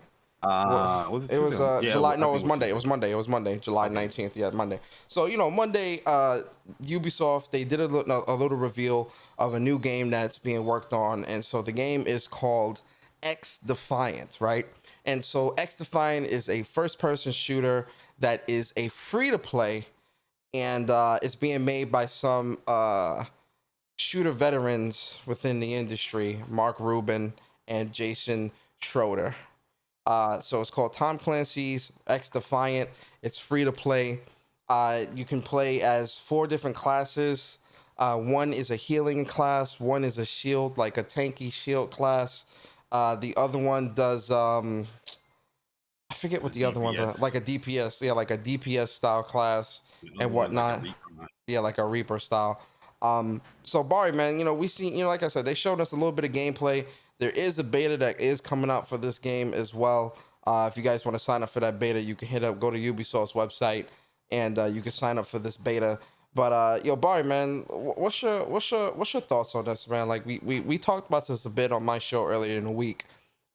Was it It was Tuesday? Yeah, July. I No, it think was Monday. Tuesday. It was Monday, July 19th. Yeah, Monday. So Monday, Ubisoft they did a little reveal of a new game that's being worked on, and so the game is called X Defiant, right? And so X Defiant is a first-person shooter that is a free-to-play, and it's being made by some shooter veterans within the industry, Mark Rubin and Jason Schroeder. So it's called Tom Clancy's X Defiant. It's free to play. You can play as 4 different classes. One is a healing class. One is a shield, like a tanky shield class. The other one does I forget what the other one, but like a DPS, yeah, like a DPS style class and whatnot. Yeah, like a Reaper style. So Bari, man, we see, like I said, they showed us a little bit of gameplay. There is a beta that is coming out for this game as well. If you guys want to sign up for that beta, you can go to Ubisoft's website and you can sign up for this beta. But Bari, man, what's your thoughts on this, man? Like we talked about this a bit on my show earlier in the week.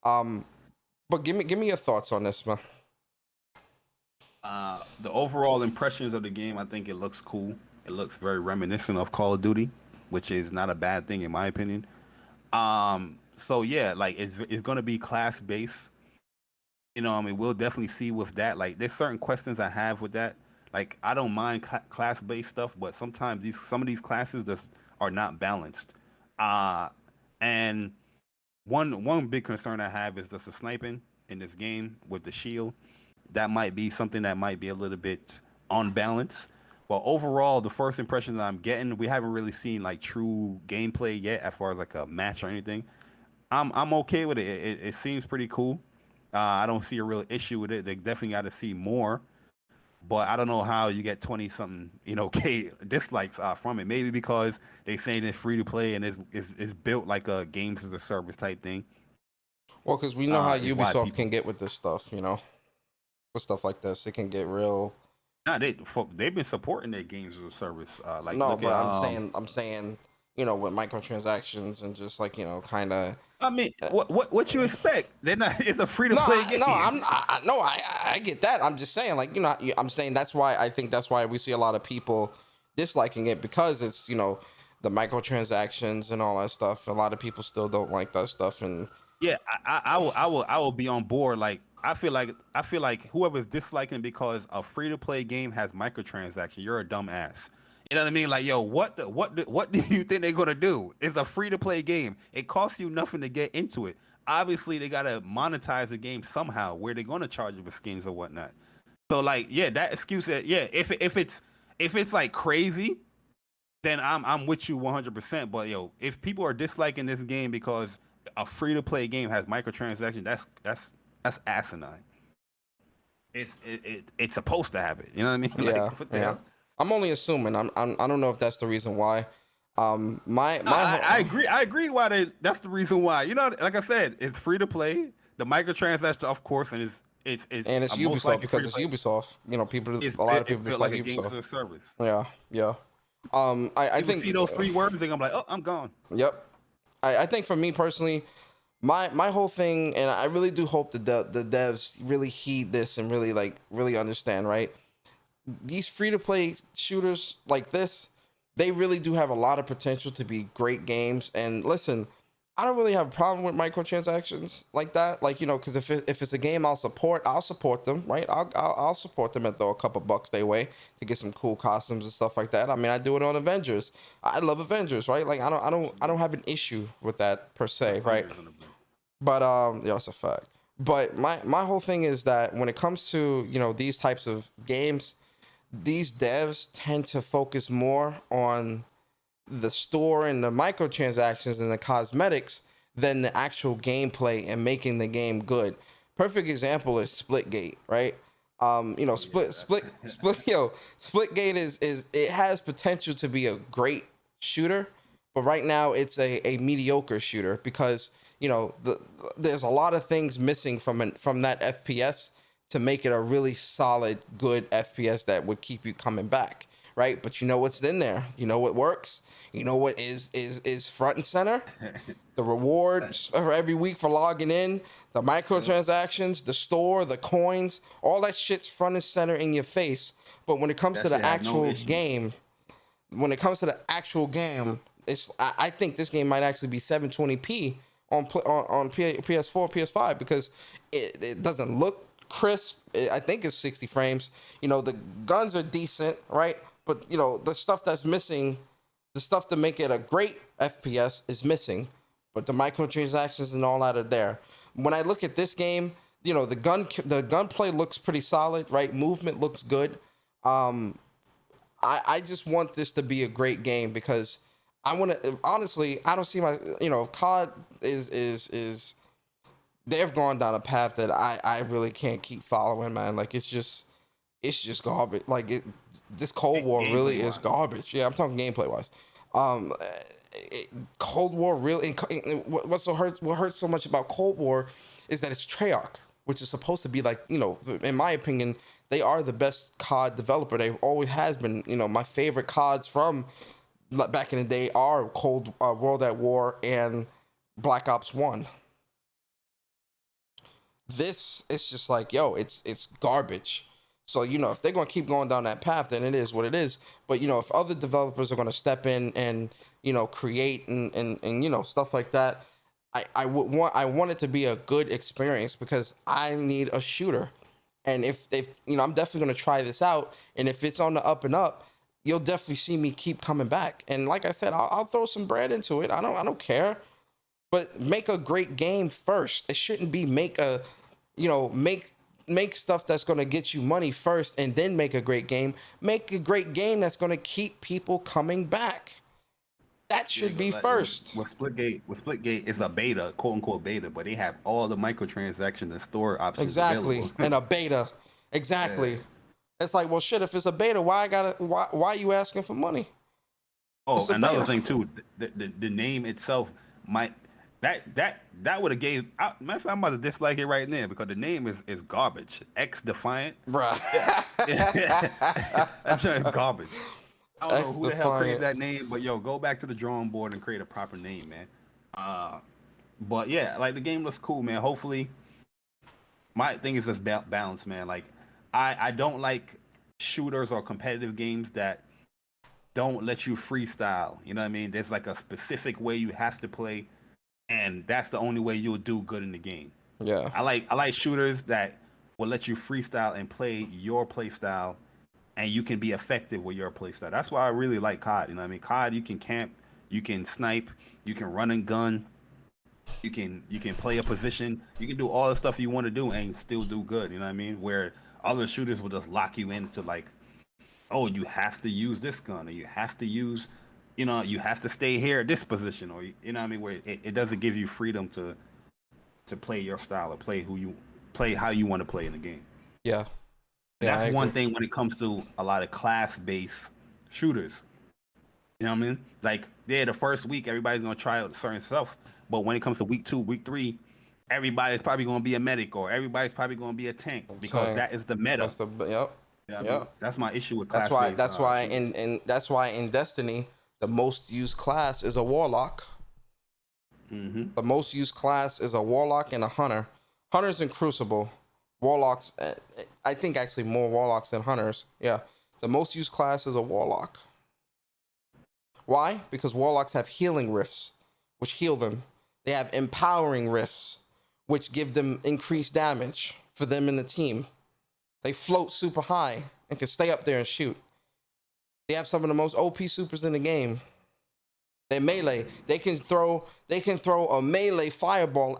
But give me your thoughts on this, man. The overall impressions of the game, I think it looks cool. It looks very reminiscent of Call of Duty, which is not a bad thing in my opinion. So yeah, like it's gonna be class based. I mean, we'll definitely see with that. Like, there's certain questions I have with that. Like, I don't mind class based stuff, but sometimes some of these classes just are not balanced. And one big concern I have is just the sniping in this game with the shield. That might be something that might be a little bit unbalanced. But overall, the first impressions I'm getting, we haven't really seen like true gameplay yet, as far as like a match or anything. I'm okay with it. It seems pretty cool. I don't see a real issue with it. They definitely got to see more. But I don't know how you get 20 something, K dislikes from it. Maybe because they saying it's free to play and it's built like a games as a service type thing. Well, because we know how Is why Ubisoft people- can get with this stuff, with stuff like this. It can get real. Nah, they've been supporting their games as a service. Like No, look but at, I'm saying, with microtransactions and just like, kind of. I mean, what you expect? They're not. It's a free to play game. I get that. I'm just saying, like, I'm saying that's why we see a lot of people disliking it, because it's, the microtransactions and all that stuff. A lot of people still don't like that stuff. And Yeah, I will be on board. Like, I feel like whoever's disliking because a free to play game has microtransactions, you're a dumb ass. You know what I mean? Like, yo, what do you think they're gonna do? It's a free to play game. It costs you nothing to get into it. Obviously, they gotta monetize the game somehow, where they're gonna charge you with skins or whatnot. So, like, yeah, that excuse that, yeah, if it's like crazy, then I'm with you 100%. But yo, if people are disliking this game because a free to play game has microtransactions, that's asinine. It's supposed to have it. You know what I mean? Yeah, Like, what the yeah. hell? I'm only assuming. I don't know if that's the reason why. I agree. I agree. That's the reason why. You know, like I said, it's free to play. The microtransaction, of course, and it's and it's Ubisoft because it's Ubisoft. You know, a lot of people just like a game Ubisoft. service. Yeah, yeah. I think see those 3 words, and I'm like, oh, I'm gone. Yep. I think for me personally, my whole thing, and I really do hope that the devs really heed this and really understand, right? These free to play shooters like this, they really do have a lot of potential to be great games. And listen, I don't really have a problem with microtransactions like that. Like, you know, because if it's a game I'll support them, right? I'll support them and throw a couple bucks their way to get some cool costumes and stuff like that. I mean, I do it on Avengers. I love Avengers, right? Like, I don't have an issue with that per se, right? But yeah, that's a fact. But my whole thing is that when it comes to, you know, these types of games, these devs tend to focus more on the store and the microtransactions and the cosmetics than the actual gameplay and making the game good. Perfect example is Splitgate, right? You know, Splitgate is it has potential to be a great shooter, but right now it's a mediocre shooter because, you know, there's a lot of things missing from that FPS to make it a really solid, good FPS that would keep you coming back, right? But you know what's in there. You know what works. You know what is front and center. The rewards for every week for logging in, the microtransactions, the store, the coins, all that shit's front and center in your face. But when it comes to the actual game, it's I think this game might actually be 720p on PS4, PS5 because it doesn't look crisp. I think it's 60 frames. You know, the guns are decent, right? But you know, the stuff that's missing, the stuff to make it a great FPS is missing. But the microtransactions and all that are there. When I look at this game, you know, the gunplay looks pretty solid, right? Movement looks good. I just want this to be a great game because I want to, honestly, I don't see COD is they've gone down a path that I really can't keep following, man. Like, it's just garbage. Like, this Cold War really is garbage. Yeah, I'm talking gameplay wise. Cold War really, what hurts so much about Cold War is that it's Treyarch, which is supposed to be like, you know, in my opinion, they are the best COD developer. They always has been. You know, my favorite CODs from back in the day are World at War and Black Ops 1. This is just like, yo, it's garbage. So, you know, if they're going to keep going down that path, then it is what it is. But, you know, if other developers are going to step in and, you know, create and you know, stuff like that, I want it to be a good experience because I need a shooter. And if you know, I'm definitely going to try this out. And if it's on the up and up, you'll definitely see me keep coming back. And like I said, I'll throw some bread into it. I don't care. But make a great game first. It shouldn't be make stuff that's going to get you money first and then make a great game. Make a great game that's going to keep people coming back. That should be first. With Splitgate is a beta, quote unquote beta, but they have all the microtransactions and store options available. And a beta. Exactly. Yeah. It's like, well, shit, if it's a beta, why are you asking for money? Oh, another thing too, the name itself might that would have gave. I'm about to dislike it right now because the name is garbage. X Defiant, bruh. That's just garbage. I don't know who the hell created that name, but yo, go back to the drawing board and create a proper name, man. But yeah, like the game looks cool, man. Hopefully, my thing is just balance, man. Like I don't like shooters or competitive games that don't let you freestyle. You know what I mean? There's like a specific way you have to play. And that's the only way you'll do good in the game. Yeah. I like shooters that will let you freestyle and play your play style, and you can be effective with your play style. That's why I really like COD. You know what I mean? COD, you can camp, you can snipe, you can run and gun, you can play a position, you can do all the stuff you want to do and still do good. You know what I mean? Where other shooters will just lock you into like, oh, you have to use this gun, or you have to use, you have to stay here at this position, or you know what I mean? Where it doesn't give you freedom to play your style or play how you want to play in the game. Yeah. And that's one thing when it comes to a lot of class-based shooters. You know what I mean? Like, the first week, everybody's going to try out certain stuff. But when it comes to week 2, week 3, everybody's probably going to be a medic, or everybody's probably going to be a tank, because that is the meta. Yep. Yeah, that's my issue with That's class-based. that's why in Destiny, the most used class is a warlock. Mm-hmm. The most used class is a warlock and a hunter. Hunters in Crucible. Warlocks, I think actually more warlocks than hunters. Yeah. The most used class is a warlock. Why? Because warlocks have healing rifts, which heal them. They have empowering rifts, which give them increased damage for them in the team. They float super high and can stay up there and shoot. They have some of the most OP supers in the game. They melee. They can throw a melee fireball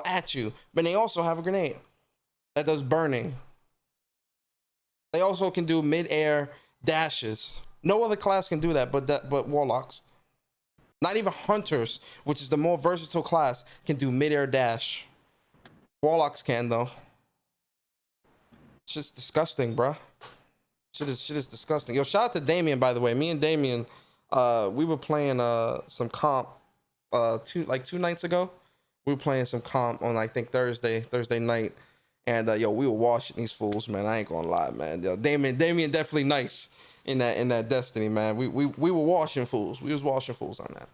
at you, but they also have a grenade that does burning. They also can do mid-air dashes. No other class can do that, but warlocks. Not even hunters, which is the more versatile class, can do mid-air dash. Warlocks can though. Shit's disgusting, bruh. Shit is disgusting. Yo, shout out to Damien, by the way. Me and Damien, we were playing some comp 2 nights ago. We were playing some comp on, I think, Thursday night. And yo, we were washing these fools, man. I ain't gonna lie, man. Yo, Damien definitely nice in that Destiny, man. We were washing fools. We was washing fools on that.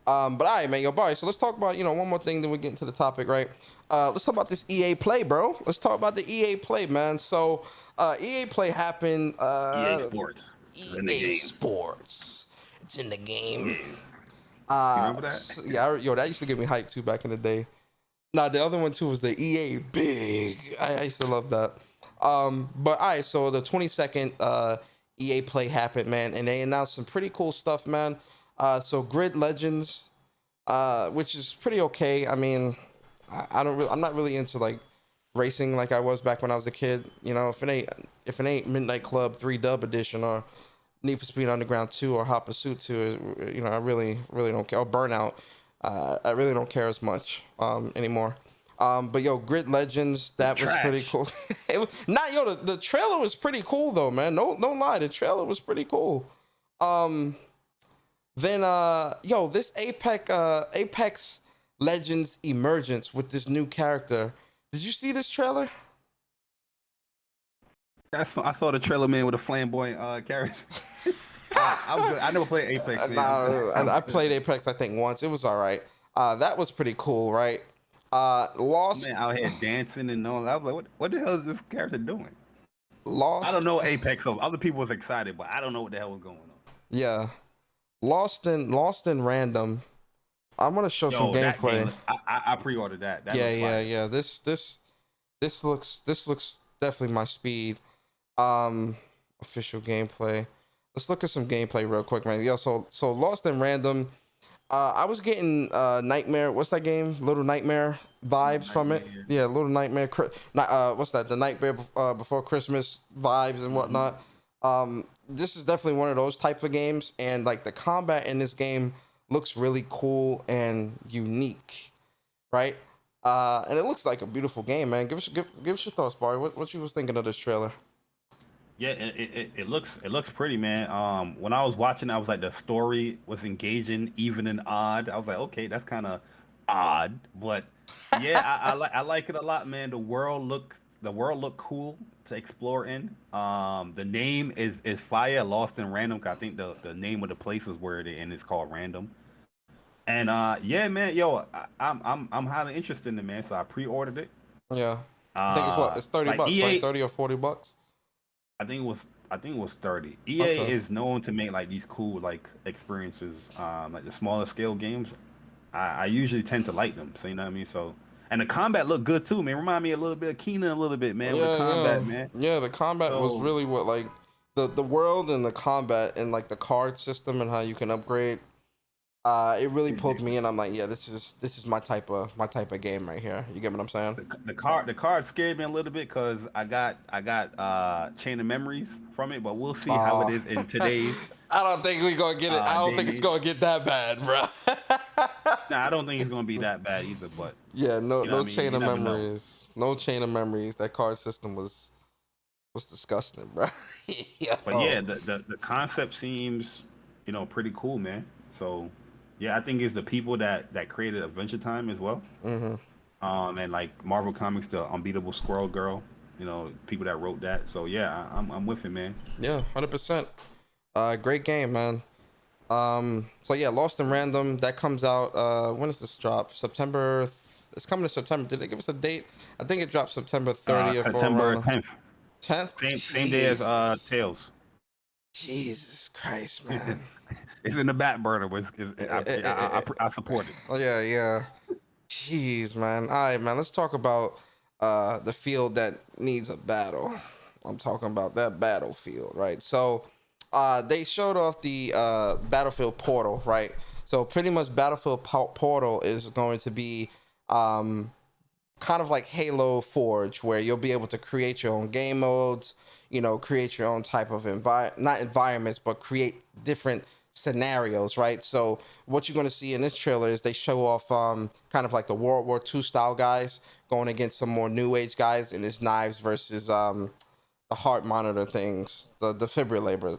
But all right, man, yo, Bari. So let's talk about, one more thing, then we get into the topic, right? Let's talk about this EA Play, bro. Let's talk about the EA Play, man. So EA Play happened. EA Sports. EA Sports. It's in the game. You remember that? Yeah, that used to get me hyped too back in the day. Nah, the other one too was the EA Big. I used to love that. But all right, so the 22nd EA Play happened, man, and they announced some pretty cool stuff, man. So Grid Legends, which is pretty okay. I mean, I'm not really into like racing like I was back when I was a kid. If it ain't Midnight Club 3 Dub Edition or Need for Speed Underground 2 or Hot Pursuit 2, I really don't care. Or Burnout, I really don't care as much anymore. But yo, Grid Legends, that was pretty cool. The trailer was pretty cool though, man. No lie, the trailer was pretty cool. Then this Apex Legends Emergence with this new character. Did you see this trailer? I saw the trailer, man, with a flamboyant character. I never played Apex. Man. I played Apex, I think, once. It was all right. That was pretty cool, right? Lost. Man, out here dancing and all. I was like, what the hell is this character doing? Lost. I don't know Apex, so other people was excited, but I don't know what the hell was going on. Yeah. Lost in Random. I'm gonna show some gameplay. I pre-ordered that. Yeah. This looks definitely my speed. Official gameplay. Let's look at some gameplay real quick, man. Yeah, so Lost in Random. I was getting Nightmare. What's that game? Little Nightmare vibes from it. Yeah, Little Nightmare. What's that? The Nightmare Before Christmas vibes and whatnot. This is definitely one of those type of games, and like the combat in this game looks really cool and unique, right? And it looks like a beautiful game, man. Give us your thoughts, Bari. What you was thinking of this trailer? Yeah, it looks pretty, man. When I was watching, I was like, the story was engaging, even and odd. I was like, okay, that's kind of odd, but yeah, I like it a lot, man. The world looked cool to explore in. The name is fire. Lost in Random. I think the name of the place is where it's called Random. And yeah, man, yo, I'm highly interested in it, man. So I pre-ordered it. Yeah, I think it's $30, like EA, right? 30 or $40. I think it was 30. EA is known to make like these cool like experiences, like the smaller scale games. I usually tend to like them. So you know what I mean. So And the combat looked good too, man. Remind me a little bit of Kena a little bit, man, with the Yeah, combat, man. yeah. The combat was So really what like the world and the combat and like the card system and how you can upgrade. It really pulled me in. I'm like, yeah, this is my type of game right here. You get what I'm saying? the card scared me a little bit because I got Chain of Memories from it, but we'll see how it Uh, is in today's I don't think we gonna get it. I don't day think and it's age. gonna get that bad, bro. Nah, I don't think it's gonna be that bad either, but Yeah, no, you know no what I mean? chain You of never know. memories. No chain of memories. That card system was disgusting, bro. But yeah, Yo. the concept seems, pretty cool, man. So yeah, I think it's the people that created Adventure Time as well. Mm-hmm. And like Marvel Comics, the Unbeatable Squirrel Girl, people that wrote that. So yeah, I'm with it, man. Yeah, 100%. Great game, man. So yeah, Lost in Random that comes out. When does this drop? September. It's coming to September. Did they give us a date? I think it drops September 30th or September around 10th, 10th. same day as Tails. Jesus Christ, man. It's in the back burner, but I support it. Oh yeah, yeah. Jeez, man. All right, man. Let's talk about the field that needs a battle. I'm talking about that battlefield, right? So, they showed off the Battlefield Portal, right? So pretty much Battlefield Portal is going to be kind of like Halo Forge, where you'll be able to create your own game modes, create your own type of not environments, but create different scenarios, right? So what you're going to see in this trailer is they show off kind of like the World War II style guys going against some more new age guys, and it's knives versus the heart monitor things, the defibrillators,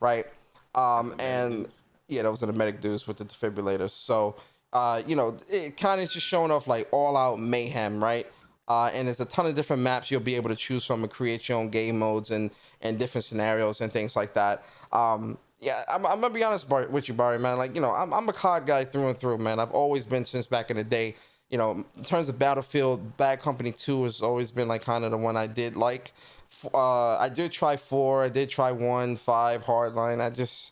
right? And yeah, those are the medic dudes with the defibrillators. So it kind of just showing off like all out mayhem, right? And there's a ton of different maps you'll be able to choose from and create your own game modes and different scenarios and things like that. Yeah, I'm gonna be honest with you, Bari, man. Like, I'm a COD guy through and through, man. I've always been since back in the day. In terms of Battlefield, Bad Company 2 has always been like kind of the one I did like. I did try 4, I did try 1, 5, Hardline.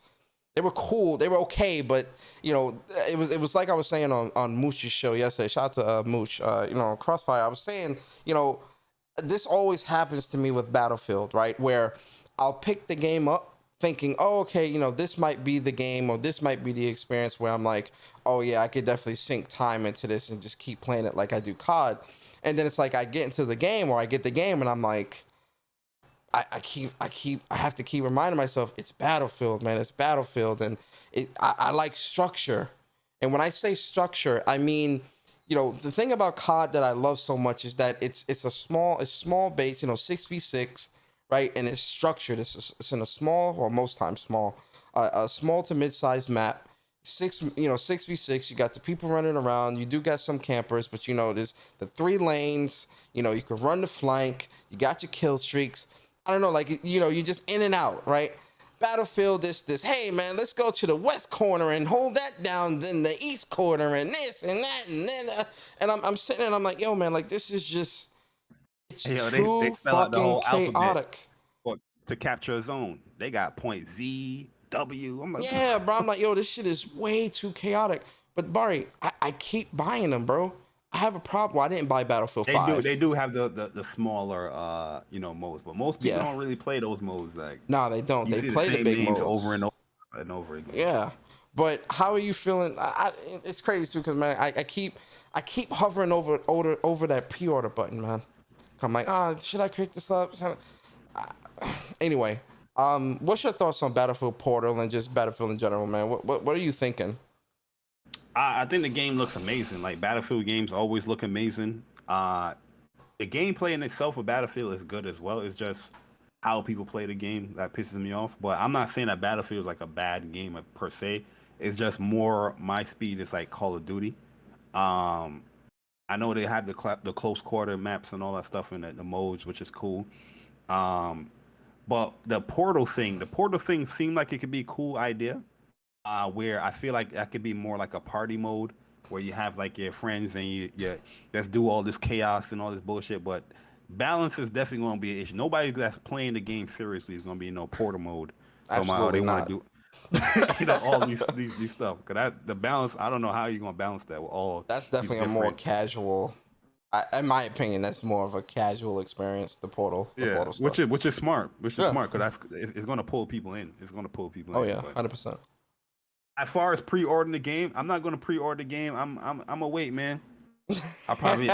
They were cool, they were okay, but it was like I was saying on Mooch's show yesterday. Shout out to Mooch. Crossfire. I was saying, this always happens to me with Battlefield, right? Where I'll pick the game up thinking, oh, okay, this might be the game or this might be the experience where I'm like, oh yeah, I could definitely sink time into this and just keep playing it like I do COD. And then it's like I get into the game or I get the game and I'm like, I have to keep reminding myself it's Battlefield, man. It's Battlefield, and I like structure. And when I say structure, I mean, the thing about COD that I love so much is that it's small base, 6v6, right? And it's structured. It's in a small, or most times small, a small to mid-sized map. 6v6. You got the people running around. You do got some campers, but there's the 3 lanes. You can run the flank. You got your kill streaks. I don't know, like, you're just in and out, right? Battlefield, this, hey, man, let's go to the west corner and hold that down, then the east corner and this and that, and then, and I'm sitting and I'm like, yo, man, like, this is just, it's They too spell out the whole fucking alphabet chaotic. to capture a zone. They got point Z, W. I'm like, Yeah, bro, I'm like, yo, this shit is way too chaotic. But, Bari, I keep buying them, bro. I have a problem. Well, I didn't buy Battlefield 5. They do have the smaller modes, but most people Yeah. don't really play those modes. Like, No, they don't. you They see play the the same big names modes over and over and over again. Yeah, but how are you feeling? It's crazy too, because man, I keep hovering over that pre-order button, man. I'm like, should I pick this up? Anyway, what's your thoughts on Battlefield Portal and just Battlefield in general, man? What are you thinking? I think the game looks amazing. Like, Battlefield games always look amazing. The gameplay in itself of Battlefield is good as well. It's just how people play the game that pisses me off. But I'm not saying that Battlefield is like a bad game per se. It's just more my speed is like Call of Duty. I know they have the close quarter maps and all that stuff in the modes, which is cool. But the portal thing seemed like it could be a cool idea. Where I feel like that could be more like a party mode where you have like your friends and you let's do all this chaos and all this bullshit. But balance is definitely going to be an issue. Nobody that's playing the game seriously is going to be in no portal mode. Absolutely They not. want to do. all these stuff. Cause the balance, I don't know how you're gonna balance that with all. That's definitely a more casual. In my opinion, that's more of a casual experience. The portal, portal stuff. which is smart, smart because it's gonna pull people in. It's gonna pull people in. Oh yeah, 100%. As far as pre-ordering the game, I'm not gonna pre-order the game. I'm gonna wait, man. I'll probably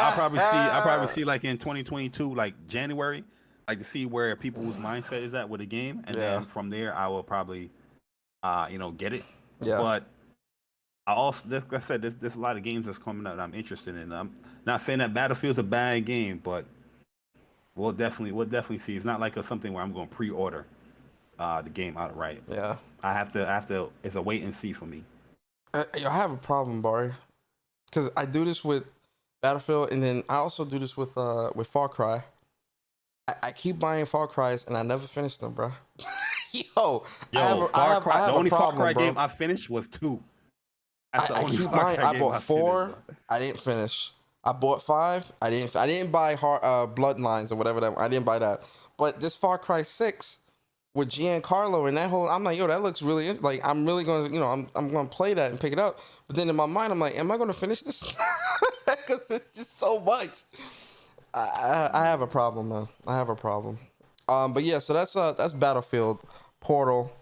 see like in 2022, like January, like to see where people's mindset is at with the game, and then from there I will probably, get it. Yeah. But I also, like I said, there's a lot of games that's coming out that I'm interested in. I'm not saying that Battlefield's a bad game, but we'll definitely see. It's not like something where I'm going to pre-order the game outright. Yeah. I have to. It's a wait and see for me. I have a problem, Bari, because I do this with Battlefield, and then I also do this with Far Cry. I keep buying Far Cries, and I never finish them, bro. Yo, the only Far Cry bro. game I finished was 2. I keep buying. I bought 4. I didn't finish. I bought 5. I didn't buy Bloodlines or whatever that. I didn't buy that. But this Far Cry 6 with Giancarlo and that whole, I'm like, yo, that looks really like. I'm really gonna, I'm gonna play that and pick it up. But then in my mind, I'm like, am I gonna finish this? Because it's just so much. I have a problem, man. I have a problem. But yeah, so that's Battlefield Portal.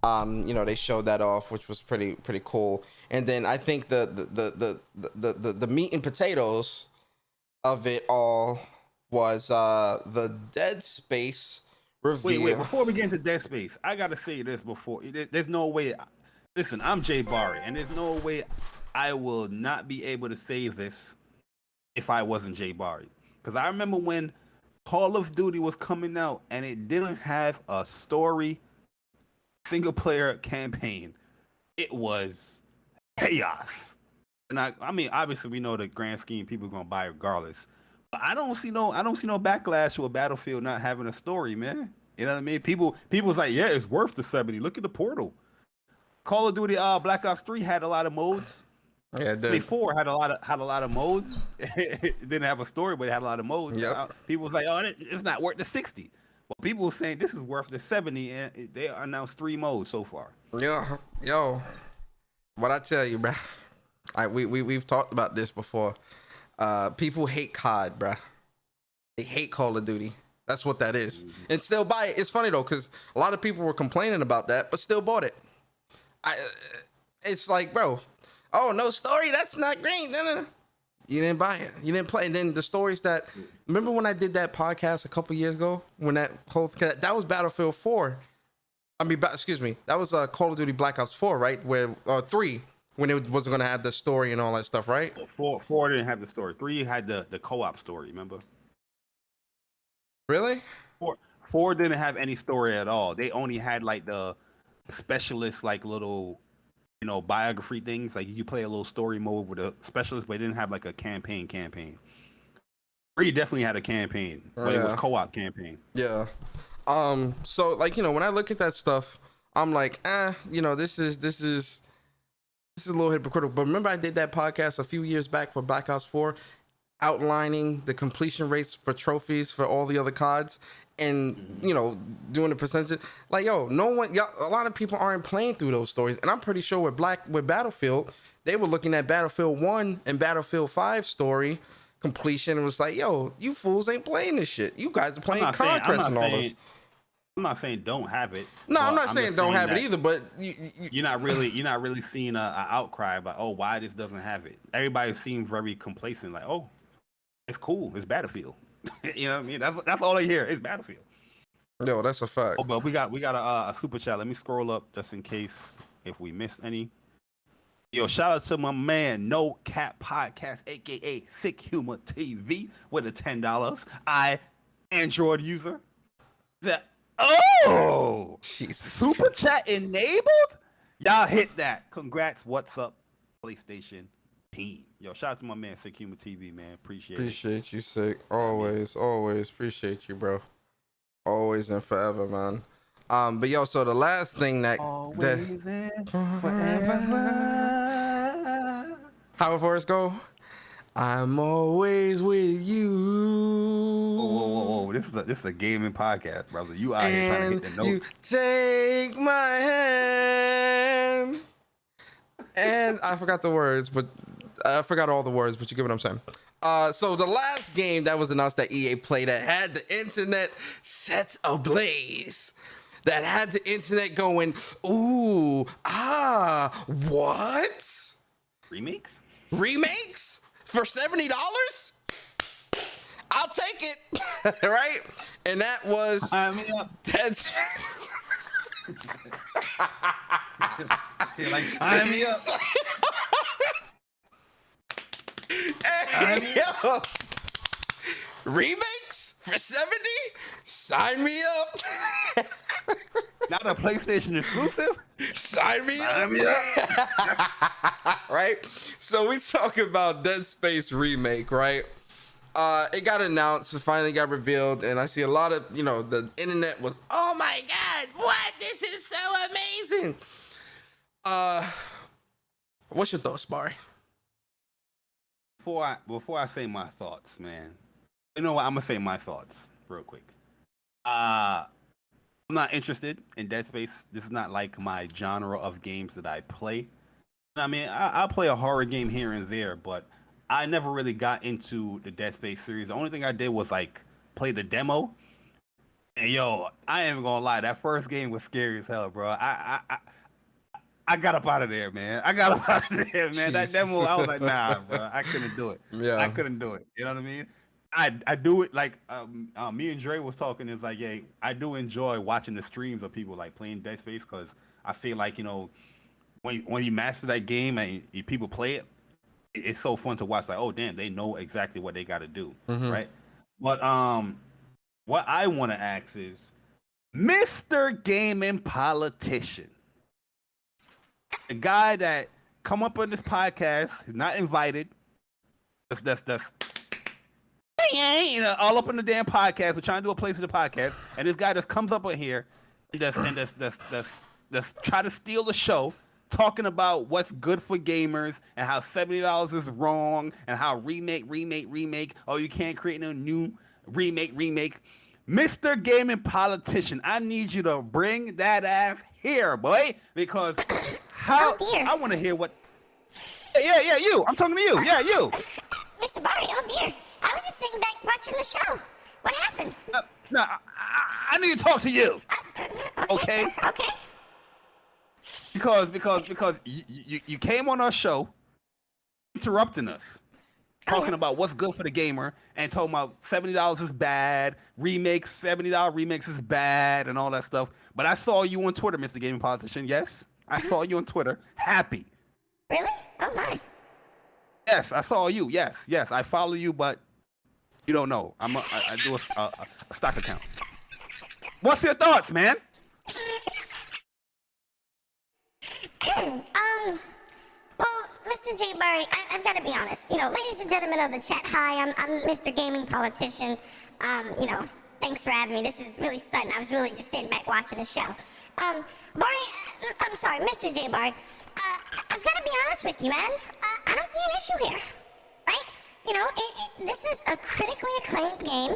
They showed that off, which was pretty cool. And then I think the meat and potatoes of it all was the Dead Space reveal. Wait, before we get into Dead Space, I gotta say this before. There's no way. Listen, I'm Jay Bari, and there's no way I will not be able to say this if I wasn't Jay Bari. Because I remember when Call of Duty was coming out and it didn't have a story single player campaign. It was chaos. And I mean, obviously we know the grand scheme people are gonna buy regardless. But I don't see no backlash to a Battlefield not having a story, man. You know what I mean? People's like, yeah, it's worth the 70. Look at the Portal. Call of Duty Black Ops 3 had a lot of modes. Yeah, it did. Before had a lot of modes. It didn't have a story, but it had a lot of modes. Yep. People was like, oh, it's not worth the 60. Well, people were saying this is worth the 70, and they announced 3 modes so far. Yeah, yo, what I tell you, bruh. We've talked about this before. People hate COD, bruh. They hate Call of Duty. That's what that is. Mm-hmm. And still buy it. It's funny though, because a lot of people were complaining about that, but still bought it. It's like, bro, oh, no story, that's not green. No. You didn't buy it. You didn't play. And then the stories that, remember when I did that podcast a couple years ago? When that was Battlefield 4. That was Call of Duty Black Ops 4, right? 3, when it wasn't going to have the story and all that stuff, right? 4 didn't have the story. 3 had the co-op story, remember? Really? 4 didn't have any story at all. They only had like the specialist, like little, biography things. Like you play a little story mode with a specialist, but it didn't have like a campaign. 3 definitely had a campaign, but it was co-op campaign. Yeah. So like, when I look at that stuff, I'm like, this is a little hypocritical. But remember I did that podcast a few years back for Black Ops 4, outlining the completion rates for trophies for all the other CODs, and doing the percentage. Like, yo, a lot of people aren't playing through those stories, and I'm pretty sure with Battlefield, they were looking at Battlefield 1 and Battlefield 5 story completion, and was like, yo, you fools ain't playing this shit. You guys are playing Conquest and all this. I'm not saying don't have it. No, I'm not saying don't have it either, but you're not really seeing a outcry about, oh, why this doesn't have it. Everybody seems very complacent, like, oh, it's cool, it's Battlefield. You know what I mean? That's all I hear. It's Battlefield. Yo, that's a fact. Oh, but we got a super chat. Let me scroll up just in case if we missed any. Yo, shout out to my man No Cap Podcast, aka Sick Humor TV, with a $10. Android user. Jesus super Christ. chat enabled. Y'all hit that. Congrats. What's up, PlayStation team? Yo, shout out to my man Sick Humor TV, man. Appreciate you, Sick. Always appreciate you, bro. Always and forever, man. But yo, so the last thing that and forever. How it first go? I'm always with you. Whoa. This is a gaming podcast, brother. You out here trying to hit the notes. You take my hand. And I forgot the words, but I forgot all the words, but you get what I'm saying. So the last game that was announced that EA Play that had the internet set ablaze, that had the internet going, ooh, what? Remakes? Remakes for $70? I'll take it, right? And that was Dead Space. Like, sign me up. Hey, yo. Remakes for 70? Sign me up. Not a PlayStation exclusive? Sign me up. Right? So we talk about Dead Space remake, right? It got announced, it finally got revealed, and I see a lot of, the internet was, oh my God, what? This is so amazing. What's your thoughts, Bari? Before I say my thoughts, man, you know what? I'm gonna say my thoughts real quick. I'm not interested in Dead Space. This is not like my genre of games that I play. I mean, I'll play a horror game here and there, but I never really got into the Dead Space series. The only thing I did was like play the demo. And yo, I ain't even gonna lie, that first game was scary as hell, bro. I got up out of there, man. I got up out of there, man. That demo, I was like, nah, bro. I couldn't do it. Yeah. I couldn't do it. You know what I mean? I do it like me and Dre was talking. It's like, yeah, I do enjoy watching the streams of people like playing Dead Space because I feel like, when you master that game and people play it, it's so fun to watch. Like, oh damn, they know exactly what they got to do, right? But what I want to ask is, Mr. Gaming Politician, the guy that come up on this podcast, not invited, that's all up in the damn podcast. We're trying to do a place in the podcast, and this guy just comes up in here and just try to steal the show, talking about what's good for gamers and how $70 is wrong and how remake. Oh, you can't create no new remake. Mr. Gaming Politician, I need you to bring that ass here, boy, because I want to hear what. Yeah, you. I'm talking to you. Yeah, you. Mr. Bari, oh dear. I was just sitting back watching the show. What happened? No, I need to talk to you. Okay. Okay. Because you came on our show, interrupting us, talking about what's good for the gamer, and talking about $70 is bad, $70 remakes is bad, and all that stuff. But I saw you on Twitter, Mr. Gaming Politician. Yes, I saw you on Twitter. Happy. Really? Oh my. Yes, I saw you. Yes, I follow you, but you don't know. I do a stock account. What's your thoughts, man? Well, Mr. Jay Bari, I've got to be honest. Ladies and gentlemen of the chat, hi, I'm Mr. Gaming Politician. Thanks for having me. This is really stunning. I was really just sitting back watching the show. Bari, I'm sorry, Mr. Jay Bari. I've got to be honest with you, man. I don't see an issue here, right? This is a critically acclaimed game,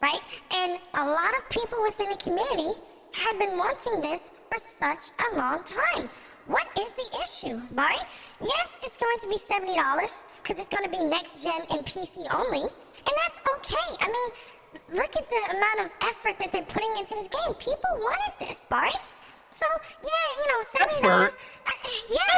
right? And a lot of people within the community have been wanting this for such a long time. What is the issue, Bari? Yes, it's going to be $70 because it's going to be next gen and PC only, and that's okay. I mean, look at the amount of effort that they're putting into this game. People wanted this, Bari. So, yeah, $70.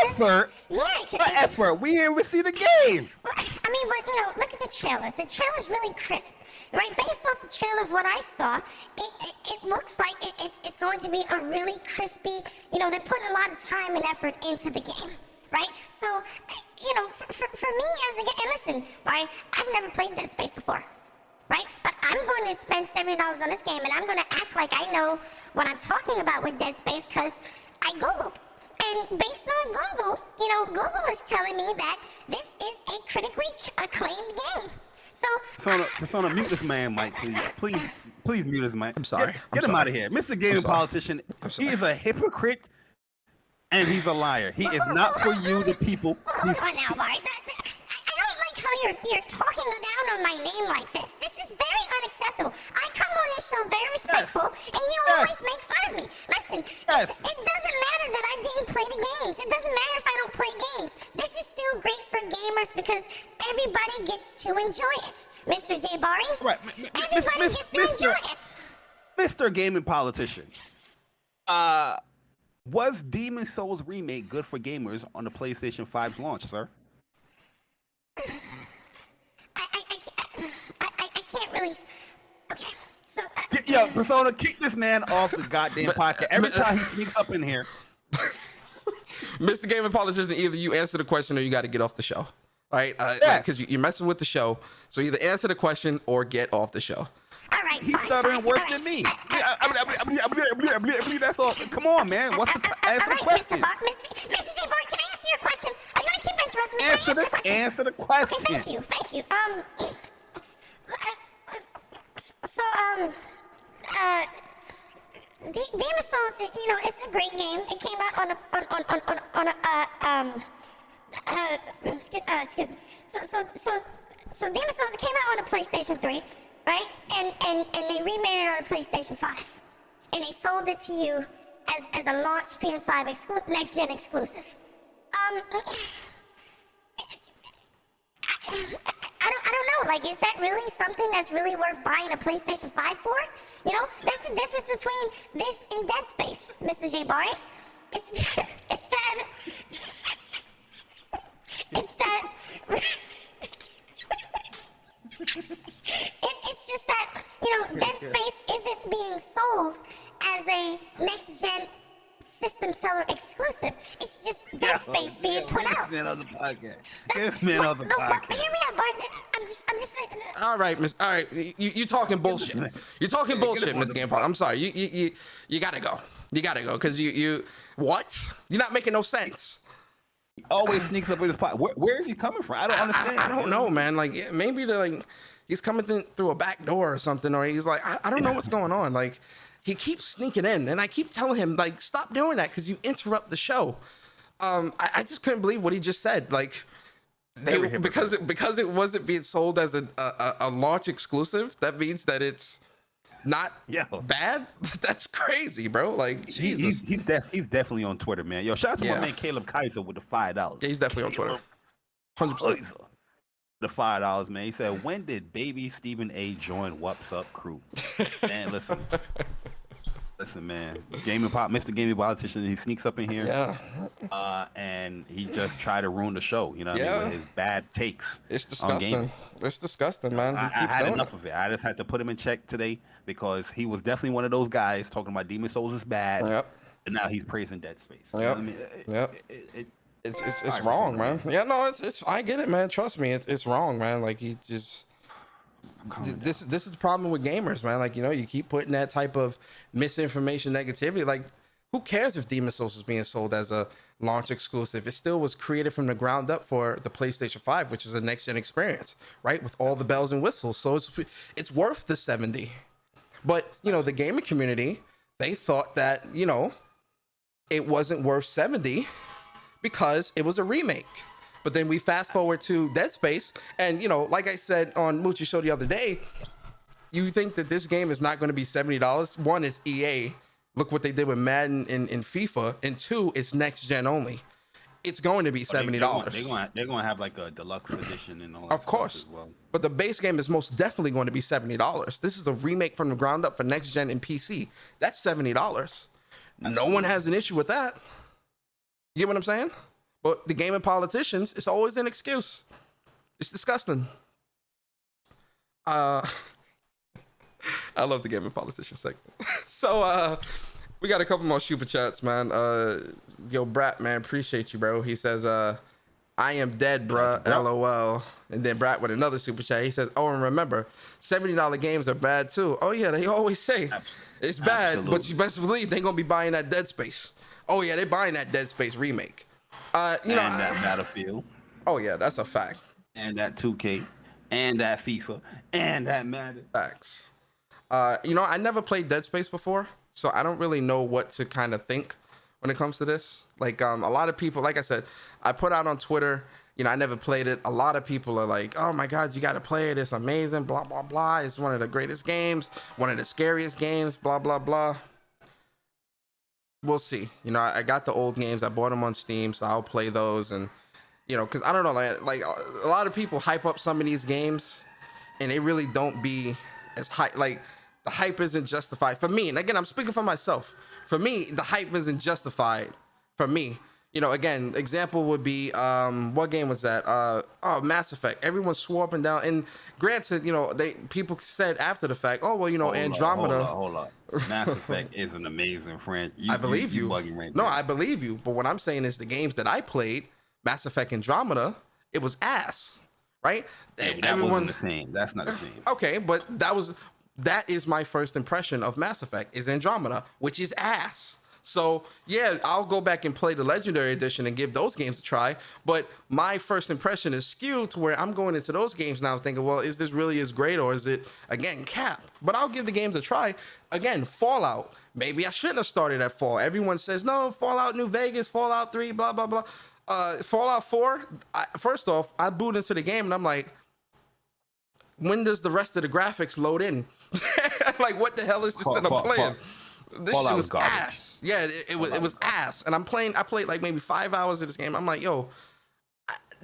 Effort? Yeah. What effort? We didn't even see the game. I mean, but, look at the trailer. The trailer's really crisp, right? Based off the trailer of what I saw, it looks like it's going to be a really crispy, they're putting a lot of time and effort into the game, right? So, for me as a game, and listen, right, I've never played Dead Space before. Right? But I'm going to spend $70 on this game, and I'm going to act like I know what I'm talking about with Dead Space because I Googled. And based on Google, Google is telling me that this is a critically acclaimed game. So, Persona, mute this man, Mike, please. Please mute this man. I'm sorry. Get him out of here. Mr. Gaming Politician, he is a hypocrite, and he's a liar. He is not for you, the people. Hold on now, Bari. I don't like how you're talking down on my name like this. This is very unacceptable. I come on this show very respectful, and you always make fun of me. Listen, it doesn't matter that I didn't play the games. It doesn't matter if I don't play games. This is still great for gamers because everybody gets to enjoy it. Mr. Jay Bari, right. Everybody gets to enjoy it. Mr. Gaming Politician, was Demon Souls remake good for gamers on the PlayStation 5's launch, sir? I can't really. Okay, so. Yo, Persona, kick this man off the goddamn podcast. Every time he sneaks up in here. Mr. Gaming Politician, either you answer the question or you got to get off the show. Right? Because you're messing with the show. So either answer the question or get off the show. All right, He's stuttering worse than me. That's all. Come on, man. What's the answer the question? Mr. Jay Bari, can I answer your question? Are you gonna keep interrupting me? Answer the question. Okay, thank you. Demon Souls, you know, it's a great game. It came out excuse me. So Demon Souls, it came out on a PlayStation 3, right? And they remade it on a PlayStation 5, and they sold it to you as a launch PS5 next gen exclusive. I don't know. Like, is that really something that's really worth buying a PlayStation 5 for? You know, that's the difference between this and Dead Space, Mr. Jay Bari. It's that it's just that, you know, Dead Space isn't being sold as a next gen system seller exclusive. It's just Dead Space being put out. Get on the podcast. Get me on the podcast. Hear me out, Bart. I'm just saying. All right, you talking bullshit. You're talking bullshit, Mr. Game Park. I'm sorry. You gotta go. You gotta go because you what? You're not making no sense. He always sneaks up in his pocket. Where is he coming from? I don't understand. I don't know, man. Like maybe he's coming through a back door or something, or he's like I don't know what's going on. Like he keeps sneaking in, and I keep telling him like stop doing that because you interrupt the show. I just couldn't believe what he just said. Like because it wasn't being sold as a launch exclusive. That means that it's not bad. That's crazy, bro. Like Jesus. He's definitely on Twitter, man. Yo, shout out to my man Caleb Kaiser with the $5. Yeah, he's definitely on Twitter. 100%. The $5, man. He said, when did baby Stephen A join What's Up crew? Man, listen, man. Mr. Gaming Politician, he sneaks up in here. Yeah. And he just tried to ruin the show, you know what I mean, with his bad takes. It's disgusting. It's disgusting, man. I had enough of it. I just had to put him in check today because he was definitely one of those guys talking about Demon Souls is bad. Yep. And now he's praising Dead Space. Yep. You know what I mean? It's wrong, man. Yeah, no, it's I get it, man. Trust me, it's wrong, man. Like he just this is the problem with gamers, man. Like, you know, you keep putting that type of misinformation, negativity. Like, who cares if Demon Souls is being sold as a launch exclusive? It still was created from the ground up for the PlayStation 5, which is a next gen experience, right? With all the bells and whistles. So it's worth the $70. But, you know, the gaming community, they thought that, you know, it wasn't worth $70 because it was a remake. But then we fast forward to Dead Space, and, you know, like I said on Moochie's show the other day, you think that this game is not going to be $70. One, it's EA. Look what they did with Madden and FIFA. And two, it's next gen only. It's going to be $70. They're going to have like a deluxe edition and all that. Of course. As well. But the base game is most definitely going to be $70. This is a remake from the ground up for next gen and PC. That's $70. No one has an issue with that. You get what I'm saying? But the gaming politicians, it's always an excuse. It's disgusting. I love the gaming politician segment. So we got a couple more super chats, man. Yo, Brat, man, appreciate you, bro. He says, I am dead, bruh, LOL. And then Brat with another super chat. He says, oh, and remember, $70 games are bad too. Oh yeah, they always say it's bad, absolutely. But you best believe they're gonna be buying that Dead Space. Oh yeah, they're buying that Dead Space remake. You know, and that Battlefield. Oh yeah, that's a fact. And that 2K, and that FIFA, and that Madden. Facts. You know, I never played Dead Space before, so I don't really know what to kind of think when it comes to this. Like, a lot of people, like I said, I put out on Twitter I never played it. A lot of people are like, oh my God, you got to play it. It's amazing, blah, blah, blah. It's one of the greatest games, one of the scariest games, blah, blah, blah. We'll see. I got the old games. I bought them on Steam, so I'll play those. And, because I don't know, like a lot of people hype up some of these games and they really don't be as hype. Like, the hype isn't justified for me. And again, I'm speaking for myself. For me, the hype isn't justified for me. Again, example would be, what game was that? Mass Effect. Everyone swore up and down. And granted, people said after the fact, oh, well, Andromeda. Hold up. Mass Effect is an amazing franchise. I believe you. Right No, there. I believe you. But what I'm saying is the games that I played, Mass Effect Andromeda, it was ass, right? Yeah, that wasn't the same. That's not the same. Okay, but that is my first impression of Mass Effect is Andromeda, which is ass. So yeah, I'll go back and play the Legendary Edition and give those games a try. But my first impression is skewed to where I'm going into those games now thinking, well, is this really as great or is it again cap? But I'll give the games a try. Again, Fallout. Maybe I shouldn't have started at Fall. Everyone says no, Fallout New Vegas, Fallout 3, blah blah blah. Fallout 4. First off, I boot into the game and I'm like, when does the rest of the graphics load in? Like, what the hell is this that I'm playing? This shit was ass. Yeah, it was ass. And I played like maybe 5 hours of this game. I'm like, yo,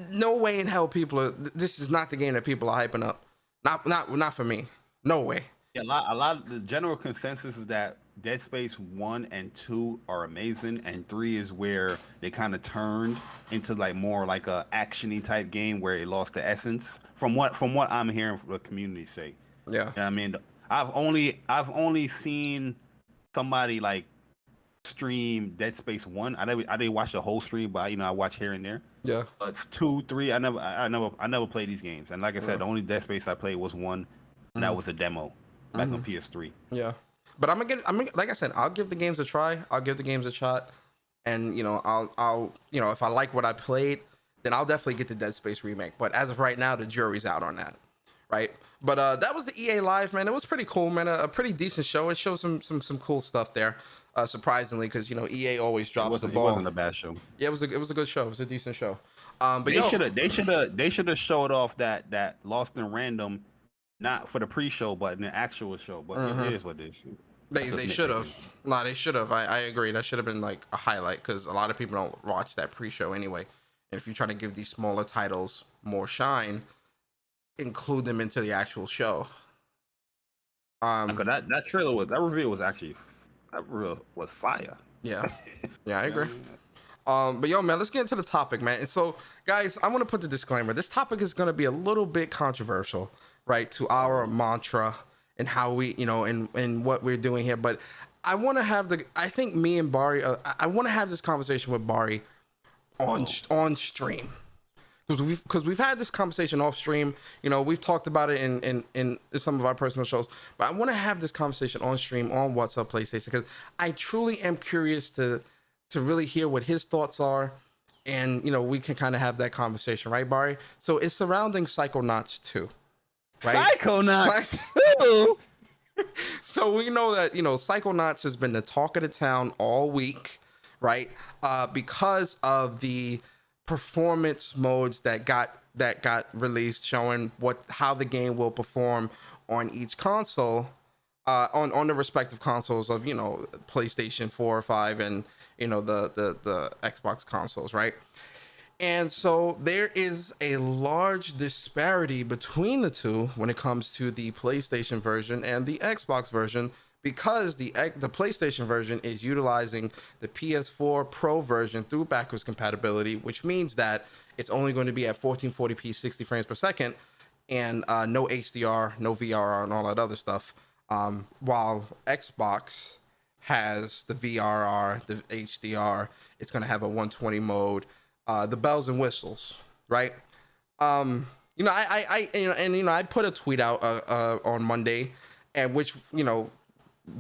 no way in hell this is not the game that people are hyping up. Not for me. No way. Yeah, a lot of the general consensus is that Dead Space 1 and 2 are amazing, and 3 is where they kind of turned into like more like a actiony type game where it lost the essence. From what I'm hearing from the community say. Yeah. I mean, I've only seen somebody like stream Dead Space 1. I didn't watch the whole stream, but I watch here and there. Yeah. But 2, 3, I never played these games. And like I said, the only Dead Space I played was 1, and that was a demo back on PS3. Yeah. But I'm like I said, I'll give the games a try. I'll give the games a shot. And I'll if I like what I played, then I'll definitely get the Dead Space remake. But as of right now, the jury's out on that. Right? But that was the EA Live, man. It was pretty cool, man. A pretty decent show. It showed some cool stuff there. Surprisingly, because EA always drops the ball. It wasn't a bad show. Yeah, it was a good show. It was a decent show. But they should have showed off that Lost in Random, not for the pre-show, but in the actual show. But it is what it is. They should have. No, they should have. I agree. That should have been like a highlight because a lot of people don't watch that pre-show anyway. And if you try to give these smaller titles more shine, include them into the actual show. That trailer that reveal was actually was fire. Yeah, I agree. But yo, man, let's get into the topic, man. And so, guys, I want to put the disclaimer. This topic is going to be a little bit controversial, right, to our mantra and how we, and what we're doing here. But I want to have I think me and Bari, I want to have this conversation with Bari on stream. Because we've had this conversation off stream, we've talked about it in some of our personal shows, but I want to have this conversation on stream on What's Up PlayStation because I truly am curious to really hear what his thoughts are, and we can kind of have that conversation, right, Bari? So it's surrounding Psychonauts 2, right? Psychonauts 2. So we know that Psychonauts has been the talk of the town all week, right? Because of the performance modes that got released, showing how the game will perform on each console, on the respective consoles of PlayStation 4 or 5 and the Xbox consoles, right? And so there is a large disparity between the two when it comes to the PlayStation version and the Xbox version, because the PlayStation version is utilizing the PS4 Pro version through backwards compatibility, which means that it's only going to be at 1440p 60 frames per second and no HDR, no VRR, and all that other stuff, while Xbox has the VRR, the HDR. It's going to have a 120 mode, the bells and whistles, right? I put a tweet out on Monday, and which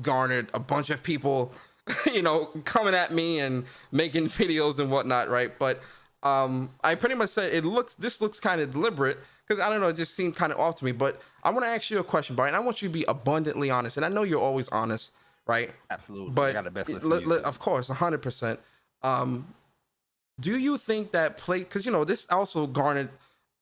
garnered a bunch of people coming at me and making videos and whatnot, right? But I pretty much said this looks kind of deliberate, because I don't know, it just seemed kind of off to me. But I want to ask you a question, Brian. I want you to be abundantly honest, and I know you're always honest, right? Absolutely. But I got the best of course, 100%. Do you think that because this also garnered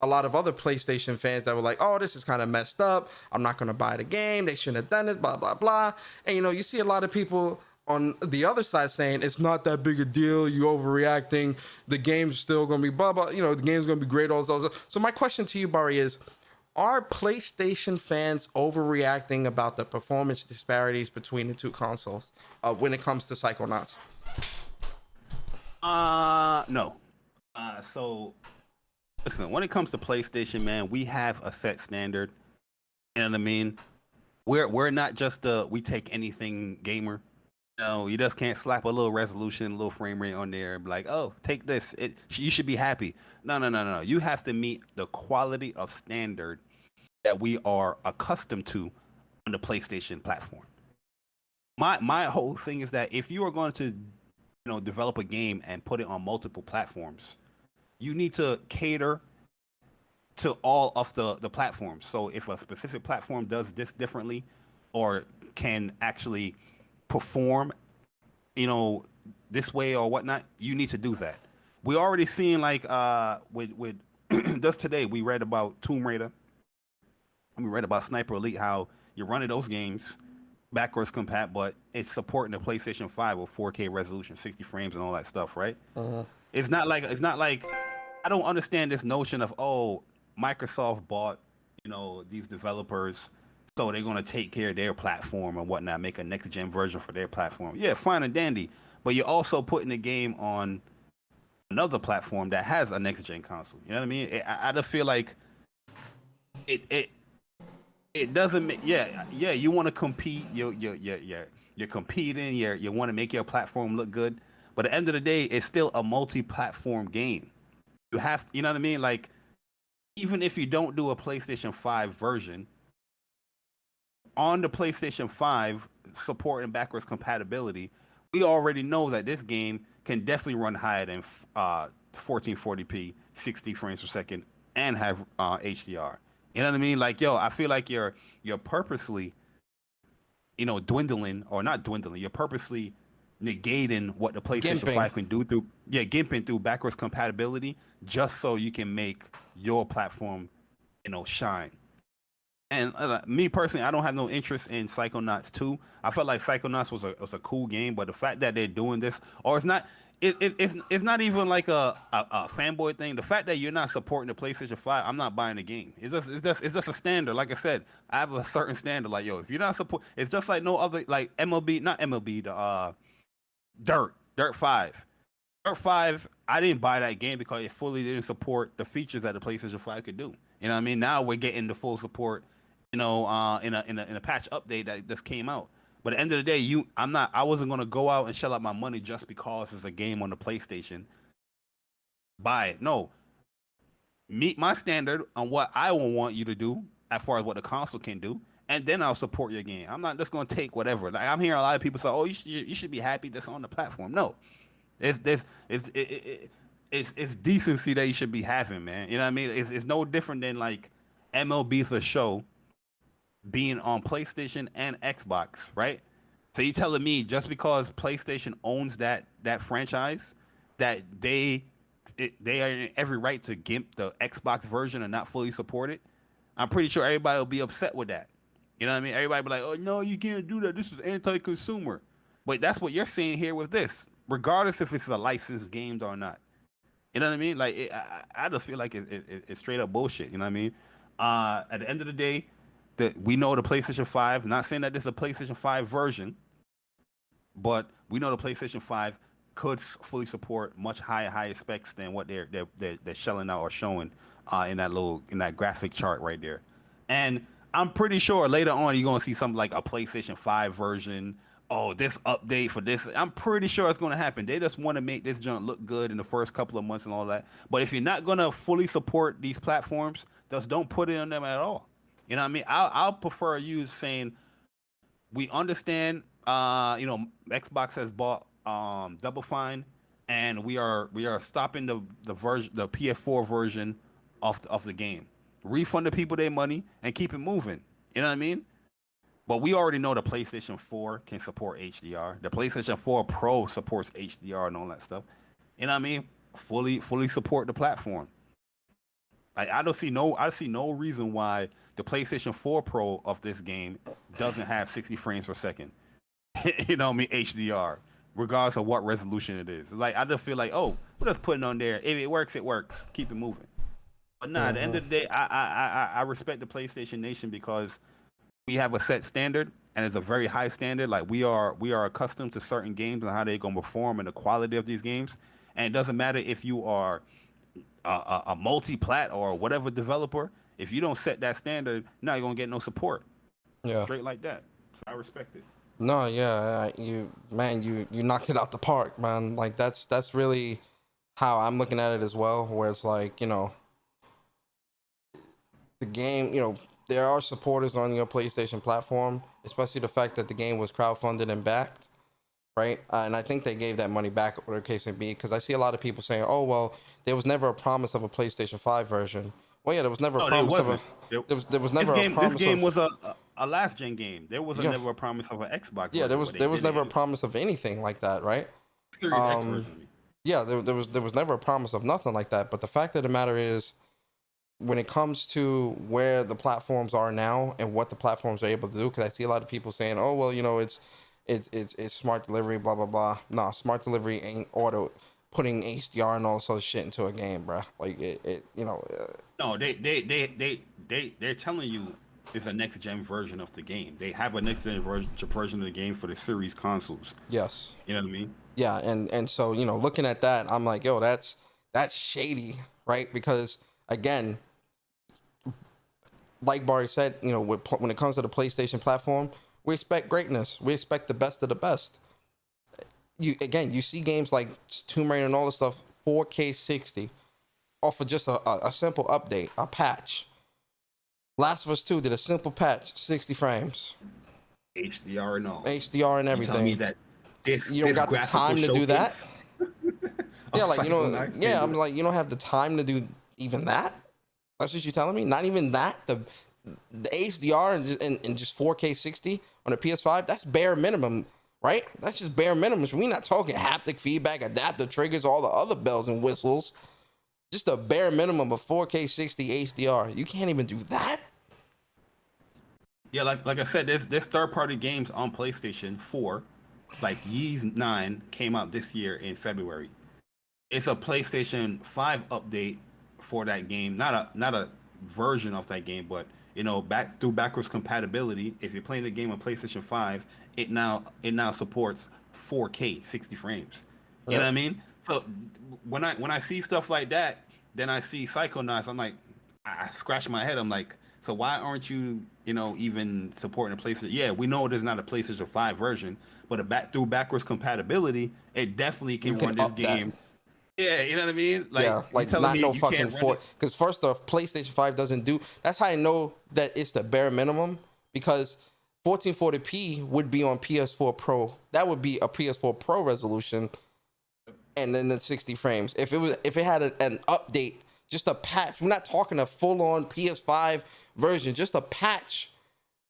a lot of other PlayStation fans that were like, oh, this is kind of messed up. I'm not going to buy the game. They shouldn't have done this, blah, blah, blah. And, you see a lot of people on the other side saying it's not that big a deal. You overreacting. The game's still going to be blah, blah. The game's going to be great. All those. So my question to you, Bari, is, are PlayStation fans overreacting about the performance disparities between the two consoles when it comes to Psychonauts? No. So listen, when it comes to PlayStation, man, we have a set standard. You know what I mean? We're not just we take anything gamer. No, you just can't slap a little resolution, a little frame rate on there and be like, oh, take this. You should be happy. No. You have to meet the quality of standard that we are accustomed to on the PlayStation platform. My whole thing is that if you are going to develop a game and put it on multiple platforms, you need to cater to all of the platforms. So if a specific platform does this differently or can actually perform, this way or whatnot, you need to do that. We already seen like with just today we read about Tomb Raider. We read about Sniper Elite, how you're running those games backwards compat, but it's supporting the PlayStation 5 with 4K resolution, 60 frames and all that stuff, right? It's not like I don't understand this notion of, oh, Microsoft bought these developers, so they're gonna take care of their platform and whatnot, make a next gen version for their platform. Yeah, fine and dandy, but you're also putting the game on another platform that has a next gen console. You know what I mean? I just feel like it doesn't make, you want to compete, you're competing, you want to make your platform look good, but at the end of the day, it's still a multi-platform game. You have, you know what I mean? Like, even if you don't do a PlayStation 5 version, on the PlayStation 5 support and backwards compatibility, we already know that this game can definitely run higher than 1440p, 60 frames per second, and have HDR. You know what I mean? Like, yo, I feel like you're purposely, dwindling, or not dwindling, you're purposely negating what the PlayStation 5 can do through, gimping through backwards compatibility, just so you can make your platform, shine. And me personally, I don't have no interest in Psychonauts 2. I felt like Psychonauts was a cool game, but the fact that they're doing this, or it's not, it's not even like a fanboy thing. The fact that you're not supporting the PlayStation 5, I'm not buying the game. It's just a standard. Like I said, I have a certain standard. Like, yo, if you're not support, it's just like no other, like MLB, not MLB, the Dirt 5. Dirt 5, I didn't buy that game because it fully didn't support the features that the PlayStation 5 could do. You know what I mean? Now we're getting the full support, in a patch update that just came out. But at the end of the day, I wasn't gonna go out and shell out my money just because it's a game on the PlayStation. Buy it. No. Meet my standard on what I will want you to do as far as what the console can do, and then I'll support your game. I'm not just gonna take whatever. Like, I'm hearing a lot of people say, "Oh, you should be happy that's on the platform." No, it's decency that you should be having, man. You know what I mean? It's no different than like MLB The Show being on PlayStation and Xbox, right? So you telling me just because PlayStation owns that franchise, that they are in every right to gimp the Xbox version and not fully support it? I'm pretty sure everybody will be upset with that. You know what I mean? Everybody be like, "Oh no, you can't do that. This is anti-consumer." But that's what you're seeing here with this, regardless if it's a licensed game or not. You know what I mean? Like, I just feel like it's straight up bullshit. You know what I mean? At the end of the day, we know the PlayStation 5, not saying that this is a PlayStation 5 version, but we know the PlayStation 5 could fully support much higher specs than what they're shelling out or showing in that graphic chart right there. And I'm pretty sure later on you're gonna see something like a PlayStation 5 version. Oh, this update for this. I'm pretty sure it's gonna happen. They just want to make this junk look good in the first couple of months and all that. But if you're not gonna fully support these platforms, just don't put it on them at all. You know what I mean? I'll prefer you saying, we understand, Xbox has bought Double Fine, and we are stopping the PS4 version of the game. Refund the people their money and keep it moving. You know what I mean? But we already know the PlayStation 4 can support HDR. The PlayStation 4 Pro supports HDR and all that stuff. You know what I mean? fully support the platform. I see no reason why the PlayStation 4 Pro of this game doesn't have 60 frames per second. You know what I mean? HDR, regardless of what resolution it is. Like I just feel like, oh, we're just putting on there. If it works, it works. Keep it moving. But nah, at the end of the day, I respect the PlayStation Nation because we have a set standard and it's a very high standard. Like we are accustomed to certain games and how they're gonna perform and the quality of these games. And it doesn't matter if you are a multi-plat or whatever developer. If you don't set that standard, now you're gonna get no support. Yeah. Straight like that. So I respect it. No, yeah, you knocked it out the park, man. Like that's really how I'm looking at it as well. Where it's like, you know, the game, you know, there are supporters on your PlayStation platform, especially the fact that the game was crowdfunded and backed, right? And I think they gave that money back, whatever the case may be, because I see a lot of people saying, "Oh, well, there was never a promise of a PlayStation 5 version." Well, yeah, there was never a promise of a. There was never a promise. This game was a last gen game. There was never a promise of an Xbox. Yeah, there was never a promise of anything like that, right? Yeah, there was never a promise of nothing like that. But the fact of the matter is, when it comes to where the platforms are now and what the platforms are able to do, because I see a lot of people saying, "Oh, well, you know, it's smart delivery, blah blah blah." No, smart delivery ain't putting HDR and all this other shit into a game, bruh. Like it you know. No, they're telling you it's a next gen version of the game. They have a next gen version of the game for the series consoles. Yes. You know what I mean? Yeah, and so, you know, looking at that, I'm like, yo, that's shady, right? Because again, like Bari said, you know, when it comes to the PlayStation platform, we expect greatness. We expect the best of the best. You see games like Tomb Raider and all this stuff, 4K 60, off of just a simple update, a patch. Last of Us 2 did a simple patch, 60 frames. HDR and all. HDR and everything. You tell me that you don't got the time to do that? Yeah, like, you know, yeah, I'm like, you don't have the time to do even that? That's what you're telling me? Not even that? The HDR and just 4K 60 on a PS5, that's bare minimum, right? That's just bare minimum. We're not talking haptic feedback, adaptive triggers, all the other bells and whistles. Just a bare minimum of 4K 60 HDR. You can't even do that? Yeah, like I said, there's third-party games on PlayStation 4. Like Yee's 9 came out this year in February. It's a PlayStation 5 update for that game. Not a version of that game, but you know, through backwards compatibility. If you're playing the game on PlayStation 5, it now supports 4K 60 frames. You know what I mean? So when I see stuff like that, then I see Psychonauts, I'm like, I scratch my head. I'm like, so why aren't you, you know, even supporting a PlayStation? Yeah, we know there's not a PlayStation 5 version, but through backwards compatibility, it definitely can run this game. Yeah, you know what I mean? Like, yeah, like not no fucking because first off, PlayStation 5 doesn't do. That's how I know that it's the bare minimum, because 1440p would be on PS4 Pro. That would be a PS4 Pro resolution. And then the 60 frames. If it had an update, just a patch, we're not talking a full-on PS5 version, just a patch,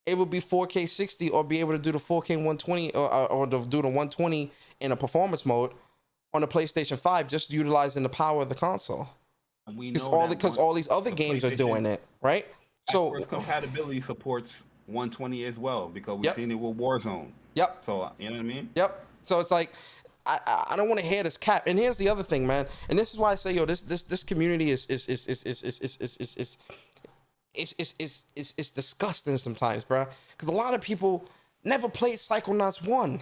it would be 4K 60 or be able to do the 4K 120 or do the 120 in a performance mode on the PlayStation 5, just utilizing the power of the console. And we know because all these other games are doing it, right? So compatibility supports 120 as well, because we've seen it with Warzone. Yep. So you know what I mean? Yep. So it's like, I don't want to hear this cap. And here's the other thing, man. And this is why I say, yo, this community is disgusting sometimes, bro. Because a lot of people never played Psychonauts 1.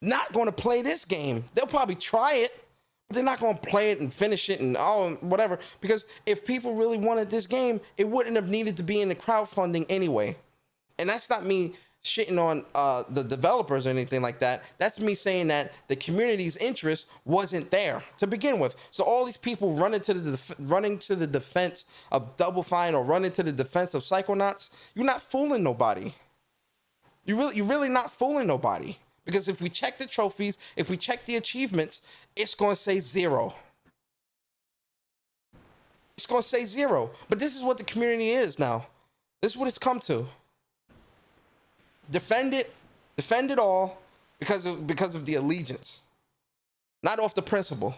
Not going to play this game. They'll probably try it, but they're not going to play it and finish it and whatever. Because if people really wanted this game, it wouldn't have needed to be in the crowdfunding anyway. And that's not me shitting on the developers or anything like that. That's me saying that the community's interest wasn't there to begin with. So all these people running to the defense of Double Fine or running to the defense of Psychonauts, you're not fooling nobody. You're really not fooling nobody. Because if we check the trophies, if we check the achievements, it's going to say 0. It's going to say 0. But this is what the community is now. This is what it's come to. Defend it all because of the allegiance, not off the principle.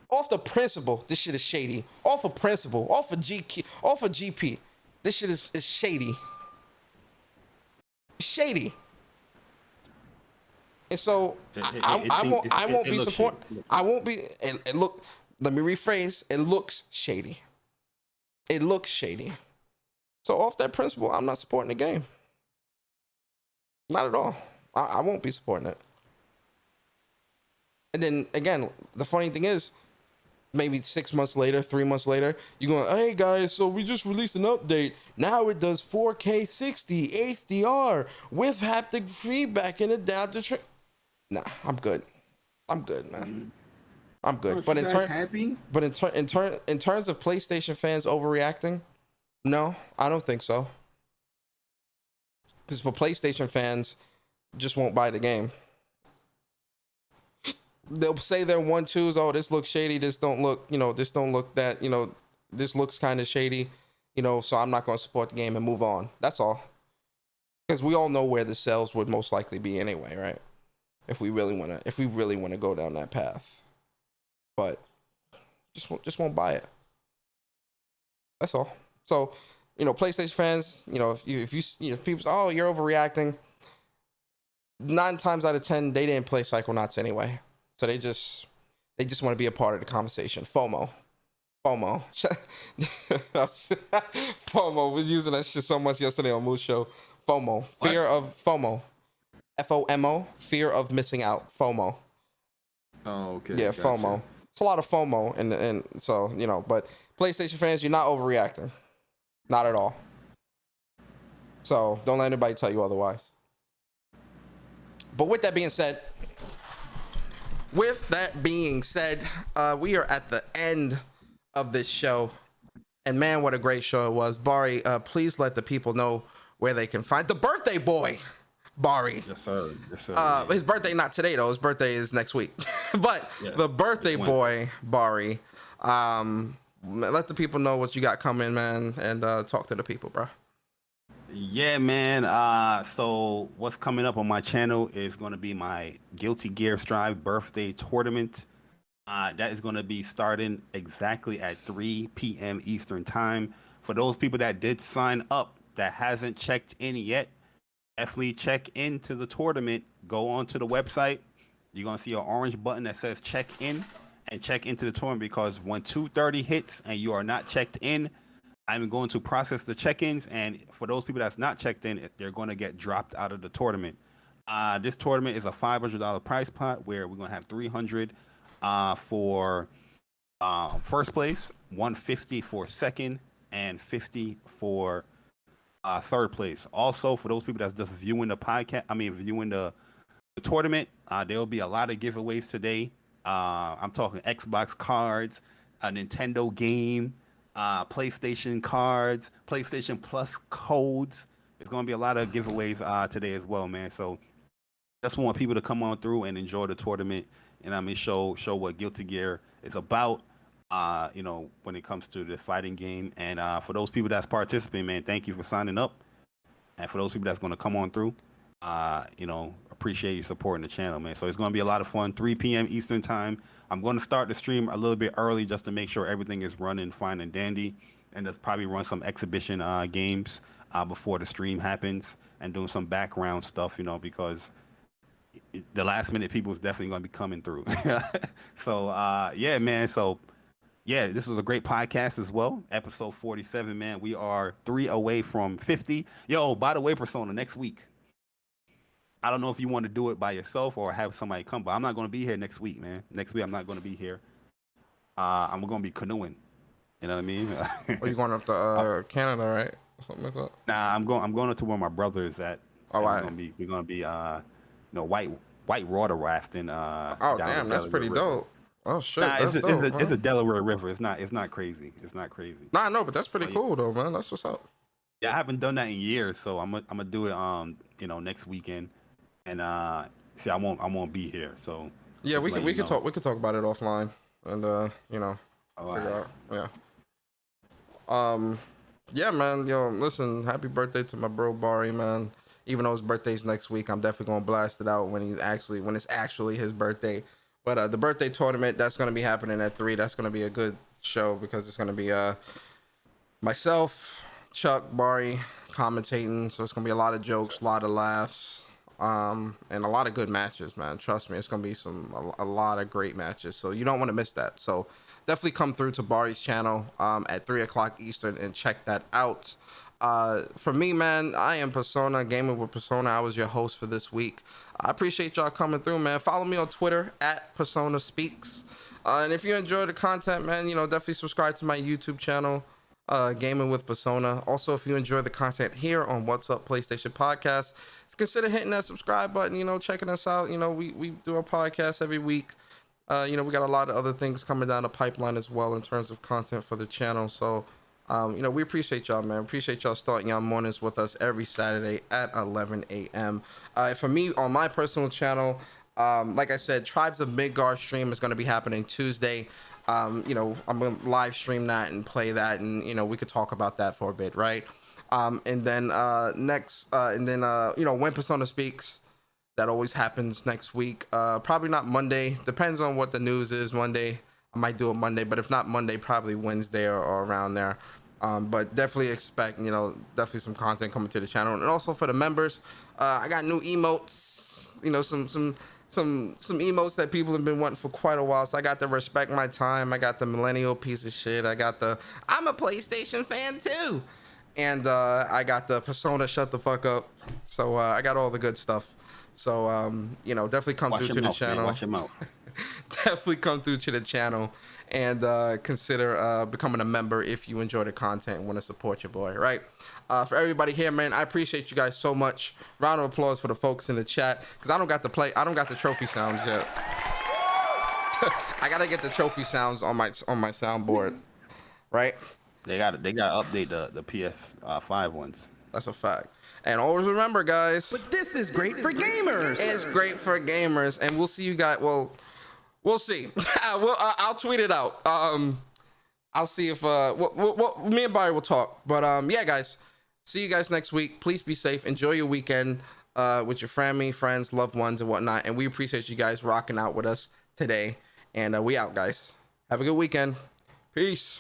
Off the principle, this shit is shady. Off of principle, off of GP, this shit is shady. Shady. And so I won't be supporting. I won't be. And look, let me rephrase. It looks shady. It looks shady. So off that principle, I'm not supporting the game. Not at all. I won't be supporting it. And then again, the funny thing is, maybe 6 months later, 3 months later, you're going, hey guys, so we just released an update. Now it does 4K 60 HDR with haptic feedback and adaptive. Nah, I'm good. I'm good, man. I'm good. But in terms of PlayStation fans overreacting, no, I don't think so. Because for PlayStation fans, just won't buy the game. They'll say they're 1-2s. Oh, this looks shady. This don't look, this don't look that, this looks kind of shady, so I'm not going to support the game and move on. That's all. Because we all know where the sales would most likely be anyway, right? If we really want to go down that path. But just won't buy it. That's all. So, PlayStation fans, if people say, oh, you're overreacting, 9 times out of 10, they didn't play Psychonauts anyway. So they just want to be a part of the conversation. FOMO. FOMO. We're using that shit so much yesterday on Moose Show. FOMO. Fear of FOMO. FOMO. Fear of missing out. FOMO. Oh, okay. Yeah, gotcha. FOMO. It's a lot of FOMO, and so but PlayStation fans, you're not overreacting. Not at all. So don't let anybody tell you otherwise. But with that being said, we are at the end of this show. And man, what a great show it was. Bari, please let the people know where they can find the birthday boy, Bari. Yes, sir. Yes, sir. His birthday not today, though. His birthday is next week. But yes, the birthday boy, Bari, let the people know what you got coming, man, and talk to the people, bro. Yeah, man. So what's coming up on my channel is going to be my Guilty Gear Strive birthday tournament. That is going to be starting exactly at 3 p.m. Eastern time. For those people that did sign up that hasn't checked in yet, definitely check into the tournament. Go onto the website. You're going to see an orange button that says check in, and check into the tournament, because when 2:30 hits and you are not checked in, I'm going to process the check-ins, and for those people that's not checked in, they're going to get dropped out of the tournament. This tournament is a $500 prize pot, where we're going to have $300 for first place, $150 for second, and $50 for third place. Also, for those people that's just viewing the tournament, there will be a lot of giveaways today. I'm talking Xbox cards, a Nintendo game, PlayStation cards, PlayStation Plus codes. There's going to be a lot of giveaways today as well, man. So just want people to come on through and enjoy the tournament, and show what Guilty Gear is about, when it comes to the fighting game. And for those people that's participating, man, thank you for signing up. And for those people that's going to come on through, appreciate you supporting the channel, man. So it's going to be a lot of fun. 3 p.m. Eastern time. I'm going to start the stream a little bit early just to make sure everything is running fine and dandy, and just probably run some exhibition games before the stream happens, and doing some background stuff, because the last minute people is definitely going to be coming through. So yeah, man. So yeah, this was a great podcast as well. Episode 47, man. We are 3 away from 50. Yo, by the way, Persona, next week, I don't know if you want to do it by yourself or have somebody come, but I'm not going to be here next week, man. Next week, I'm not going to be here. I'm going to be canoeing. You know what I mean? You're going up to Canada, right? Something like that. Nah, I'm going up to where my brother is at. Oh, we're gonna be white water rafting. Oh, damn, that's pretty dope. Oh shit, nah, that's dope. It's a Delaware River. It's not crazy. It's not crazy. Nah, no, but that's pretty cool though, man. That's what's up. Yeah, I haven't done that in years, so I'm gonna do it next weekend. And see, I won't be here, so yeah, we can talk about it offline, and figure right. out. Yeah. Yeah, man. Yo, listen, happy birthday to my bro Bari, man. Even though his birthday's next week, I'm definitely gonna blast it out when it's actually his birthday. But the birthday tournament, that's going to be happening at 3. That's going to be a good show because it's going to be myself, Chuck, Bari commentating. So it's going to be a lot of jokes, a lot of laughs, and a lot of good matches, man. Trust me, it's going to be a lot of great matches. So you don't want to miss that. So definitely come through to Bari's channel at 3 o'clock Eastern and check that out. For me, man, I am Persona, Gaming with Persona. I was your host for this week. I appreciate y'all coming through, man. Follow me on Twitter at Persona Speaks. And if you enjoy the content, man, definitely subscribe to my YouTube channel, Gaming with Persona. Also, if you enjoy the content here on What's Up PlayStation Podcast, consider hitting that subscribe button, checking us out. We do a podcast every week. We got a lot of other things coming down the pipeline as well in terms of content for the channel. So, we appreciate y'all, man. Appreciate y'all starting y'all mornings with us every Saturday at 11 a.m. For me, on my personal channel, like I said, Tribes of Midgard stream is going to be happening Tuesday. I'm going to live stream that and play that, and, we could talk about that for a bit, right? And then when Persona Speaks, that always happens next week. Probably not Monday. Depends on what the news is. Monday, I might do it Monday, but if not Monday, probably Wednesday or around there. But definitely expect, definitely some content coming to the channel. And also for the members, I got new emotes, some emotes that people have been wanting for quite a while. So I got the Respect My Time. I got the Millennial Piece of Shit. I got the I'm a PlayStation fan too. And I got the Persona Shut the Fuck Up. So I got all the good stuff. So, definitely come through to the channel. Watch your mouth. Definitely come through to the channel and consider becoming a member if you enjoy the content and want to support your boy, right? For everybody here, man, I appreciate you guys so much. Round of applause for the folks in the chat, because I don't got the trophy sounds yet. I gotta get the trophy sounds on my soundboard, right? They got to update the PS5 ones. That's a fact. And always remember, guys. But this is great for gamers. It's great for gamers, and we'll see you guys. Well, we'll see. I'll tweet it out. I'll see if me and Barry will talk. But yeah, guys, see you guys next week. Please be safe. Enjoy your weekend with your family, friends, loved ones, and whatnot. And we appreciate you guys rocking out with us today. And we out, guys. Have a good weekend. Peace.